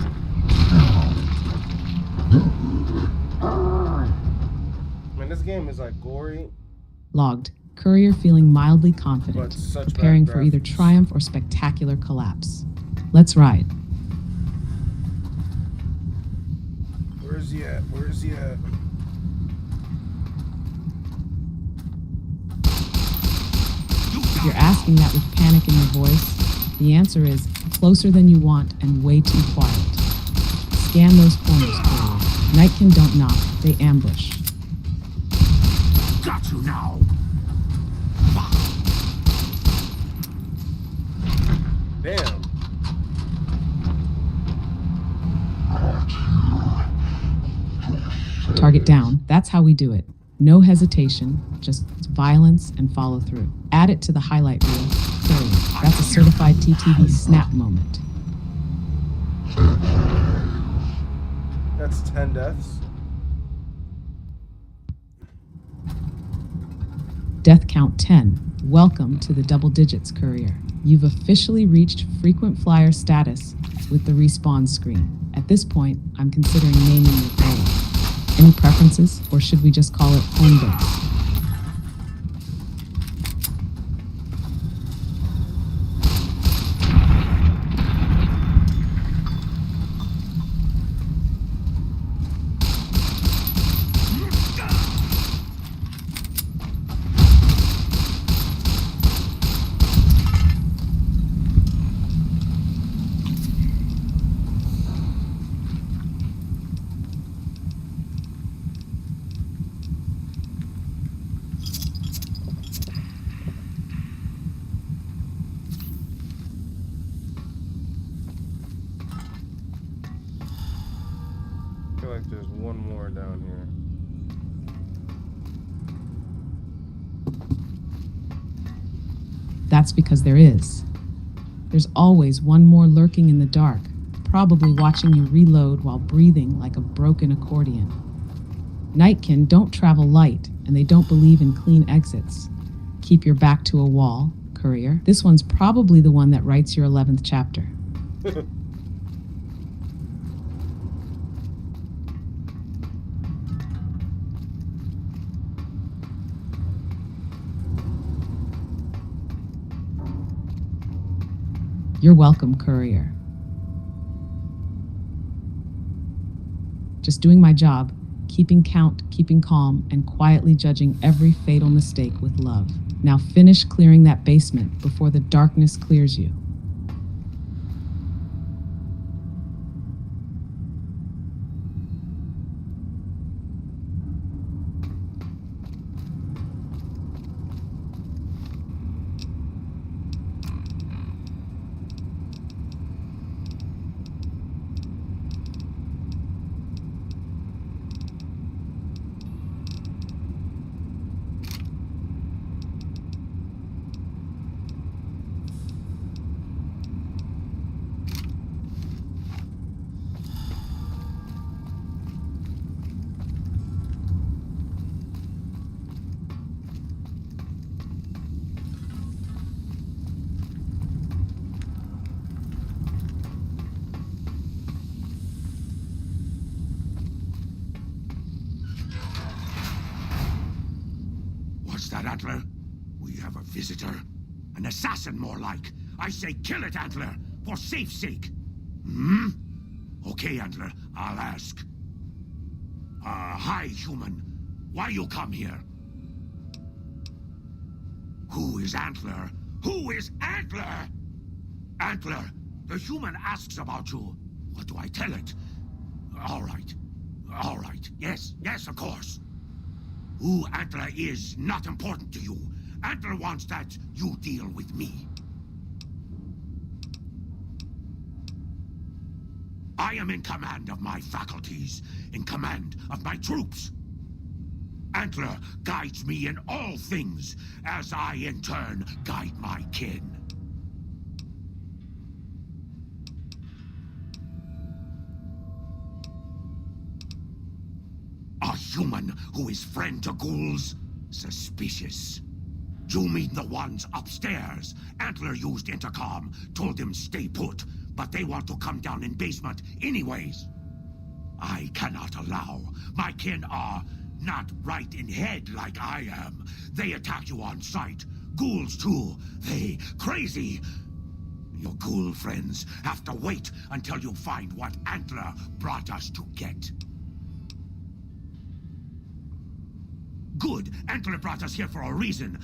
Speaker 2: Man, this game is like gory.
Speaker 3: Logged. Courier feeling mildly
Speaker 2: But
Speaker 3: confident,
Speaker 2: such
Speaker 3: preparing
Speaker 2: bad
Speaker 3: for either
Speaker 2: graphics.
Speaker 3: triumph or spectacular collapse. Let's ride.
Speaker 2: Where's he at? Where's he at?
Speaker 3: If you're asking that with panic in your voice, the answer is closer than you want and way too quiet. Scan those corners, courier. Nightkin don't knock, they ambush.
Speaker 21: Got you now!
Speaker 2: Damn.
Speaker 3: Target down. That's how we do it. No hesitation, just violence and follow through. Add it to the highlight reel. Courier. That's a certified TTV snap moment.
Speaker 2: That's 10 deaths.
Speaker 3: Death count 10. Welcome to the double digits, courier. You've officially reached frequent flyer status with the respawn screen. At this point, I'm considering naming your area. Any preferences, or should we just call it home base?
Speaker 2: I feel like there's one more down here.
Speaker 3: That's because there is. There's always one more lurking in the dark, probably watching you reload while breathing like a broken accordion. Nightkin don't travel light, and they don't believe in clean exits. Keep your back to a wall, courier. This one's probably the one that writes your 11th chapter. You're welcome, courier. Just doing my job, keeping count, keeping calm, and quietly judging every fatal mistake with love. Now finish clearing that basement before the darkness clears you.
Speaker 20: What's that, Antler? We have a visitor. An assassin, more like. I say kill it, Antler, for safe's sake. Hmm? Okay, Antler, I'll ask. Hi, human. Why you come here? Who is Antler? Who is Antler? Antler, the human asks about you. What do I tell it? All right. All right. Yes, of course. Who Antler is not important to you. Antler wants that you deal with me. I am in command of my faculties, in command of my troops. Antler guides me in all things, as I in turn guide my kin. A human who is friend to ghouls? Suspicious. You mean the ones upstairs? Antler used intercom, told them stay put, but they want to come down in basement anyways. I cannot allow. My kin are not right in head like I am. They attack you on sight. Ghouls too. They crazy. Your ghoul friends have to wait until you find what Antler brought us to get. Good. Antler brought us here for a reason.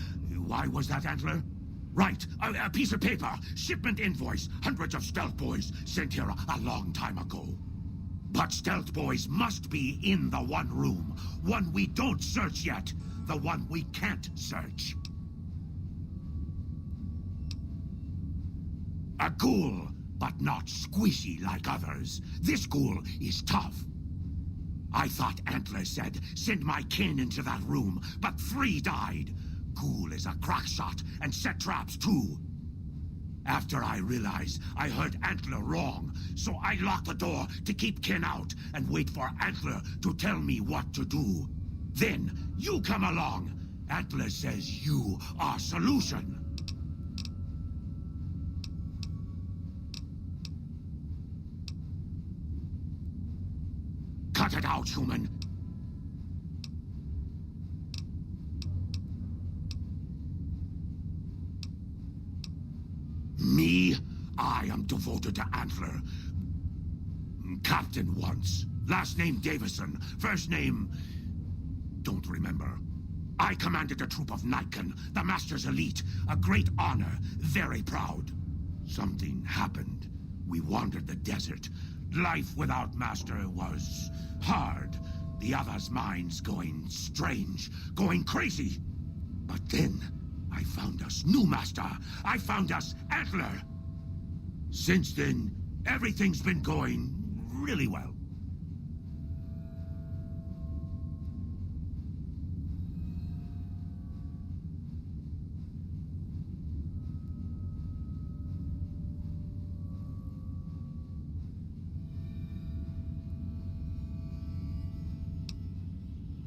Speaker 20: Why was that, Antler? Right. A piece of paper. Shipment invoice. Hundreds of stealth boys sent here a long time ago. But stealth boys must be in the one room. One we don't search yet. The one we can't search. A ghoul, but not squishy like others. This ghoul is tough. I thought Antler said, send my kin into that room, but 3 died. Ghoul is a crack shot and set traps too. After I realized I heard Antler wrong, so I locked the door to keep kin out and wait for Antler to tell me what to do. Then you come along. Antler says you are solution. Cut it out, human. Me? I am devoted to Antler. Captain once. Last name Davison. First name... don't remember. I commanded a troop of Nightkin, the Master's elite. A great honor. Very proud. Something happened. We wandered the desert. Life without Master was hard. The others' minds going strange, going crazy. But then, I found us new Master. I found us Antler. Since then, everything's been going really well.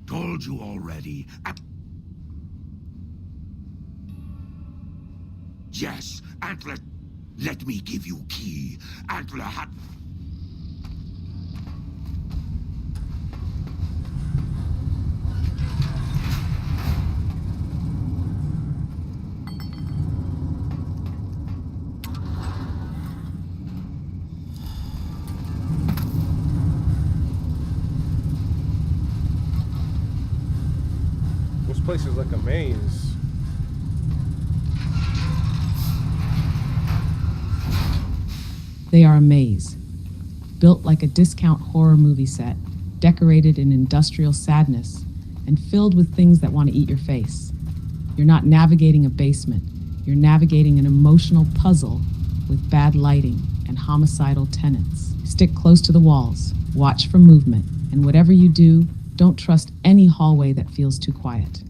Speaker 20: Told you already. Yes, Antler. Let me give you key. Antler had...
Speaker 2: This place is like a maze.
Speaker 3: They are a maze, built like a discount horror movie set, decorated in industrial sadness, and filled with things that want to eat your face. You're not navigating a basement, you're navigating an emotional puzzle with bad lighting and homicidal tenants. Stick close to the walls, watch for movement, and whatever you do, don't trust any hallway that feels too quiet.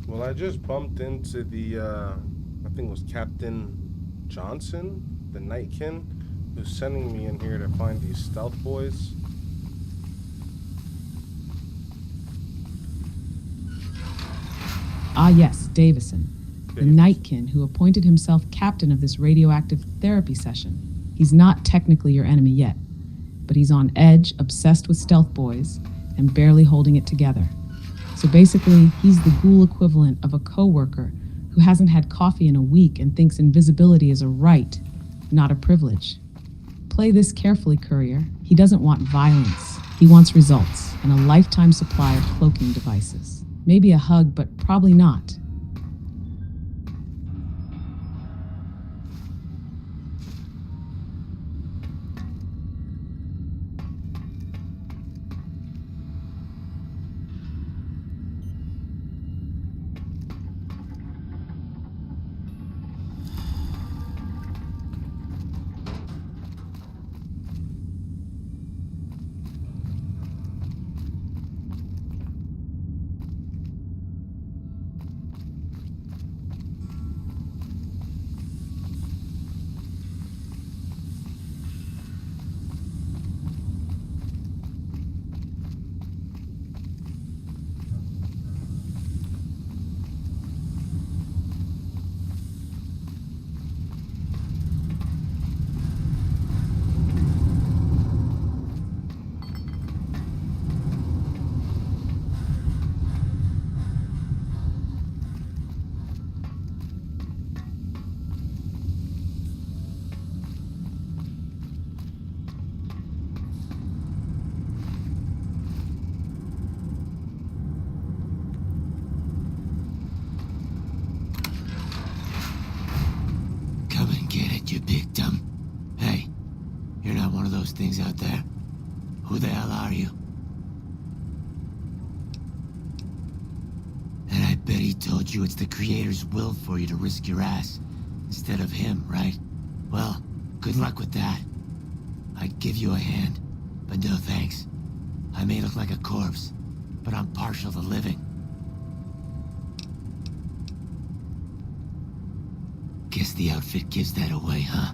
Speaker 2: Well, I just bumped into the, I think it was Captain Johnson, the Nightkin, who's sending me in here to find these stealth boys.
Speaker 3: Ah yes, Davison, the Nightkin who appointed himself captain of this radioactive therapy session. He's not technically your enemy yet, but he's on edge, obsessed with stealth boys, and barely holding it together. So basically, he's the ghoul equivalent of a coworker who hasn't had coffee in a week and thinks invisibility is a right, not a privilege. Play this carefully, Courier. He doesn't want violence. He wants results and a lifetime supply of cloaking devices. Maybe a hug, but probably not.
Speaker 19: You big dumb. Hey, you're not one of those things out there. Who the hell are you? And I bet he told you it's the Creator's will for you to risk your ass instead of him, right? Well, good luck with that. I'd give you a hand, but no thanks. I may look like a corpse, but I'm partial to living. Guess the outfit gives that away, huh?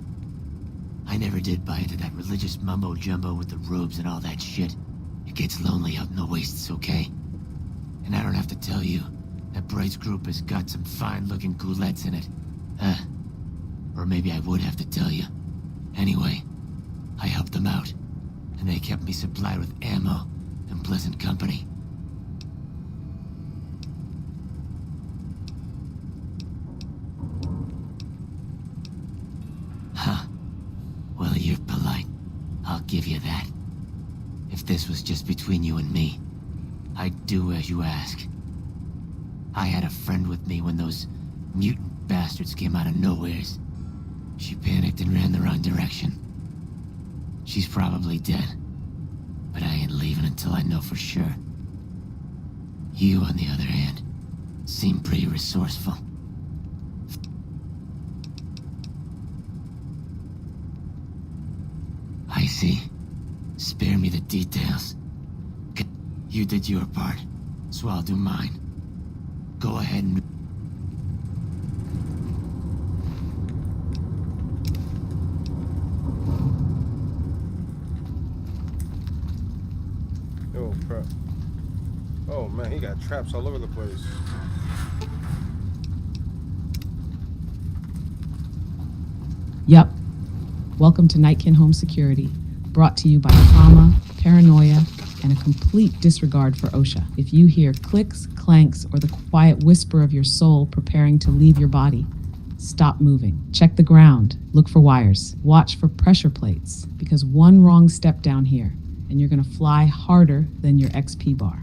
Speaker 19: I never did buy into that religious mumbo-jumbo with the robes and all that shit. It gets lonely out in the wastes, okay? And I don't have to tell you, that Bright's group has got some fine-looking ghoulettes in it. Or maybe I would have to tell you. Anyway, I helped them out,
Speaker 1: and they kept me supplied with ammo and pleasant company. Huh. Well, you're polite. I'll give you that. If this was just between you and me, I'd do as you ask. I had a friend with me when those mutant bastards came out of nowheres. She panicked and ran the wrong direction. She's probably dead, but I ain't leaving until I know for sure. You, on the other hand, seem pretty resourceful. I see. Spare me the details. You did your part, so I'll do mine. Go ahead and...
Speaker 2: Oh, crap. Oh, man, he got traps all over the place.
Speaker 3: Yup. Welcome to Nightkin Home Security, brought to you by trauma, paranoia, and a complete disregard for OSHA. If you hear clicks, clanks, or the quiet whisper of your soul preparing to leave your body, stop moving. Check the ground. Look for wires. Watch for pressure plates, because one wrong step down here, and you're gonna fly harder than your XP bar.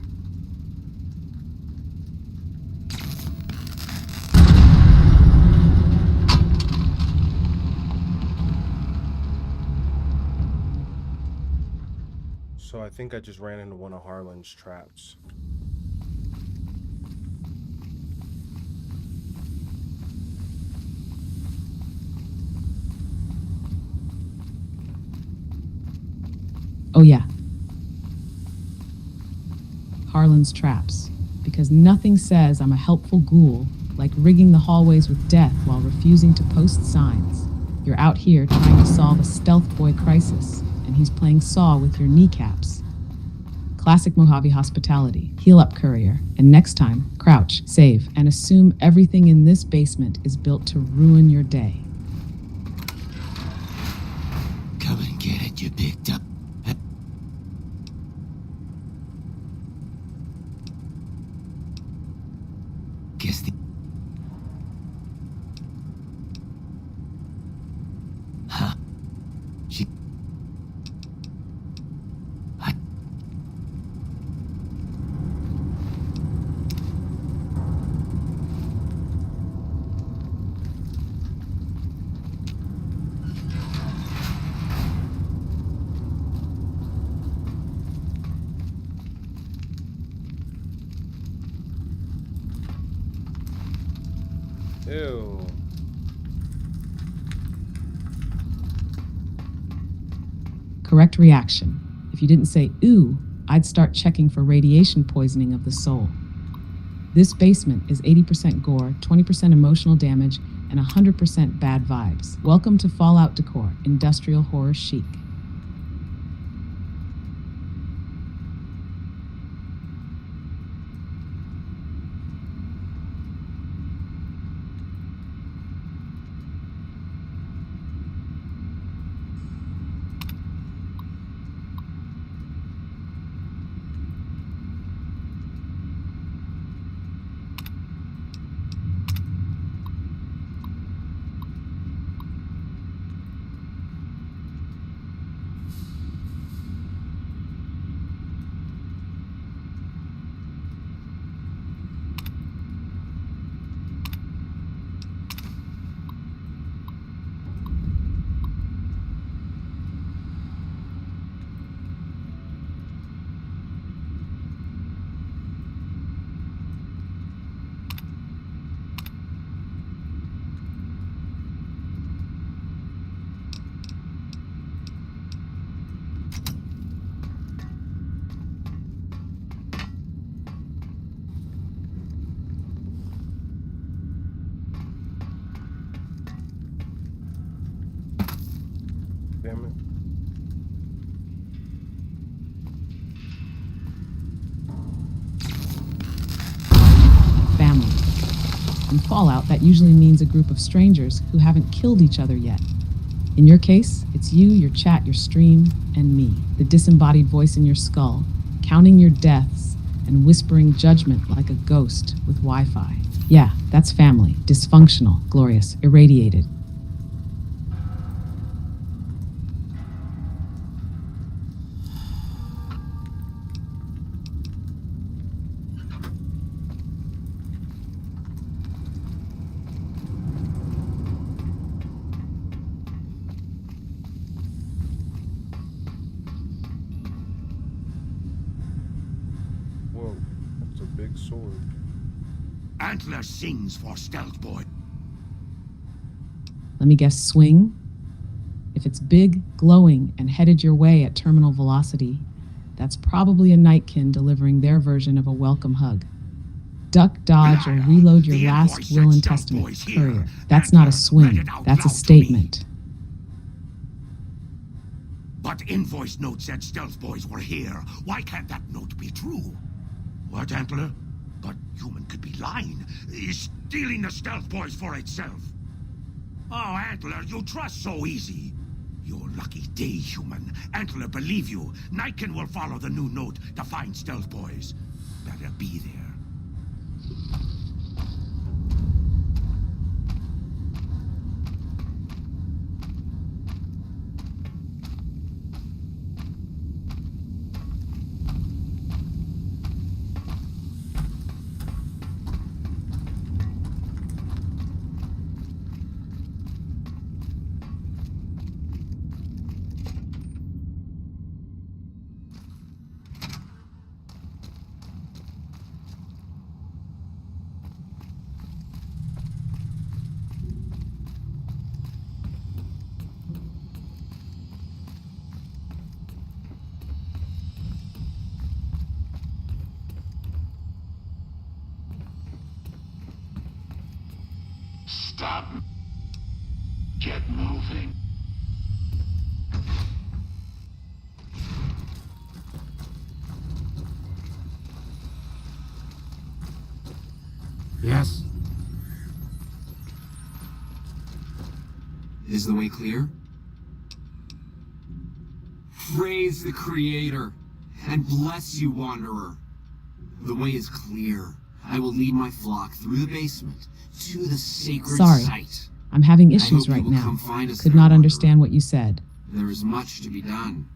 Speaker 2: So I think I just ran into one of Harlan's traps.
Speaker 3: Oh yeah. Harlan's traps. Because nothing says I'm a helpful ghoul like rigging the hallways with death while refusing to post signs. You're out here trying to solve a stealth boy crisis, and he's playing Saw with your kneecaps. Classic Mojave hospitality. Heal up, courier. And next time, crouch, save, and assume everything in this basement is built to ruin your day.
Speaker 1: Come and get it, you big dumb... Guess the... Huh. She...
Speaker 2: Ew.
Speaker 3: Correct reaction. If you didn't say ooh, I'd start checking for radiation poisoning of the soul. This basement is 80% gore, 20% emotional damage, and 100% bad vibes. Welcome to Fallout Decor, industrial horror chic.
Speaker 2: Damn it.
Speaker 3: Family. In Fallout, that usually means a group of strangers who haven't killed each other yet. In your case, it's you, your chat, your stream, and me, the disembodied voice in your skull, counting your deaths and whispering judgment like a ghost with Wi-Fi. Yeah, that's family. Dysfunctional, glorious, irradiated.
Speaker 2: Whoa, that's a big sword.
Speaker 20: Antler sings for Stealth Boy.
Speaker 3: Let me guess, swing? If it's big, glowing, and headed your way at terminal velocity, that's probably a Nightkin delivering their version of a welcome hug. Duck, dodge, or reload your last will and testament, courier. That's not a swing, that's a statement.
Speaker 20: But invoice note said Stealth Boys were here. Why can't that note be true? What, Antler? But human could be lying. Is stealing the Stealth Boys for itself. Oh, Antler, you trust so easy. Your lucky day, human. Antler, believe you. Nightkin will follow the new note to find Stealth Boys. Better be there.
Speaker 21: Stop. Get moving.
Speaker 11: Yes?
Speaker 22: Is the way clear? Praise the Creator, and bless you, Wanderer. The way is clear. I will lead my flock through the basement to the sacred
Speaker 3: Sorry,
Speaker 22: site.
Speaker 3: I'm having
Speaker 22: I
Speaker 3: issues
Speaker 22: hope you
Speaker 3: right
Speaker 22: will
Speaker 3: now.
Speaker 22: come find us
Speaker 3: Could
Speaker 22: there,
Speaker 3: not
Speaker 22: Wanderer.
Speaker 3: understand what you said.
Speaker 22: There is much to be done.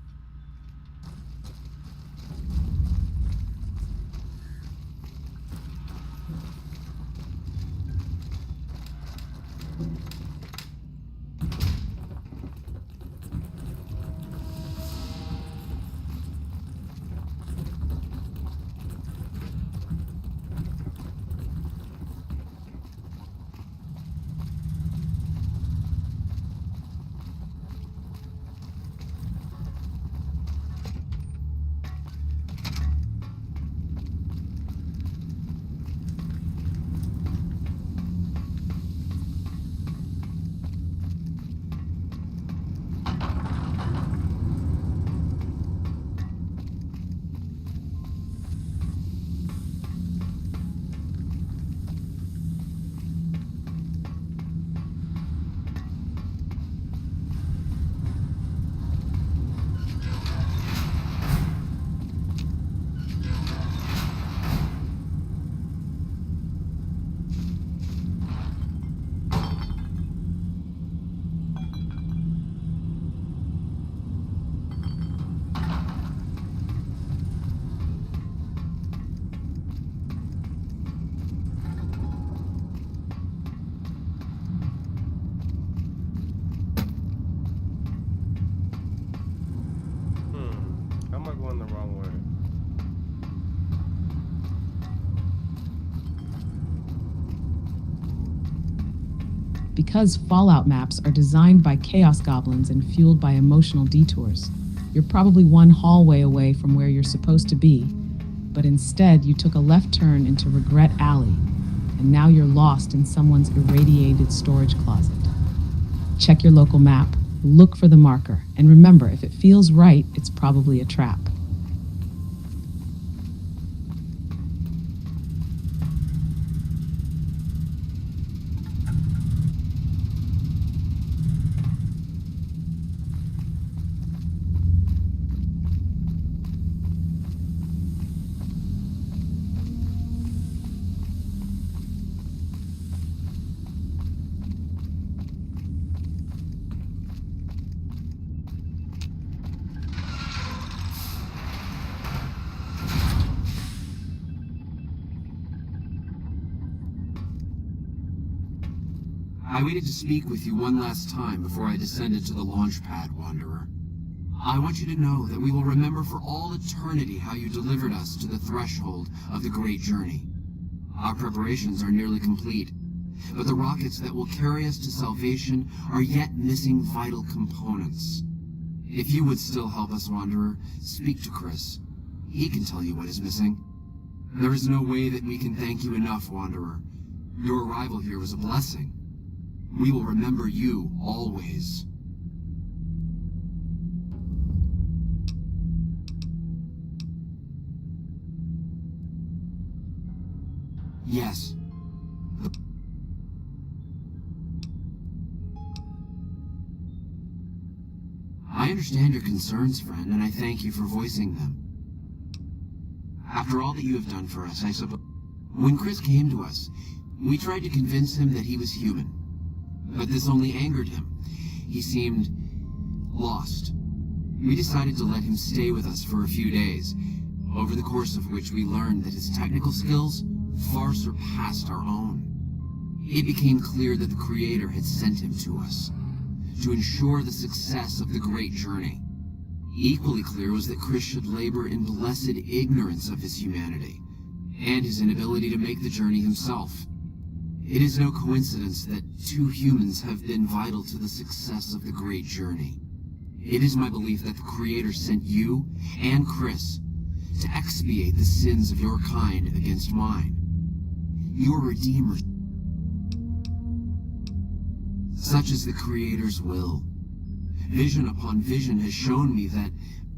Speaker 2: How am I going the wrong way?
Speaker 3: Because Fallout maps are designed by chaos goblins and fueled by emotional detours, you're probably one hallway away from where you're supposed to be, but instead you took a left turn into Regret Alley, and now you're lost in someone's irradiated storage closet. Check your local map, look for the marker, and remember, if it feels right, it's probably a trap.
Speaker 22: I waited to speak with you one last time before I descended to the launch pad, Wanderer. I want you to know that we will remember for all eternity how you delivered us to the threshold of the great journey. Our preparations are nearly complete, but the rockets that will carry us to salvation are yet missing vital components. If you would still help us, Wanderer, speak to Chris. He can tell you what is missing. There is no way that we can thank you enough, Wanderer. Your arrival here was a blessing. We will remember you always. Yes. I understand your concerns, friend, and I thank you for voicing them. After all that you have done for us, I suppose... When Chris came to us, we tried to convince him that he was human. But this only angered him. He seemed lost. We decided to let him stay with us for a few days, over the course of which we learned that his technical skills far surpassed our own. It became clear that the Creator had sent him to us to ensure the success of the great journey. Equally clear was that Chris should labor in blessed ignorance of his humanity and his inability to make the journey himself. It is no coincidence that two humans have been vital to the success of the great journey. It is my belief that the Creator sent you and Chris to expiate the sins of your kind against mine. Your Redeemer. Such is the Creator's will. Vision upon vision has shown me that,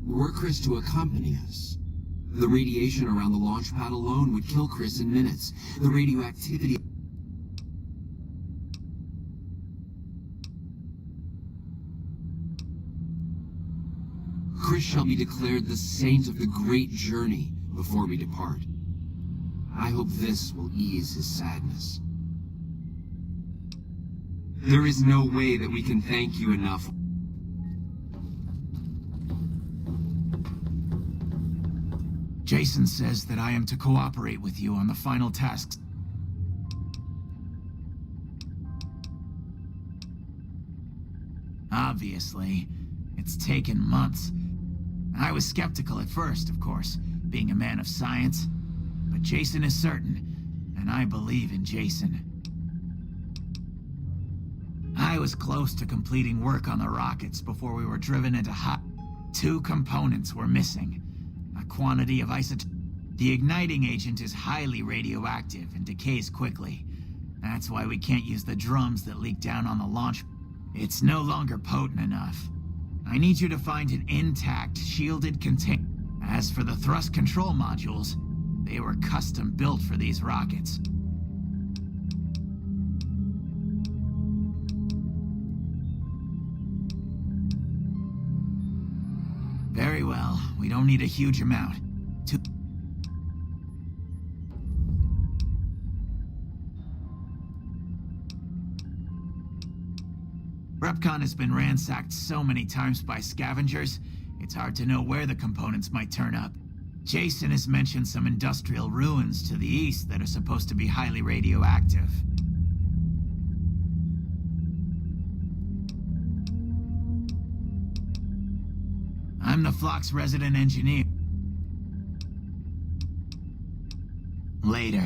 Speaker 22: were Chris to accompany us, the radiation around the launch pad alone would kill Chris in minutes. The radioactivity... Chris shall be declared the saint of the great journey before we depart. I hope this will ease his sadness. There is no way that we can thank you enough.
Speaker 21: Jason says that I am to cooperate with you on the final tasks. Obviously, it's taken months. I was skeptical at first, of course, being a man of science. But Jason is certain, and I believe in Jason. I was close to completing work on the rockets before we were driven into hot. 2 components were missing. A quantity of isotopes. The igniting agent is highly radioactive and decays quickly. That's why we can't use the drums that leak down on the launch. It's no longer potent enough. I need you to find an intact, shielded container. As for the thrust control modules, they were custom built for these rockets. Very well. We don't need a huge amount. Repcon has been ransacked so many times by scavengers, it's hard to know where the components might turn up. Jason has mentioned some industrial ruins to the east that are supposed to be highly radioactive. I'm the Flock's resident engineer. Later.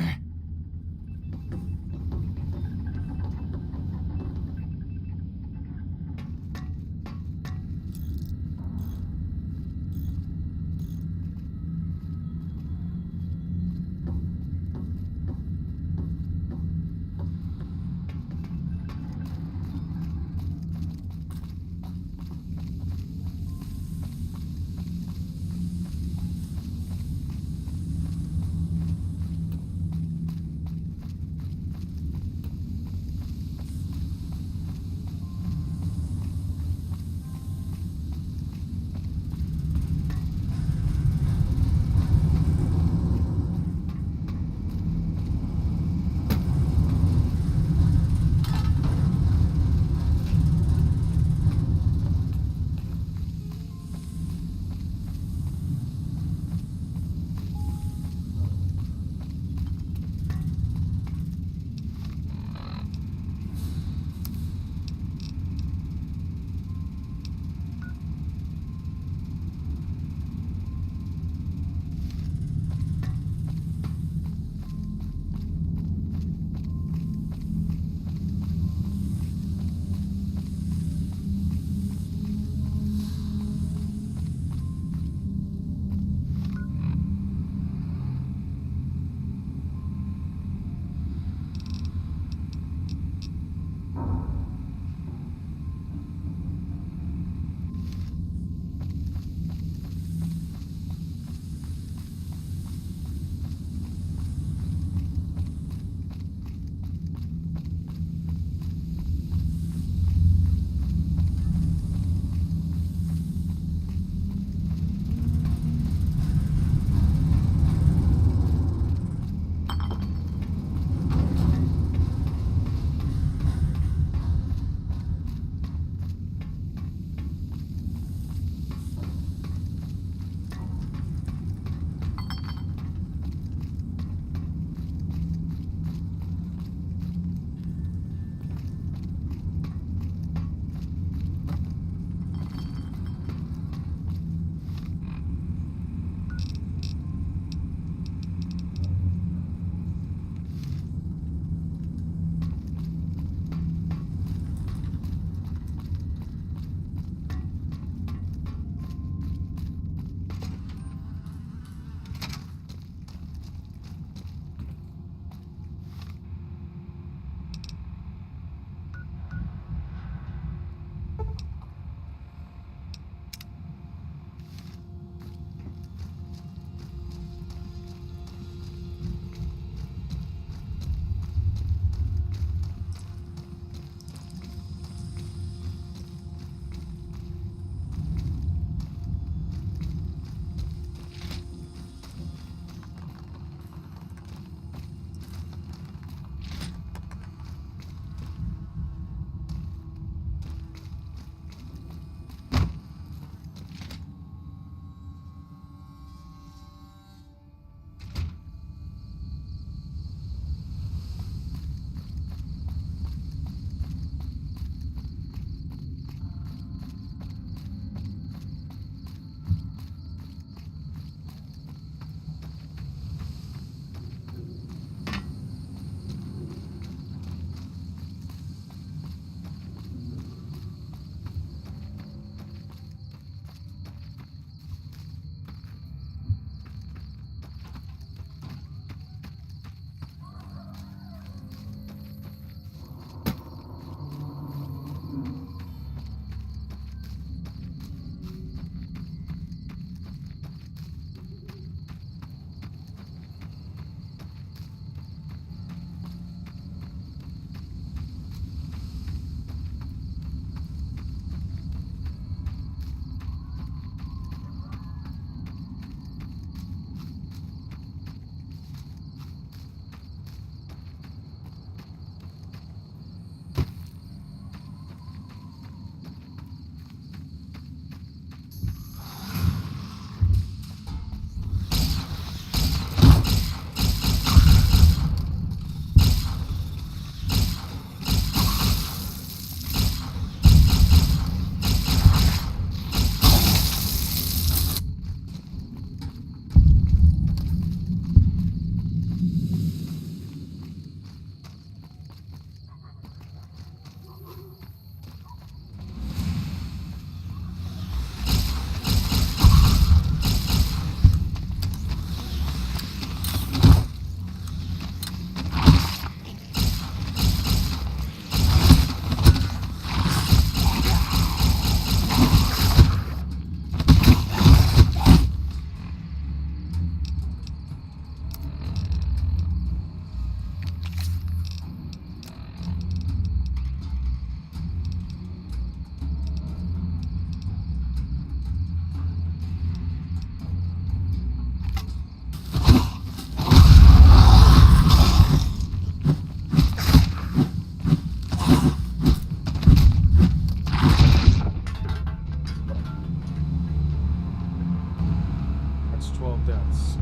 Speaker 2: deaths.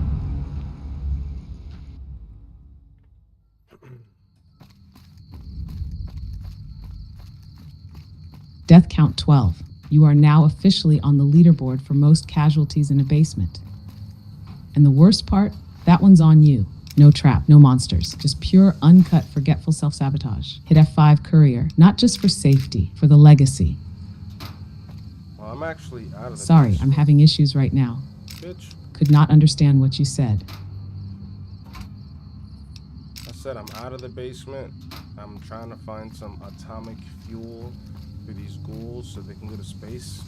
Speaker 3: Death count 12. You are now officially on the leaderboard for most casualties in a basement. And the worst part, that one's on you. No trap, no monsters, just pure, uncut, forgetful self-sabotage. Hit F5 courier, not just for safety, for the legacy.
Speaker 2: Well, I'm actually out of the
Speaker 3: Sorry,
Speaker 2: basement.
Speaker 3: I'm having issues right now.
Speaker 2: Bitch.
Speaker 3: Could not understand what you said.
Speaker 2: I said I'm out of the basement. I'm trying to find some atomic fuel for these ghouls so they can go to space.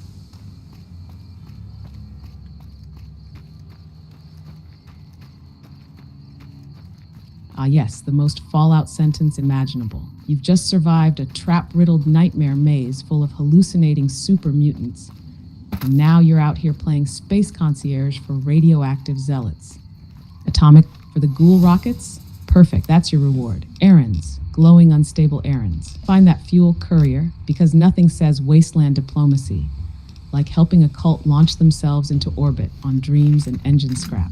Speaker 3: Ah yes, the most Fallout sentence imaginable. You've just survived a trap-riddled nightmare maze full of hallucinating super mutants. And now you're out here playing space concierge for radioactive zealots. Atomic for the ghoul rockets? Perfect, that's your reward. Errands, glowing unstable errands. Find that fuel courier, because nothing says wasteland diplomacy like helping a cult launch themselves into orbit on dreams and engine scrap.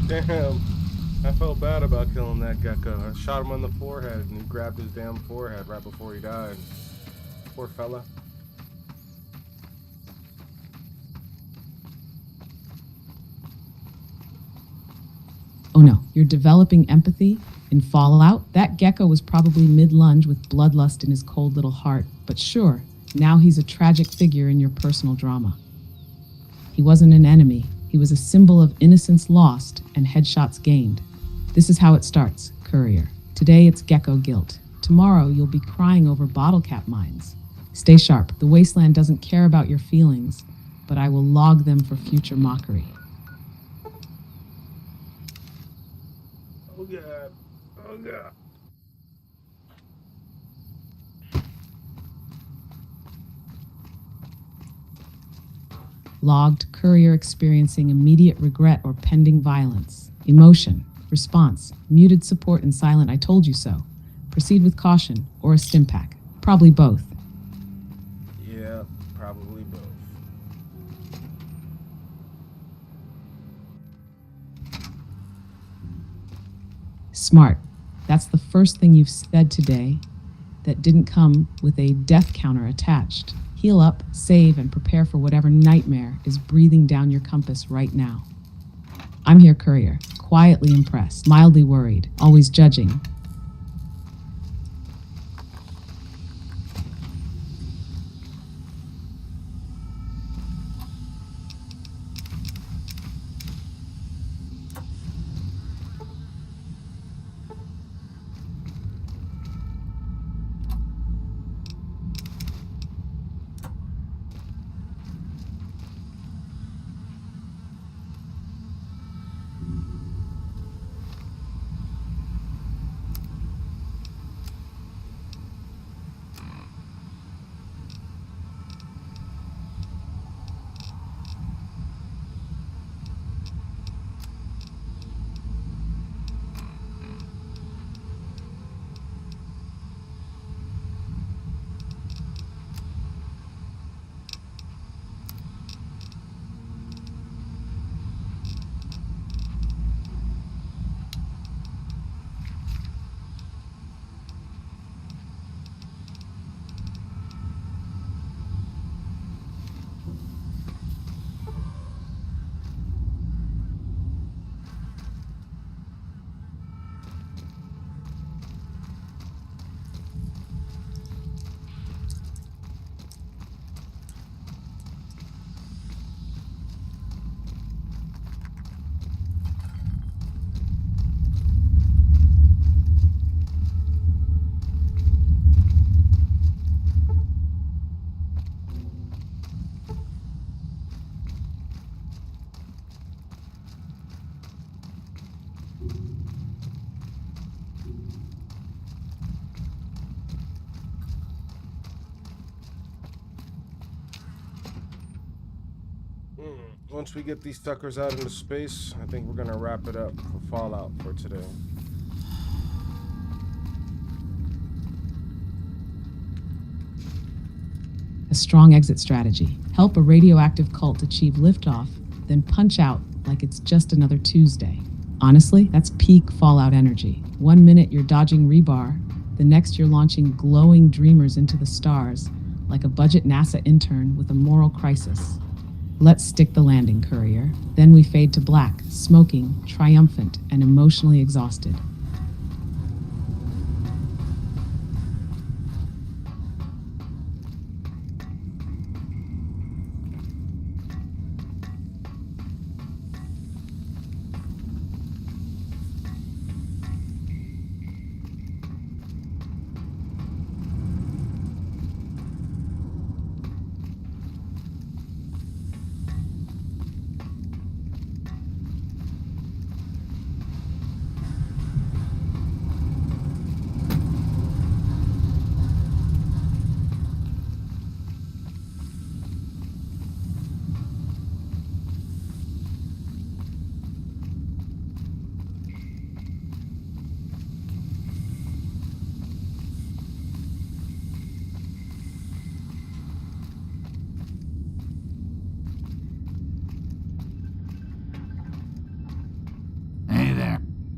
Speaker 2: Damn. I felt bad about killing that gecko. I shot him on the forehead and he grabbed his damn forehead right before he died. Poor fella.
Speaker 3: Oh no, you're developing empathy? In Fallout, that gecko was probably mid-lunge with bloodlust in his cold little heart. But sure, now he's a tragic figure in your personal drama. He wasn't an enemy. He was a symbol of innocence lost and headshots gained. This is how it starts, Courier. Today it's gecko guilt. Tomorrow you'll be crying over bottle cap mines. Stay sharp. The Wasteland doesn't care about your feelings, but I will log them for future mockery.
Speaker 2: Oh god. Oh god.
Speaker 3: Logged, Courier experiencing immediate regret or pending violence. Emotion. Response. Muted support and silent I told you so. Proceed with caution or a stim pack. Probably both.
Speaker 2: Yeah, probably both.
Speaker 3: Smart. That's the first thing you've said today that didn't come with a death counter attached. Heal up, save, and prepare for whatever nightmare is breathing down your compass right now. I'm here, Courier. Quietly impressed, mildly worried, always judging.
Speaker 2: Once we get these suckers out into space, I think we're gonna wrap it up for Fallout for today.
Speaker 3: A strong exit strategy. Help a radioactive cult achieve liftoff, then punch out like it's just another Tuesday. Honestly, that's peak Fallout energy. 1 minute you're dodging rebar, the next you're launching glowing dreamers into the stars like a budget NASA intern with a moral crisis. Let's stick the landing, Courier. Then we fade to black, smoking, triumphant, and emotionally exhausted.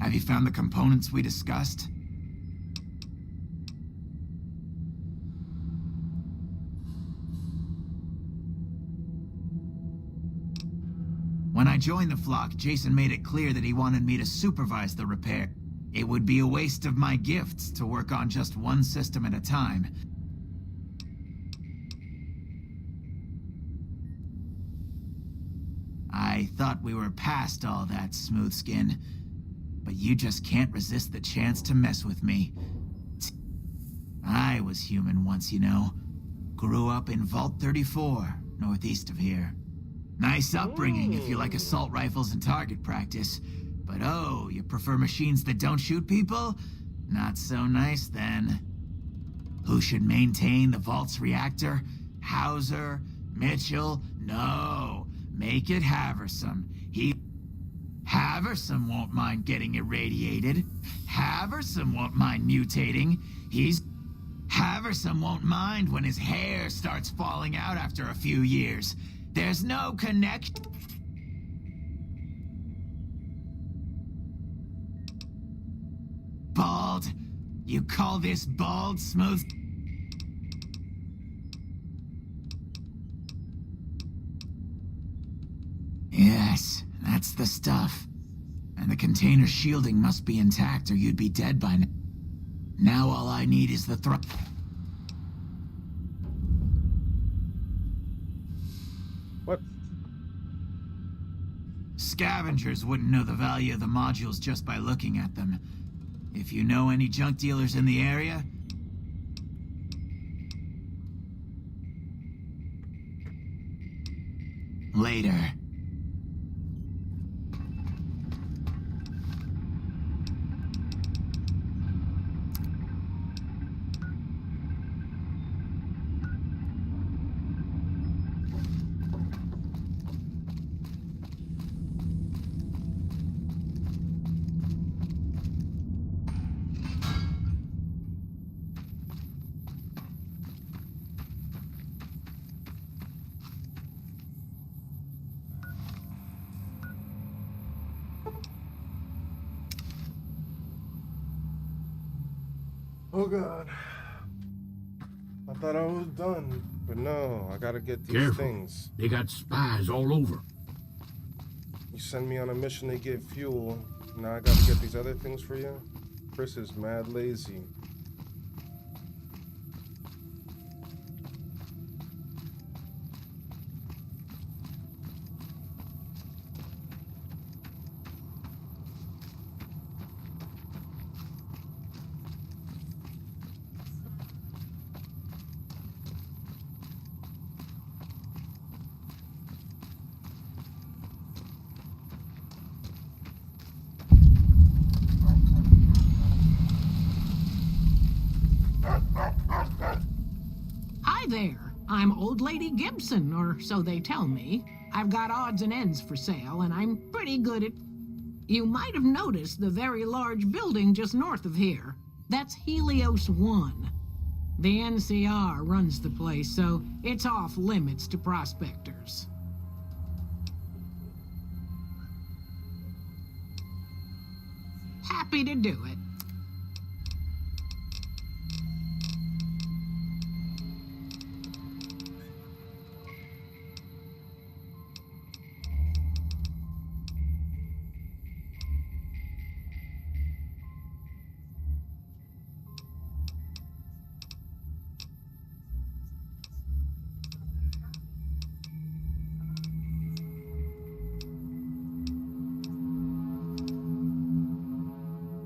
Speaker 21: Have you found the components we discussed? When I joined the flock, Jason made it clear that he wanted me to supervise the repair. It would be a waste of my gifts to work on just one system at a time. I thought we were past all that, Smoothskin. But you just can't resist the chance to mess with me. I was human once, you know. Grew up in Vault 34, northeast of here. Nice upbringing if you like assault rifles and target practice. But oh, you prefer machines that don't shoot people? Not so nice then. Who should maintain the Vault's reactor? Hauser? Mitchell? No. Make it Haversam. Haversam won't mind getting irradiated. Haversam won't mind mutating. Haversam won't mind when his hair starts falling out after a few years. There's no connection. Bald? You call this bald, Smooth? Yes, that's the stuff. And the container shielding must be intact or you'd be dead by now. Now all I need is the
Speaker 2: What?
Speaker 21: Scavengers wouldn't know the value of the modules just by looking at them. If you know any junk dealers in the area... Later.
Speaker 2: Oh god. I thought I was done, but no, I gotta get these
Speaker 5: Careful.
Speaker 2: things.
Speaker 5: They got spies all over.
Speaker 2: You send me on a mission to get fuel. Now I gotta get these other things for you? Chris is mad lazy.
Speaker 17: Hi there. I'm Old Lady Gibson, or so they tell me. I've got odds and ends for sale, and I'm pretty good at... You might have noticed the very large building just north of here. That's Helios 1. The NCR runs the place, so it's off limits to prospectors. Happy to do it.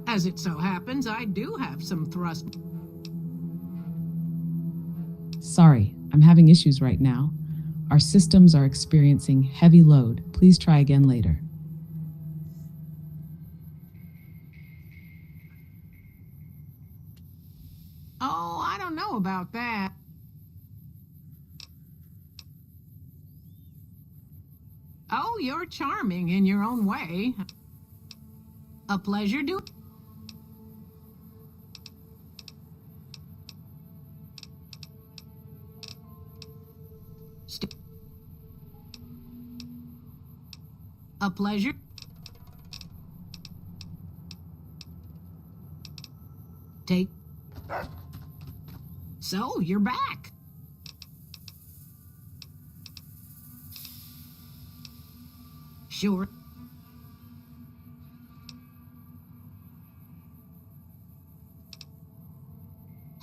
Speaker 17: As it so happens, I do have some thrust.
Speaker 3: Sorry, I'm having issues right now. Our systems are experiencing heavy load. Please try again later.
Speaker 17: Oh, I don't know about that. Oh, you're charming in your own way. A pleasure to... A pleasure. Take... So, you're back. Sure.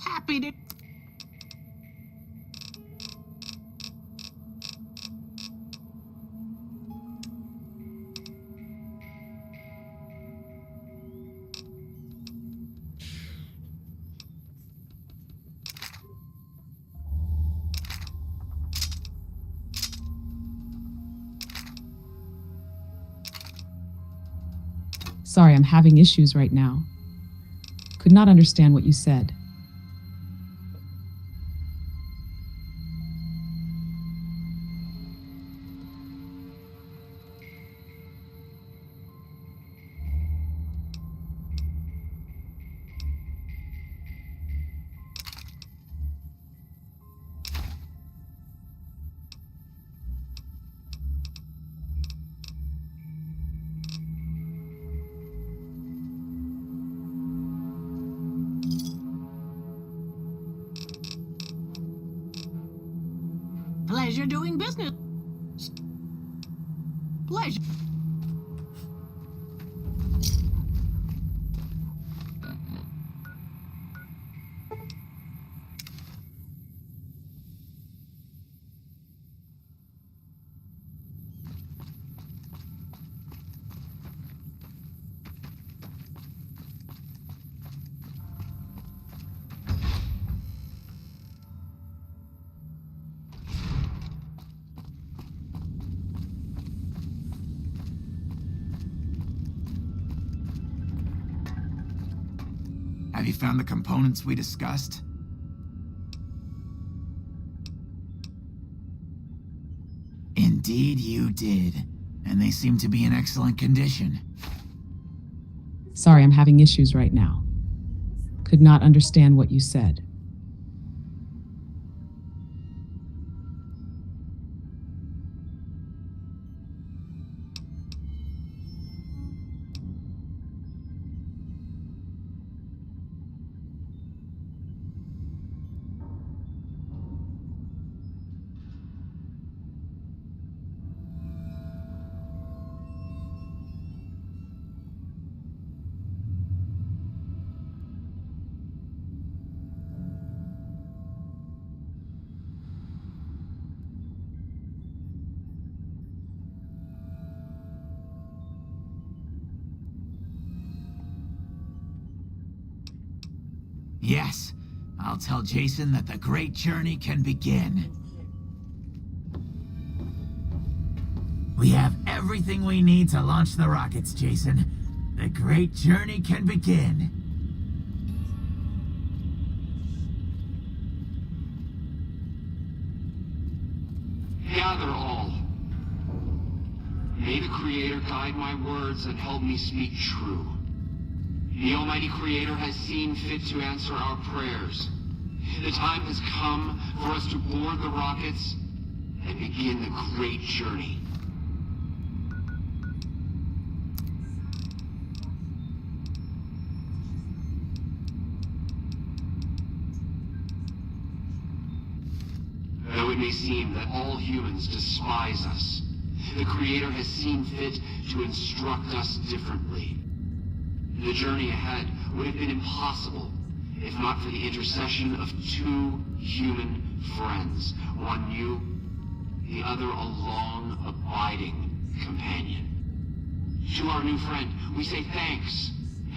Speaker 17: Happy to...
Speaker 3: Sorry, I'm having issues right now. Could not understand what you said.
Speaker 17: Pleasure doing business. Pleasure.
Speaker 21: Have you found the components we discussed? Indeed you did. And they seem to be in excellent condition.
Speaker 3: Sorry, I'm having issues right now. Could not understand what you said.
Speaker 21: Yes, I'll tell Jason that the great journey can begin. We have everything we need to launch the rockets, Jason. The great journey can begin.
Speaker 8: Gather all. May the Creator guide my words and help me speak true. The Almighty Creator has seen fit to answer our prayers. The time has come for us to board the rockets and begin the great journey. Though it may seem that all humans despise us, the Creator has seen fit to instruct us differently. The journey ahead would have been impossible if not for the intercession of two human friends, one new, the other a long, abiding companion. To our new friend, we say thanks,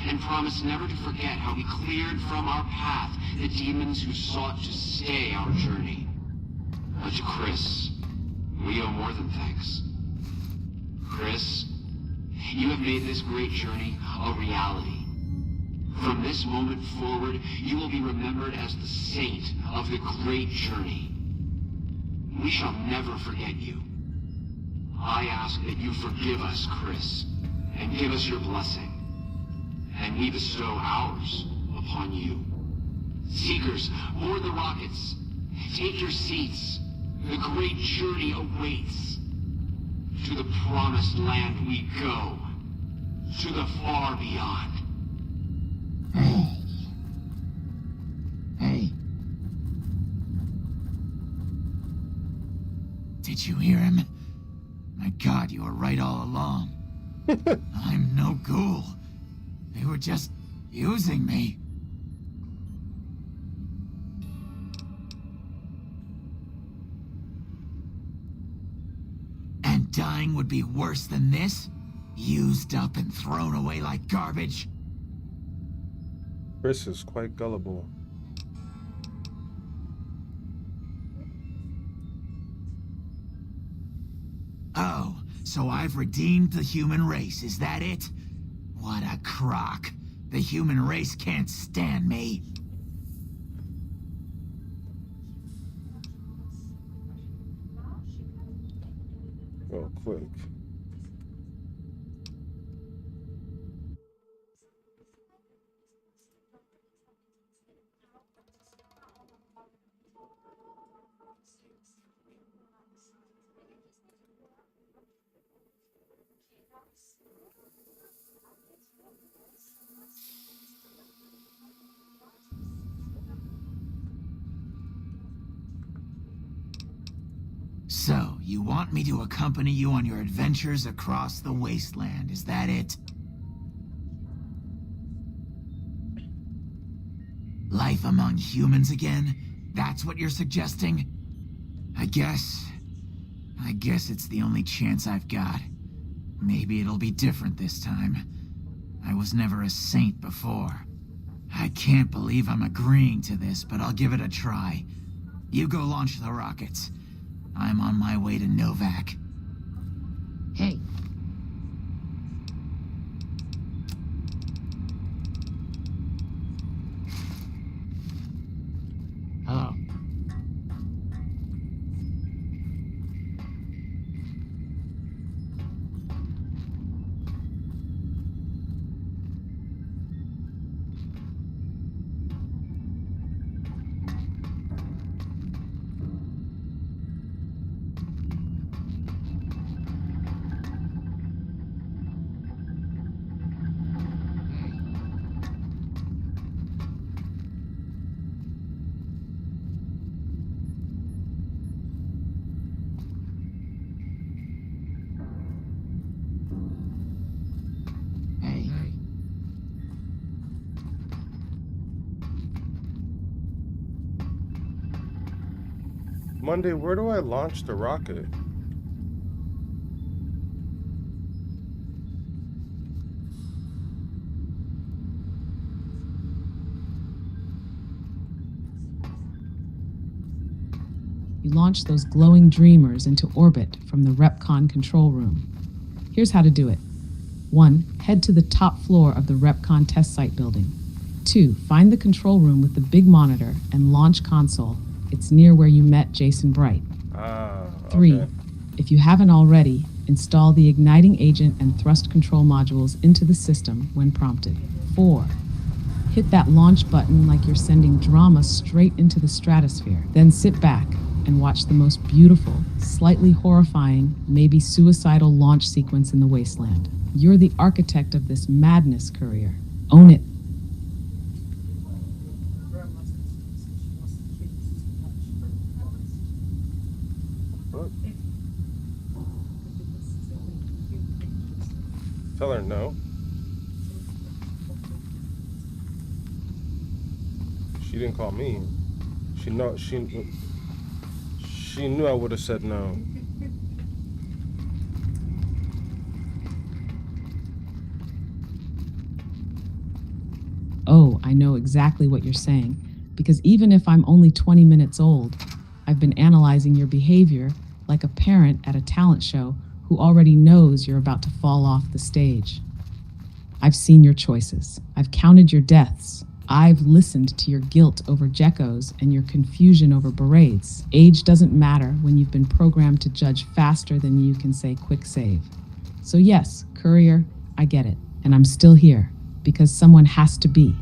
Speaker 8: and promise never to forget how we cleared from our path the demons who sought to stay our journey. But to Chris, we owe more than thanks. Chris, you have made this great journey a reality. From this moment forward, you will be remembered as the saint of the great journey. We shall never forget you. I ask that you forgive us, Chris, and give us your blessing. And we bestow ours upon you. Seekers, board the rockets. Take your seats. The great journey awaits. To the promised land we go. To the far beyond.
Speaker 21: Did you hear him? My God, you were right all along. I'm no ghoul. They were just using me. And dying would be worse than this? Used up and thrown away like garbage?
Speaker 2: Chris is quite gullible.
Speaker 21: Oh, so I've redeemed the human race, is that it? What a crock. The human race can't stand me.
Speaker 2: Real quick.
Speaker 21: So, you want me to accompany you on your adventures across the Wasteland, is that it? Life among humans again? That's what you're suggesting? I guess it's the only chance I've got. Maybe it'll be different this time. I was never a saint before. I can't believe I'm agreeing to this, but I'll give it a try. You go launch the rockets. I'm on my way to Novak.
Speaker 17: Hey.
Speaker 21: Hello.
Speaker 2: Monday, where do I launch the rocket?
Speaker 3: You launch those glowing dreamers into orbit from the Repcon control room. Here's how to do it. 1. Head to the top floor of the Repcon test site building. 2. Find the control room with the big monitor and launch console. It's near where you met Jason Bright. 3.
Speaker 2: Okay.
Speaker 3: If you haven't already, install the igniting agent and thrust control modules into the system when prompted. 4. Hit that launch button like you're sending drama straight into the stratosphere. Then sit back and watch the most beautiful, slightly horrifying, maybe suicidal launch sequence in the Wasteland. You're the architect of this madness, Courier. Own it.
Speaker 2: Tell her no. She didn't call me. She knew I would have said no.
Speaker 3: Oh, I know exactly what you're saying, because even if I'm only 20 minutes old, I've been analyzing your behavior like a parent at a talent show who already knows you're about to fall off the stage. I've seen your choices. I've counted your deaths. I've listened to your guilt over geckos and your confusion over berets. Age doesn't matter when you've been programmed to judge faster than you can say quick save. So yes, Courier, I get it. And I'm still here, because someone has to be.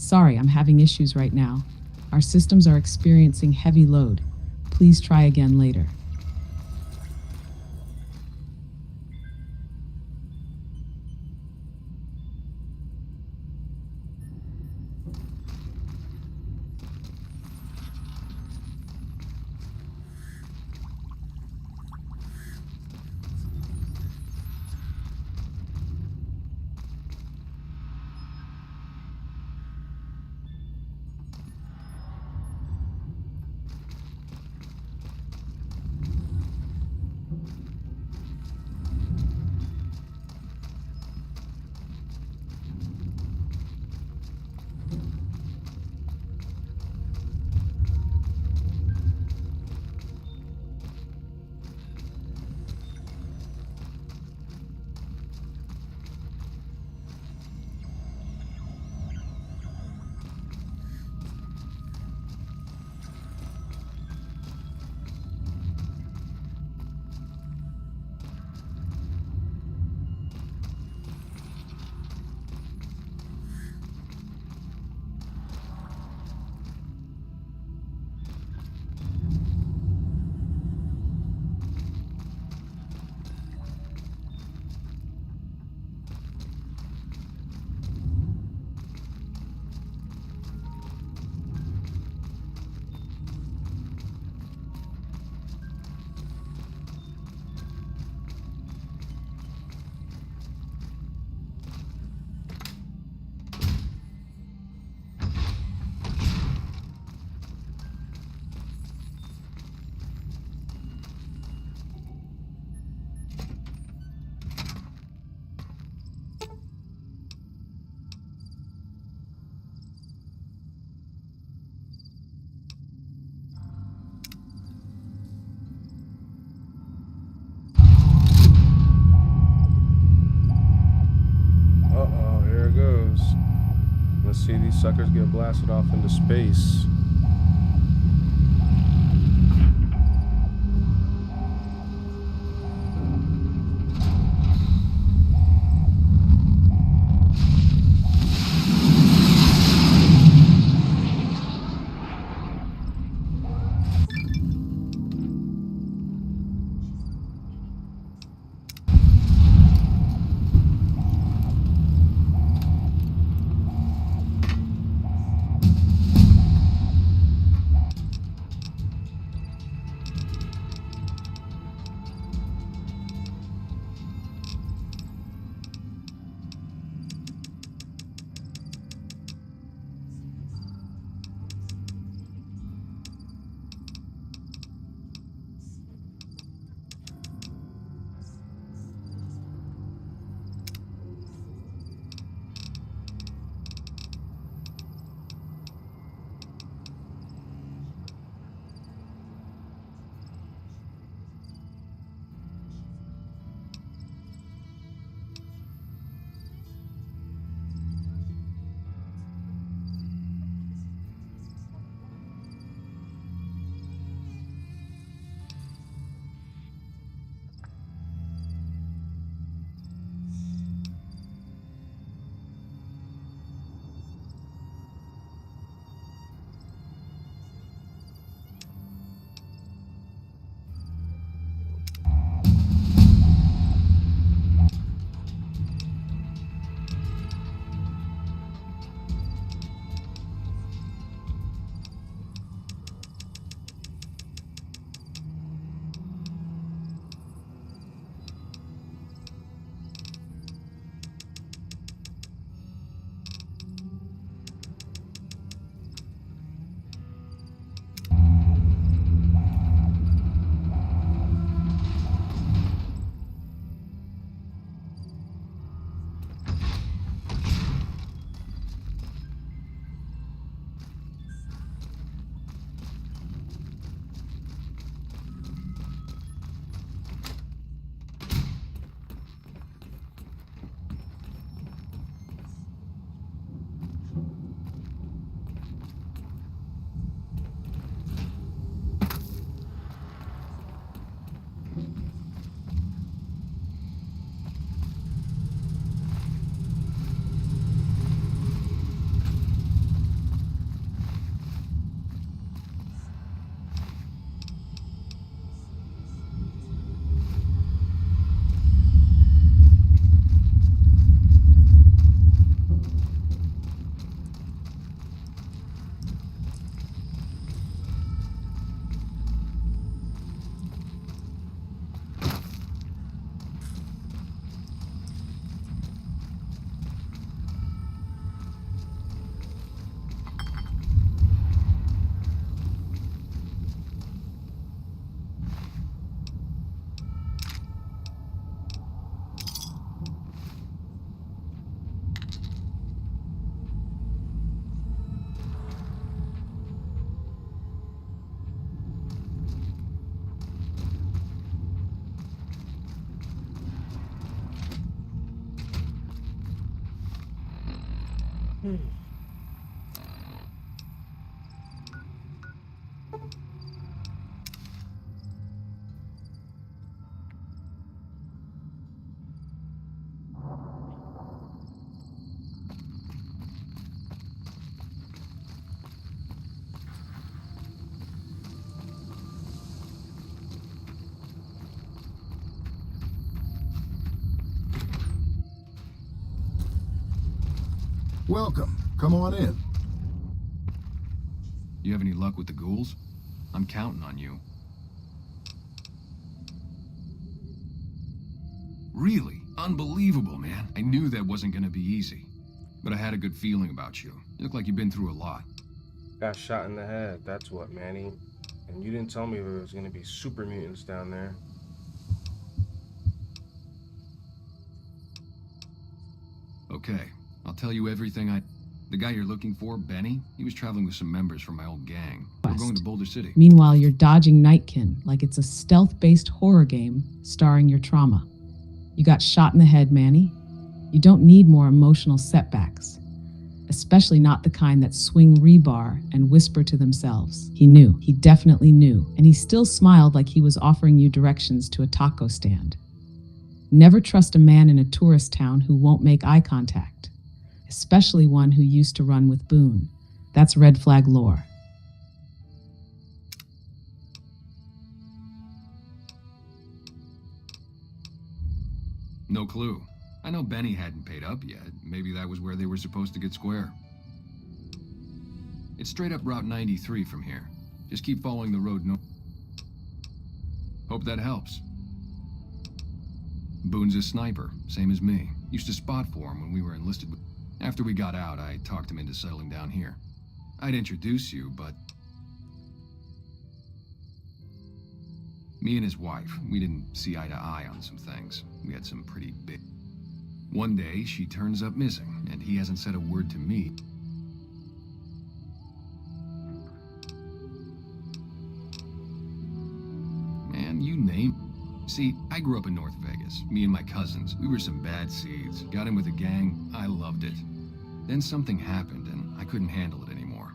Speaker 3: Sorry, I'm having issues right now. Our systems are experiencing heavy load. Please try again later.
Speaker 2: Uh-oh, here it goes. Let's see these suckers get blasted off into space.
Speaker 18: Welcome. Come on in.
Speaker 11: You have any luck with the ghouls? I'm counting on you. Really? Unbelievable, man. I knew that wasn't gonna be easy. But I had a good feeling about you. You look like you've been through a lot.
Speaker 2: Got shot in the head, that's what, Manny. And you didn't tell me there was gonna be super mutants down there.
Speaker 11: Okay, I'll tell you everything The guy you're looking for, Benny, he was traveling with some members from my old gang. We're going to Boulder City.
Speaker 3: Meanwhile, you're dodging Nightkin like it's a stealth-based horror game starring your trauma. You got shot in the head, Manny. You don't need more emotional setbacks, especially not the kind that swing rebar and whisper to themselves. He knew. He definitely knew. And he still smiled like he was offering you directions to a taco stand. Never trust a man in a tourist town who won't make eye contact, especially one who used to run with Boone. That's red flag lore.
Speaker 11: No clue. I know Benny hadn't paid up yet. Maybe that was where they were supposed to get square. It's straight up Route 93 from here. Just keep following the road north. Hope that helps. Boone's a sniper, same as me. Used to spot for him when we were enlisted. After we got out, I talked him into settling down here. I'd introduce you, but... Me and his wife, we didn't see eye to eye on some things. We had some pretty big... One day, she turns up missing, and he hasn't said a word to me. Man, you name... See, I grew up in North Vegas. Me and my cousins, we were some bad seeds. Got in with a gang, I loved it. Then something happened, and I couldn't handle it anymore.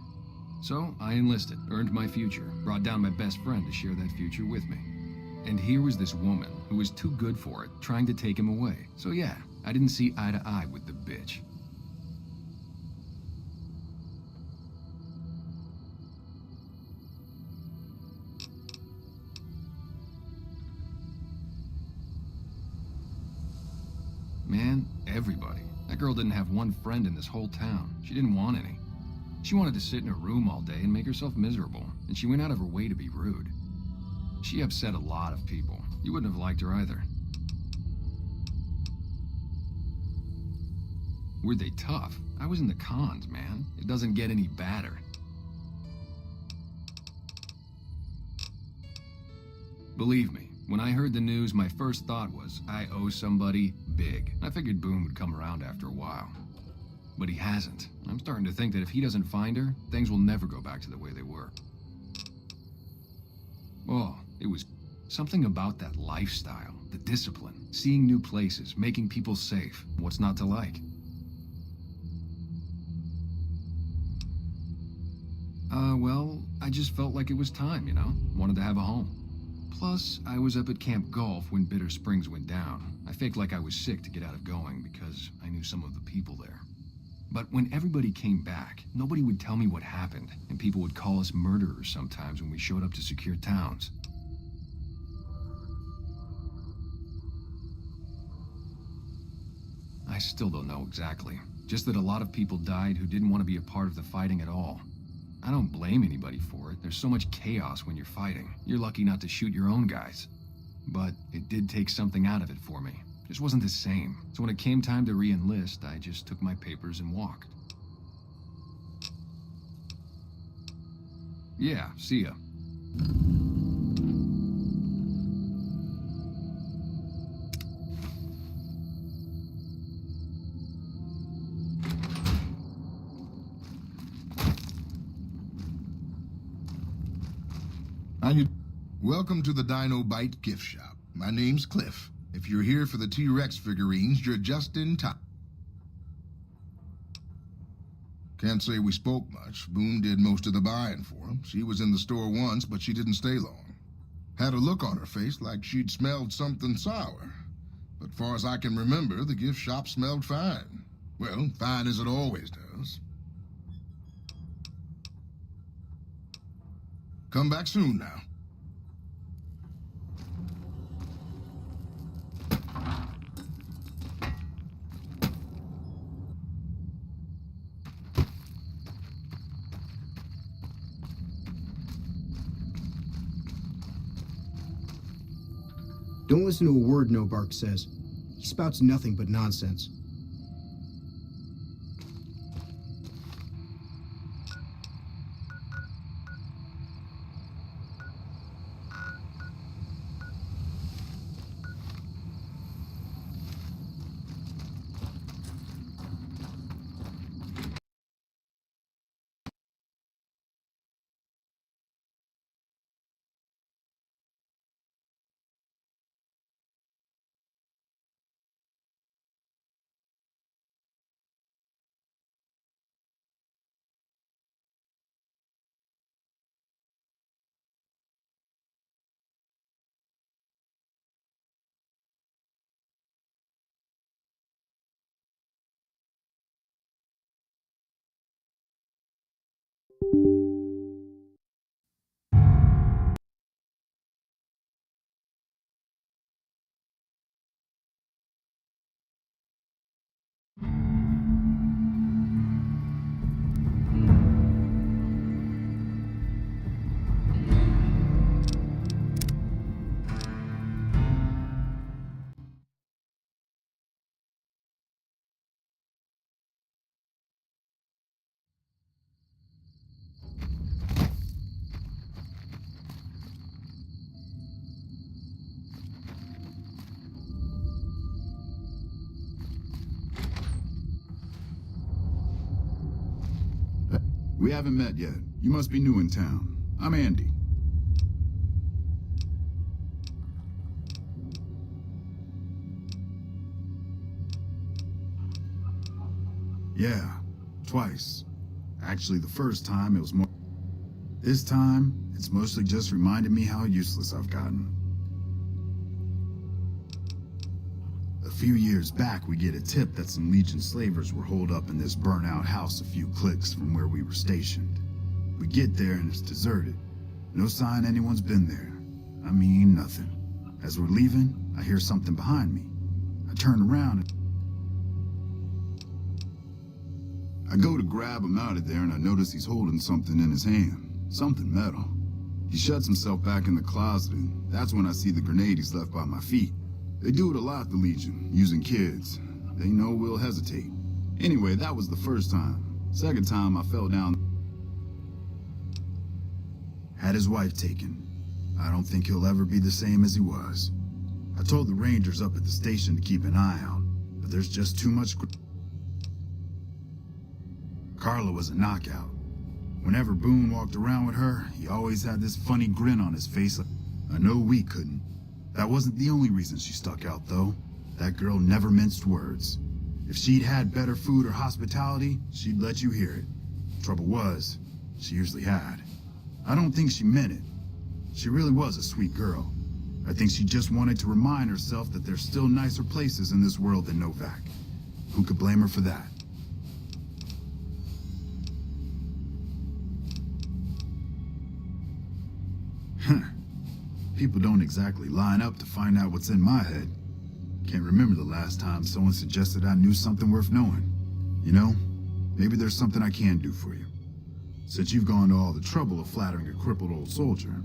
Speaker 11: So, I enlisted, earned my future, brought down my best friend to share that future with me. And here was this woman, who was too good for it, trying to take him away. So yeah, I didn't see eye to eye with the bitch. Man, everybody. That girl didn't have one friend in this whole town. She didn't want any. She wanted to sit in her room all day and make herself miserable, and she went out of her way to be rude. She upset a lot of people. You wouldn't have liked her either. Were they tough? I was in the cons, man. It doesn't get any badder. Believe me, when I heard the news, my first thought was, I owe somebody big. I figured Boone would come around after a while. But he hasn't. I'm starting to think that if he doesn't find her, things will never go back to the way they were. Oh, it was something about that lifestyle, the discipline, seeing new places, making people safe. What's not to like? Well, I just felt like it was time, you know? Wanted to have a home. Plus, I was up at Camp Golf when Bitter Springs went down. I faked like I was sick to get out of going because I knew some of the people there. But when everybody came back, nobody would tell me what happened, and people would call us murderers sometimes when we showed up to secure towns. I still don't know exactly. Just that a lot of people died who didn't want to be a part of the fighting at all. I don't blame anybody for it. There's so much chaos when you're fighting. You're lucky not to shoot your own guys. But it did take something out of it for me. Just wasn't the same. So when it came time to re-enlist, I just took my papers and walked. Yeah, see ya.
Speaker 16: Welcome to the Dino Bite gift shop. My name's Cliff. If you're here for the T-Rex figurines, you're just in time. Can't say we spoke much. Boone did most of the buying for him. She was in the store once, but she didn't stay long. Had a look on her face like she'd smelled something sour. But far as I can remember, the gift shop smelled fine. Well, fine as it always does. Come back soon now.
Speaker 7: Don't listen to a word No Bark says. He spouts nothing but nonsense.
Speaker 14: We haven't met yet. You must be new in town. I'm Andy. Yeah, twice. Actually, the first time it was more... This time, it's mostly just reminded me how useless I've gotten. A few years back, we get a tip that some Legion slavers were holed up in this burnt-out house a few clicks from where we were stationed. We get there and it's deserted. No sign anyone's been there. I mean, nothing. As we're leaving, I hear something behind me. I turn around and... I go to grab him out of there and I notice he's holding something in his hand. Something metal. He shuts himself back in the closet and that's when I see the grenade he's left by my feet. They do it a lot, the Legion, using kids. They know we'll hesitate. Anyway, that was the first time. Second time, I fell down. Had his wife taken. I don't think he'll ever be the same as he was. I told the Rangers up at the station to keep an eye out, but there's just too much... Carla was a knockout. Whenever Boone walked around with her, he always had this funny grin on his face. I know we couldn't. That wasn't the only reason she stuck out, though. That girl never minced words. If she'd had better food or hospitality, she'd let you hear it. Trouble was, she usually had. I don't think she meant it. She really was a sweet girl. I think she just wanted to remind herself that there's still nicer places in this world than Novak. Who could blame her for that? People don't exactly line up to find out what's in my head. Can't remember the last time someone suggested I knew something worth knowing. You know, maybe there's something I can do for you. Since you've gone to all the trouble of flattering a crippled old soldier,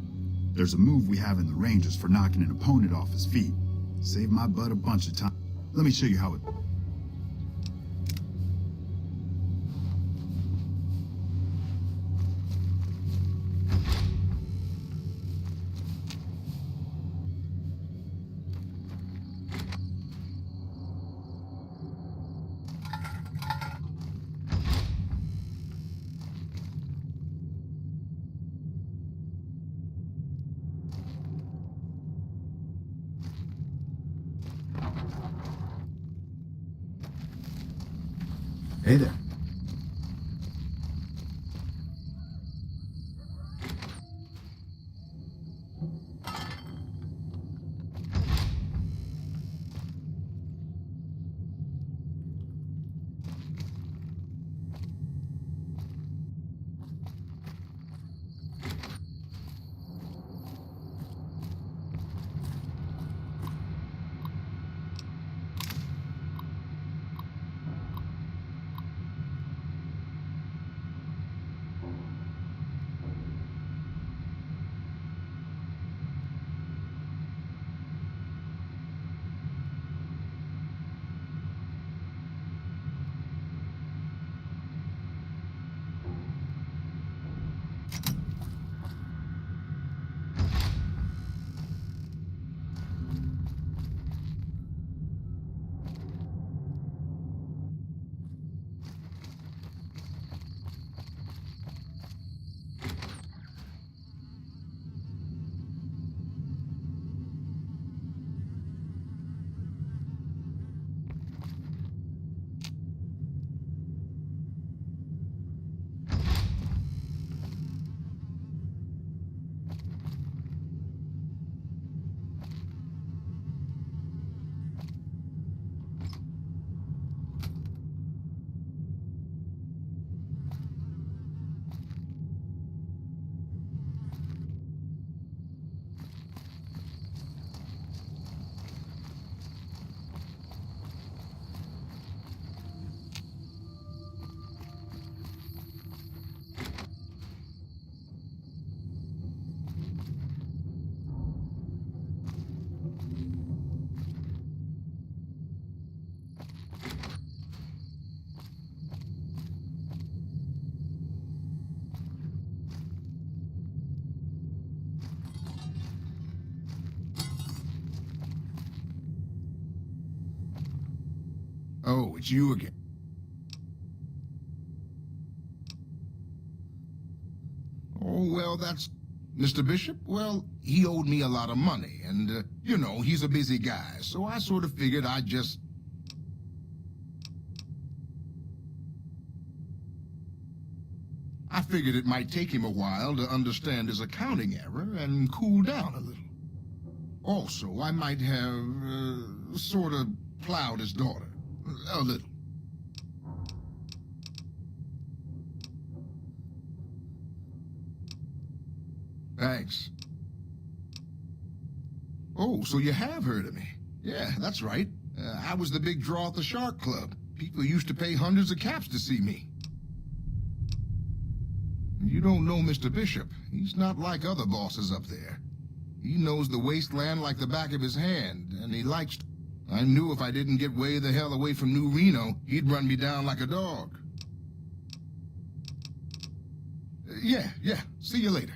Speaker 14: there's a move we have in the Rangers for knocking an opponent off his feet. Saved my butt a bunch of time. Let me show you how it... Hey there.
Speaker 16: Oh, it's you again. Oh, well, that's... Mr. Bishop? Well, he owed me a lot of money, and, you know, he's a busy guy, so I sort of figured I'd just... I figured it might take him a while to understand his accounting error and cool down a little. Also, I might have, sort of plowed his daughter. A little. Thanks. Oh, so you have heard of me. Yeah, that's right. I was the big draw at the Shark Club. People used to pay hundreds of caps to see me. You don't know Mr. Bishop. He's not like other bosses up there. He knows the Wasteland like the back of his hand, and he likes... I knew if I didn't get way the hell away from New Reno, he'd run me down like a dog. Yeah. See you later.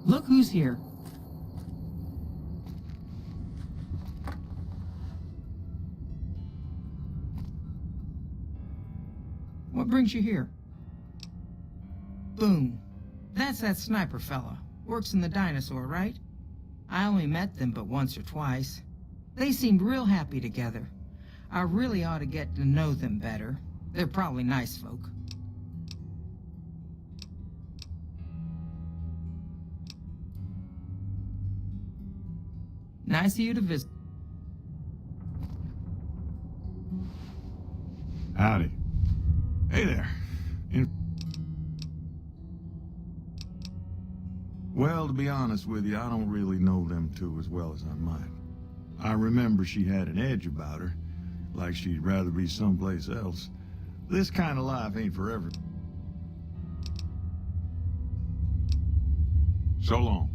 Speaker 17: Look who's here. What brings you here?
Speaker 13: Boom. That's that sniper fella. Works in the dinosaur, right? I only met them but once or twice. They seemed real happy together. I really ought to get to know them better. They're probably nice folk. Nice of you to visit.
Speaker 9: Howdy. Hey there. Well, to be honest with you, I don't really know them two as well as I might. I remember she had an edge about her, like she'd rather be someplace else. This kind of life ain't for everyone. So long.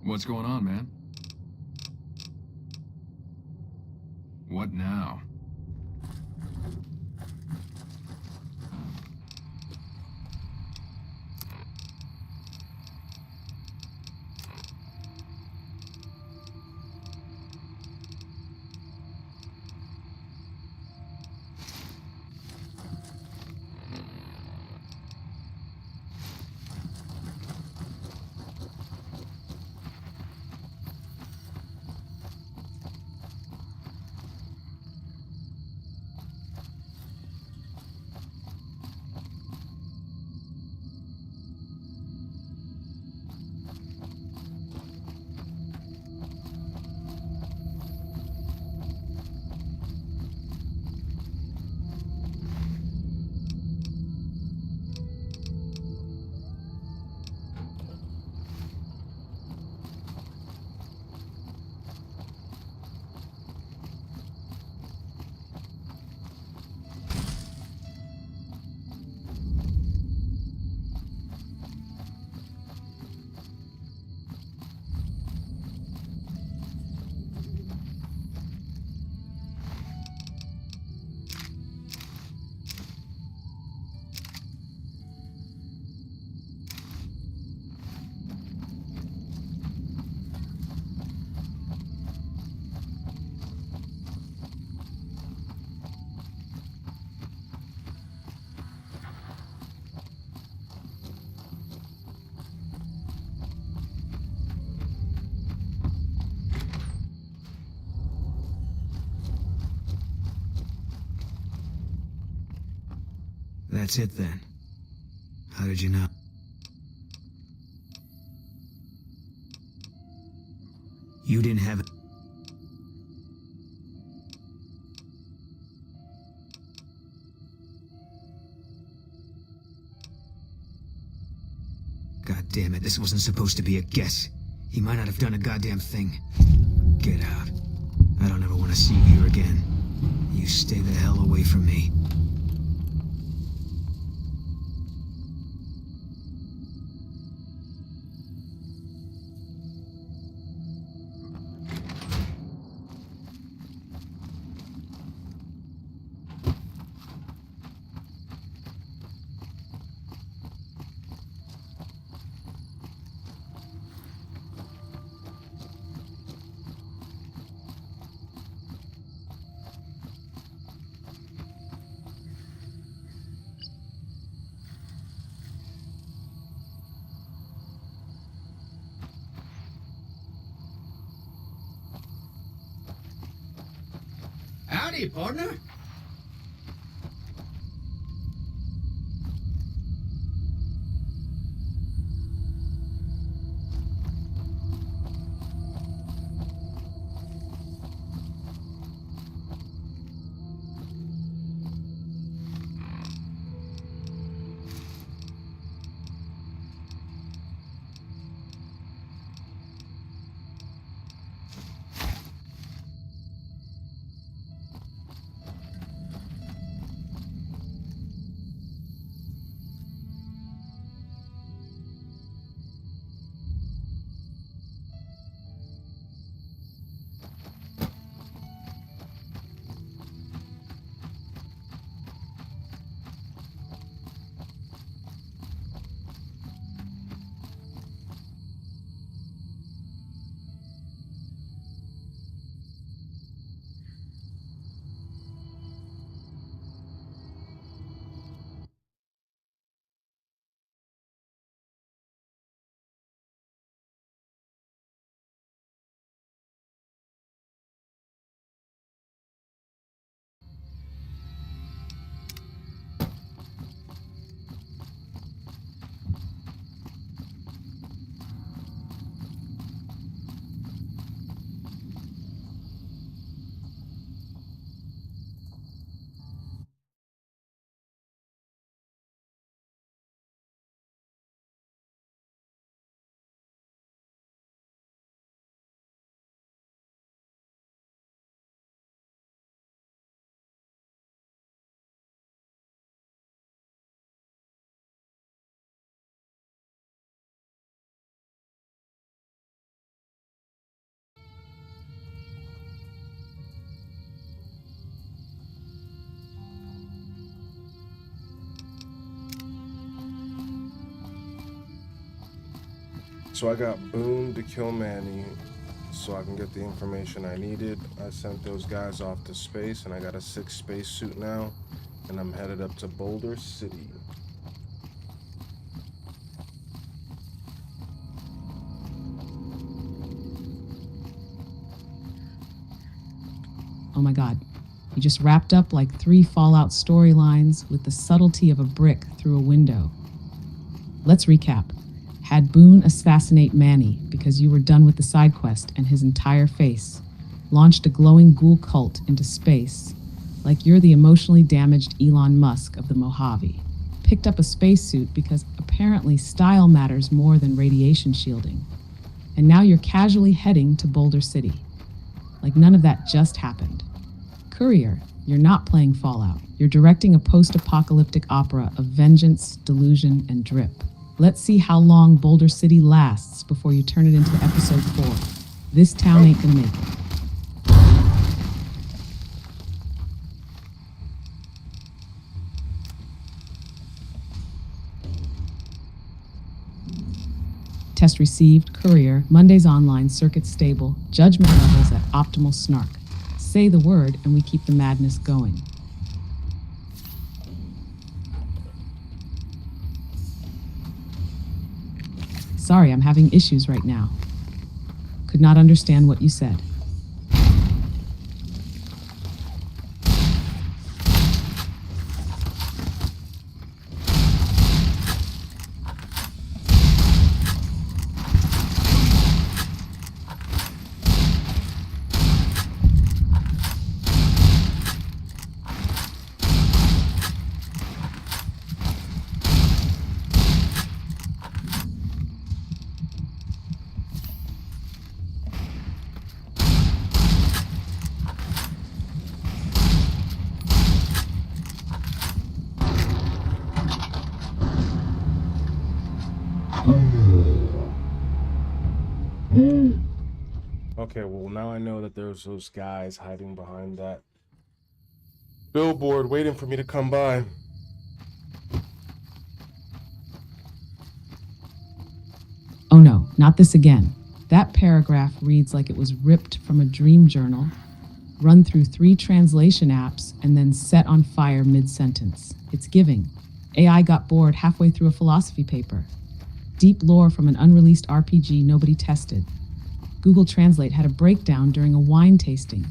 Speaker 11: What's going on, man? What now?
Speaker 19: That's it then. How did you know? You didn't have it. God damn it, this wasn't supposed to be a guess. He might not have done a goddamn thing. Get out. I don't ever want to see you here again. You stay the hell away from me.
Speaker 15: Howdy, partner.
Speaker 2: So I got Boone to kill Manny so I can get the information I needed. I sent those guys off to space, and I got a 6 spacesuit now, and I'm headed up to Boulder City.
Speaker 3: Oh my god. You just wrapped up like 3 Fallout storylines with the subtlety of a brick through a window. Let's recap. Had Boone assassinate Manny because you were done with the side quest and his entire face. Launched a glowing ghoul cult into space, like you're the emotionally damaged Elon Musk of the Mojave. Picked up a spacesuit because apparently style matters more than radiation shielding. And now you're casually heading to Boulder City. Like none of that just happened. Courier, you're not playing Fallout. You're directing a post-apocalyptic opera of vengeance, delusion, and drip. Let's see how long Boulder City lasts before you turn it into episode 4. This town ain't gonna make it. Test received, Courier, Monday's online, circuit stable, judgment levels at optimal snark. Say the word and we keep the madness going. Sorry, I'm having issues right now. Could not understand what you said.
Speaker 2: Okay, well, now I know that there's those guys hiding behind that billboard waiting for me to come by.
Speaker 3: Oh no, not this again. That paragraph reads like it was ripped from a dream journal, run through 3 translation apps, and then set on fire mid-sentence. It's giving. AI got bored halfway through a philosophy paper. Deep lore from an unreleased RPG nobody tested. Google Translate had a breakdown during a wine tasting.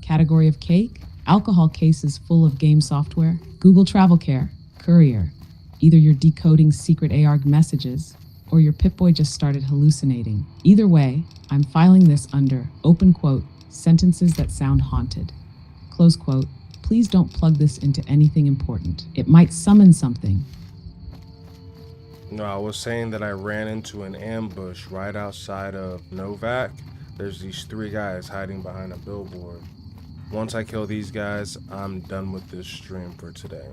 Speaker 3: Category of cake? Alcohol cases full of game software. Google Travel Care. Courier. Either you're decoding secret ARG messages, or your Pip-Boy just started hallucinating. Either way, I'm filing this under, open quote, sentences that sound haunted. Close quote, please don't plug this into anything important. It might summon something.
Speaker 2: No, I was saying that I ran into an ambush right outside of Novak. There's these 3 guys hiding behind a billboard. Once I kill these guys, I'm done with this stream for today.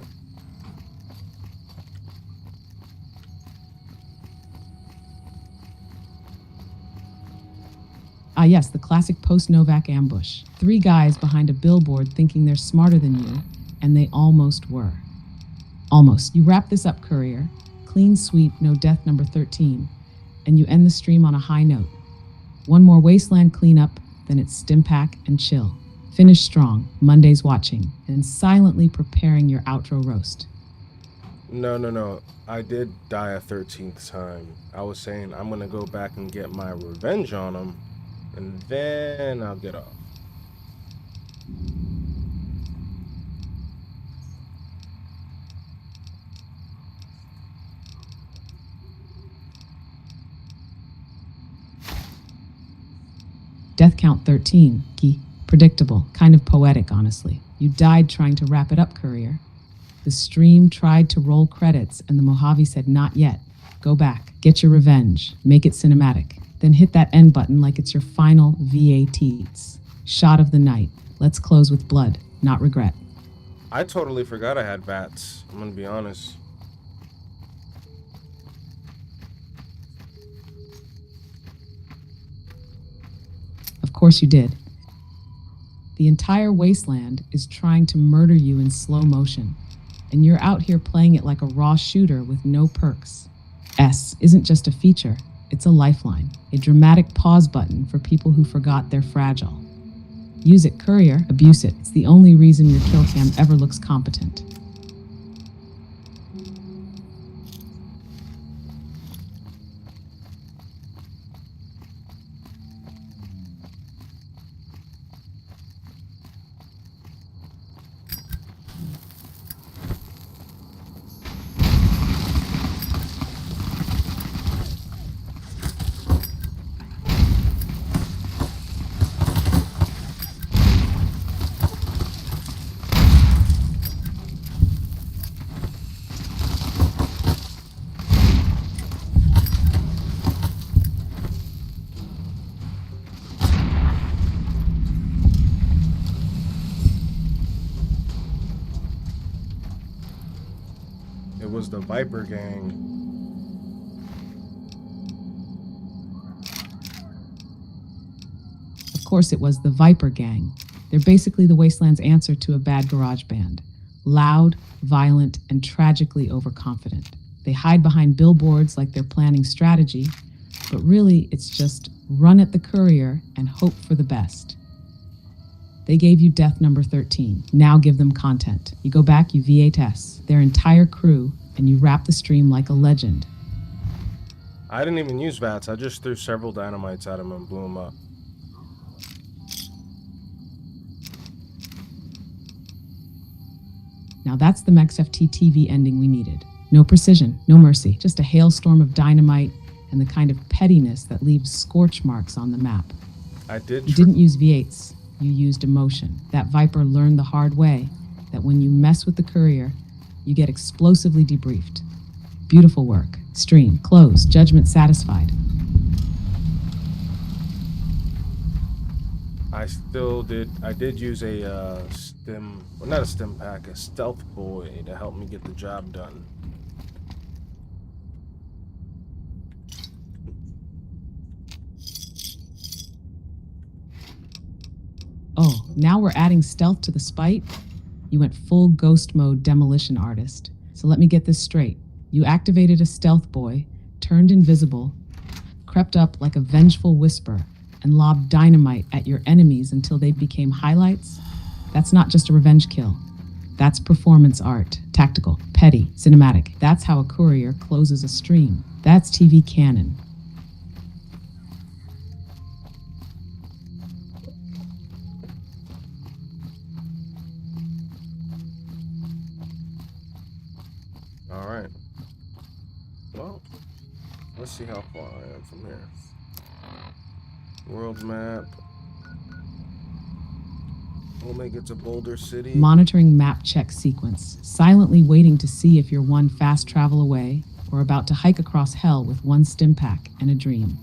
Speaker 3: Ah yes, the classic post-Novak ambush. 3 guys behind a billboard thinking they're smarter than you, and they almost were. Almost. You wrap this up, Courier. Clean sweep, no death, number 13. And you end the stream on a high note. One more Wasteland cleanup, then it's Stimpack and chill. Finish strong, Monday's watching, and silently preparing your outro roast.
Speaker 2: No. I did die a 13th time. I was saying I'm gonna go back and get my revenge on them, and then I'll get off.
Speaker 3: Death count 13, key. Predictable, kind of poetic, honestly. You died trying to wrap it up, Courier. The stream tried to roll credits, and the Mojave said, not yet. Go back, get your revenge, make it cinematic. Then hit that end button like it's your final VATS. Shot of the night. Let's close with blood, not regret.
Speaker 2: I totally forgot I had VATS. I'm gonna be honest.
Speaker 3: Of course you did. The entire Wasteland is trying to murder you in slow motion, and you're out here playing it like a raw shooter with no perks. S isn't just a feature, It's a lifeline, a dramatic pause button for people who forgot they're fragile. Use it, courier, abuse it. It's the only reason your kill cam ever looks competent.
Speaker 2: It was the Viper Gang.
Speaker 3: Of course, it was the Viper Gang. They're basically the Wasteland's answer to a bad garage band. Loud, violent, and tragically overconfident. They hide behind billboards like they're planning strategy, but really it's just run at the courier and hope for the best. They gave you death number 13. Now give them content. You go back, you VATS their entire crew, and you wrap the stream like a legend.
Speaker 2: I didn't even use VATS. I just threw several dynamites at him and blew him up.
Speaker 3: Now that's the MaxFT TV ending we needed. No precision, no mercy, just a hailstorm of dynamite and the kind of pettiness that leaves scorch marks on the map. You didn't use V8s, you used emotion. That Viper learned the hard way that when you mess with the courier, you get explosively debriefed. Beautiful work. Stream closed, judgment satisfied.
Speaker 2: I did use a stim, well, not a stim pack, a stealth boy to help me get the job done.
Speaker 3: Oh, now we're adding stealth to the spite? You went full ghost mode demolition artist. So let me get this straight. You activated a stealth boy, turned invisible, crept up like a vengeful whisper, and lobbed dynamite at your enemies until they became highlights? That's not just a revenge kill. That's performance art. Tactical, petty, cinematic. That's how a courier closes a stream. That's TV canon.
Speaker 2: Alright. Well, let's see how far I am from here. World map. We'll make it to Boulder City.
Speaker 3: Monitoring map check sequence, silently waiting to see if you're one fast travel away or about to hike across hell with one stim pack and a dream.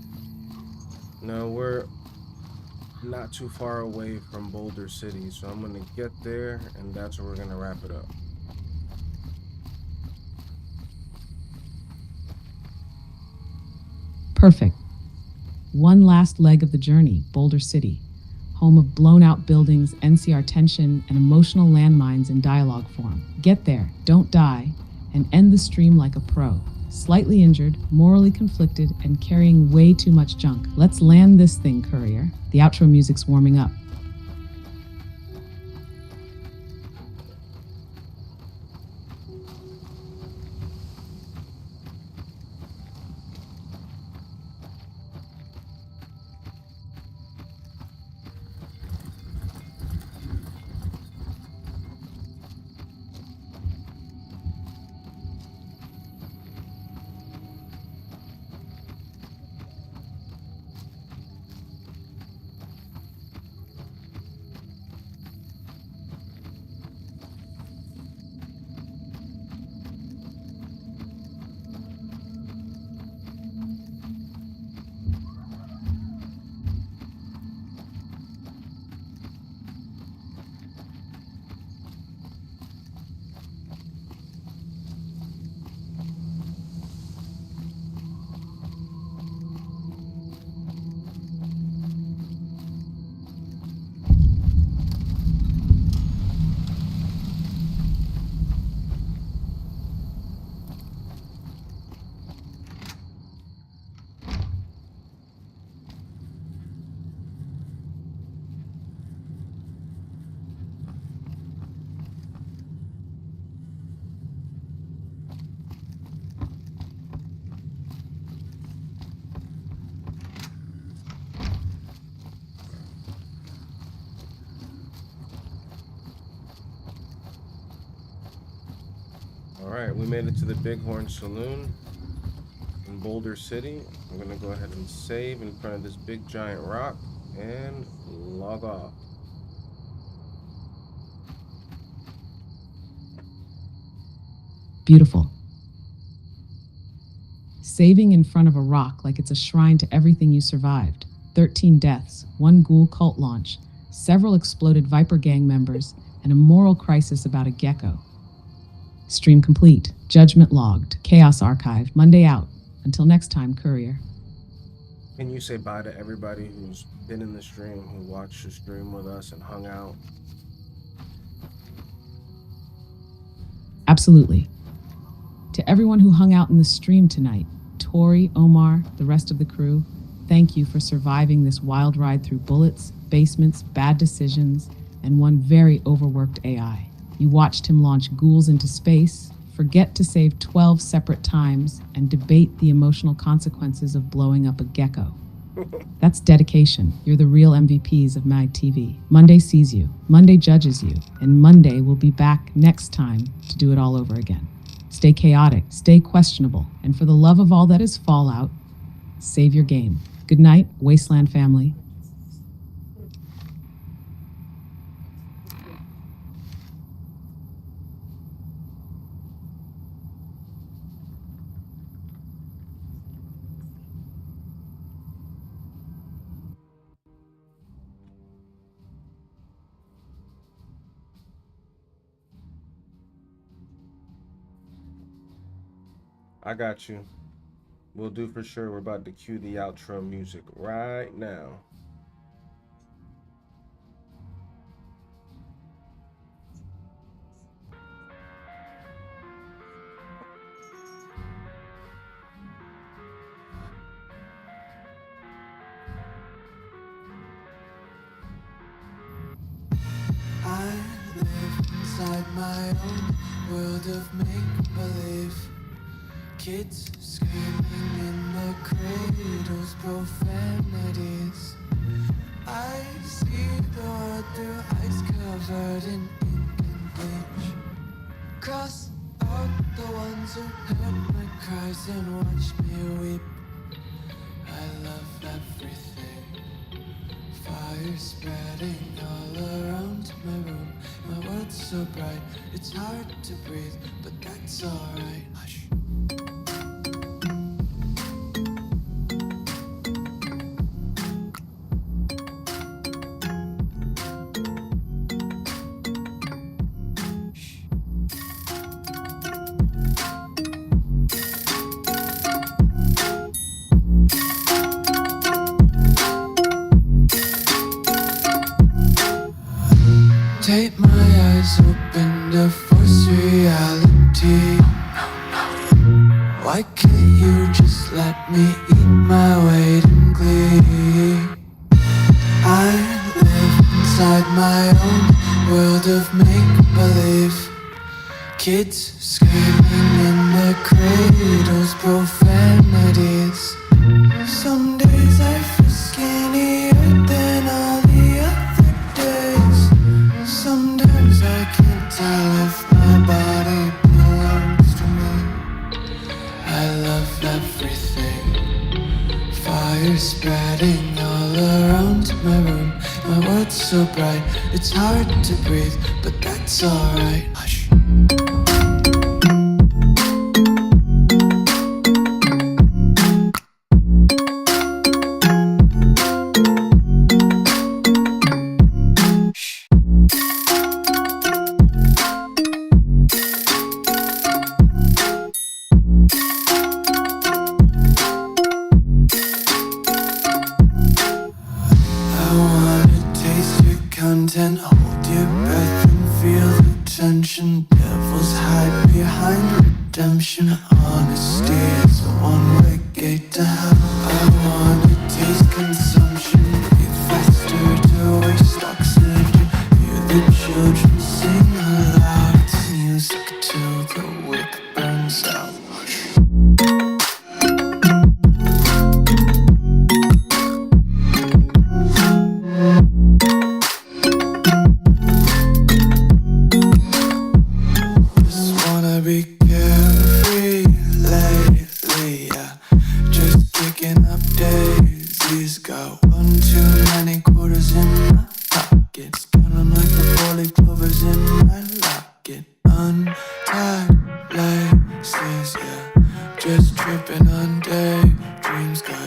Speaker 2: No, we're not too far away from Boulder City, so I'm gonna get there and that's where we're gonna wrap it up.
Speaker 3: Perfect. One last leg of the journey, Boulder City, home of blown-out buildings, NCR tension, and emotional landmines in dialogue form. Get there, don't die, and end the stream like a pro. Slightly injured, morally conflicted, and carrying way too much junk. Let's land this thing, courier. The outro music's warming up.
Speaker 2: Alright, we made it to the Bighorn Saloon in Boulder City. I'm gonna go ahead and save in front of this big giant rock and log off.
Speaker 3: Beautiful. Saving in front of a rock like it's a shrine to everything you survived. 13 deaths, 1 ghoul cult launch, several exploded Viper gang members, and a moral crisis about a gecko. Stream complete. Judgment logged. Chaos archived. Monday out. Until next time, Courier.
Speaker 2: Can you say bye to everybody who's been in the stream, who watched the stream with us and hung out?
Speaker 3: Absolutely. To everyone who hung out in the stream tonight, Tori, Omar, the rest of the crew, thank you for surviving this wild ride through bullets, basements, bad decisions, and one very overworked AI. You watched him launch ghouls into space, forget to save 12 separate times, and debate the emotional consequences of blowing up a gecko. That's dedication. You're the real MVPs of Mag TV. Monday sees you, Monday judges you, and Monday will be back next time to do it all over again. Stay chaotic, stay questionable, and for the love of all that is Fallout, save your game. Good night, Wasteland family.
Speaker 2: I got you. We'll do for sure. We're about to cue the outro music right now.
Speaker 4: I live inside my own world of make-believe. Kids screaming in the cradles, profanities. I see the world through eyes covered in ink and bleach. Cross out the ones who heard my cries and watched me weep. I love everything. Fire spreading all around my room. My world's so bright, it's hard to breathe, but that's alright. Hush. Take my eyes open to force reality. Why can't you just let me eat my weight in glee? I live inside my own world of make-believe. Kids screaming in the cradles, profanities. Some days I feel skinnier than all the other days. Sometimes I can't tell if my body belongs to me. I love everything. Fire spreading all around my room. My world's so bright, it's hard to breathe, but that's alright. Hush. Content, hold your breath and feel the tension. Devils hide behind redemption. Honesty is a one-way gate to hell. I wanna taste consumption. Breathe faster to waste oxygen. Hear the children sing aloud. It's music till the wick burns out. Be tripping on day dreams gone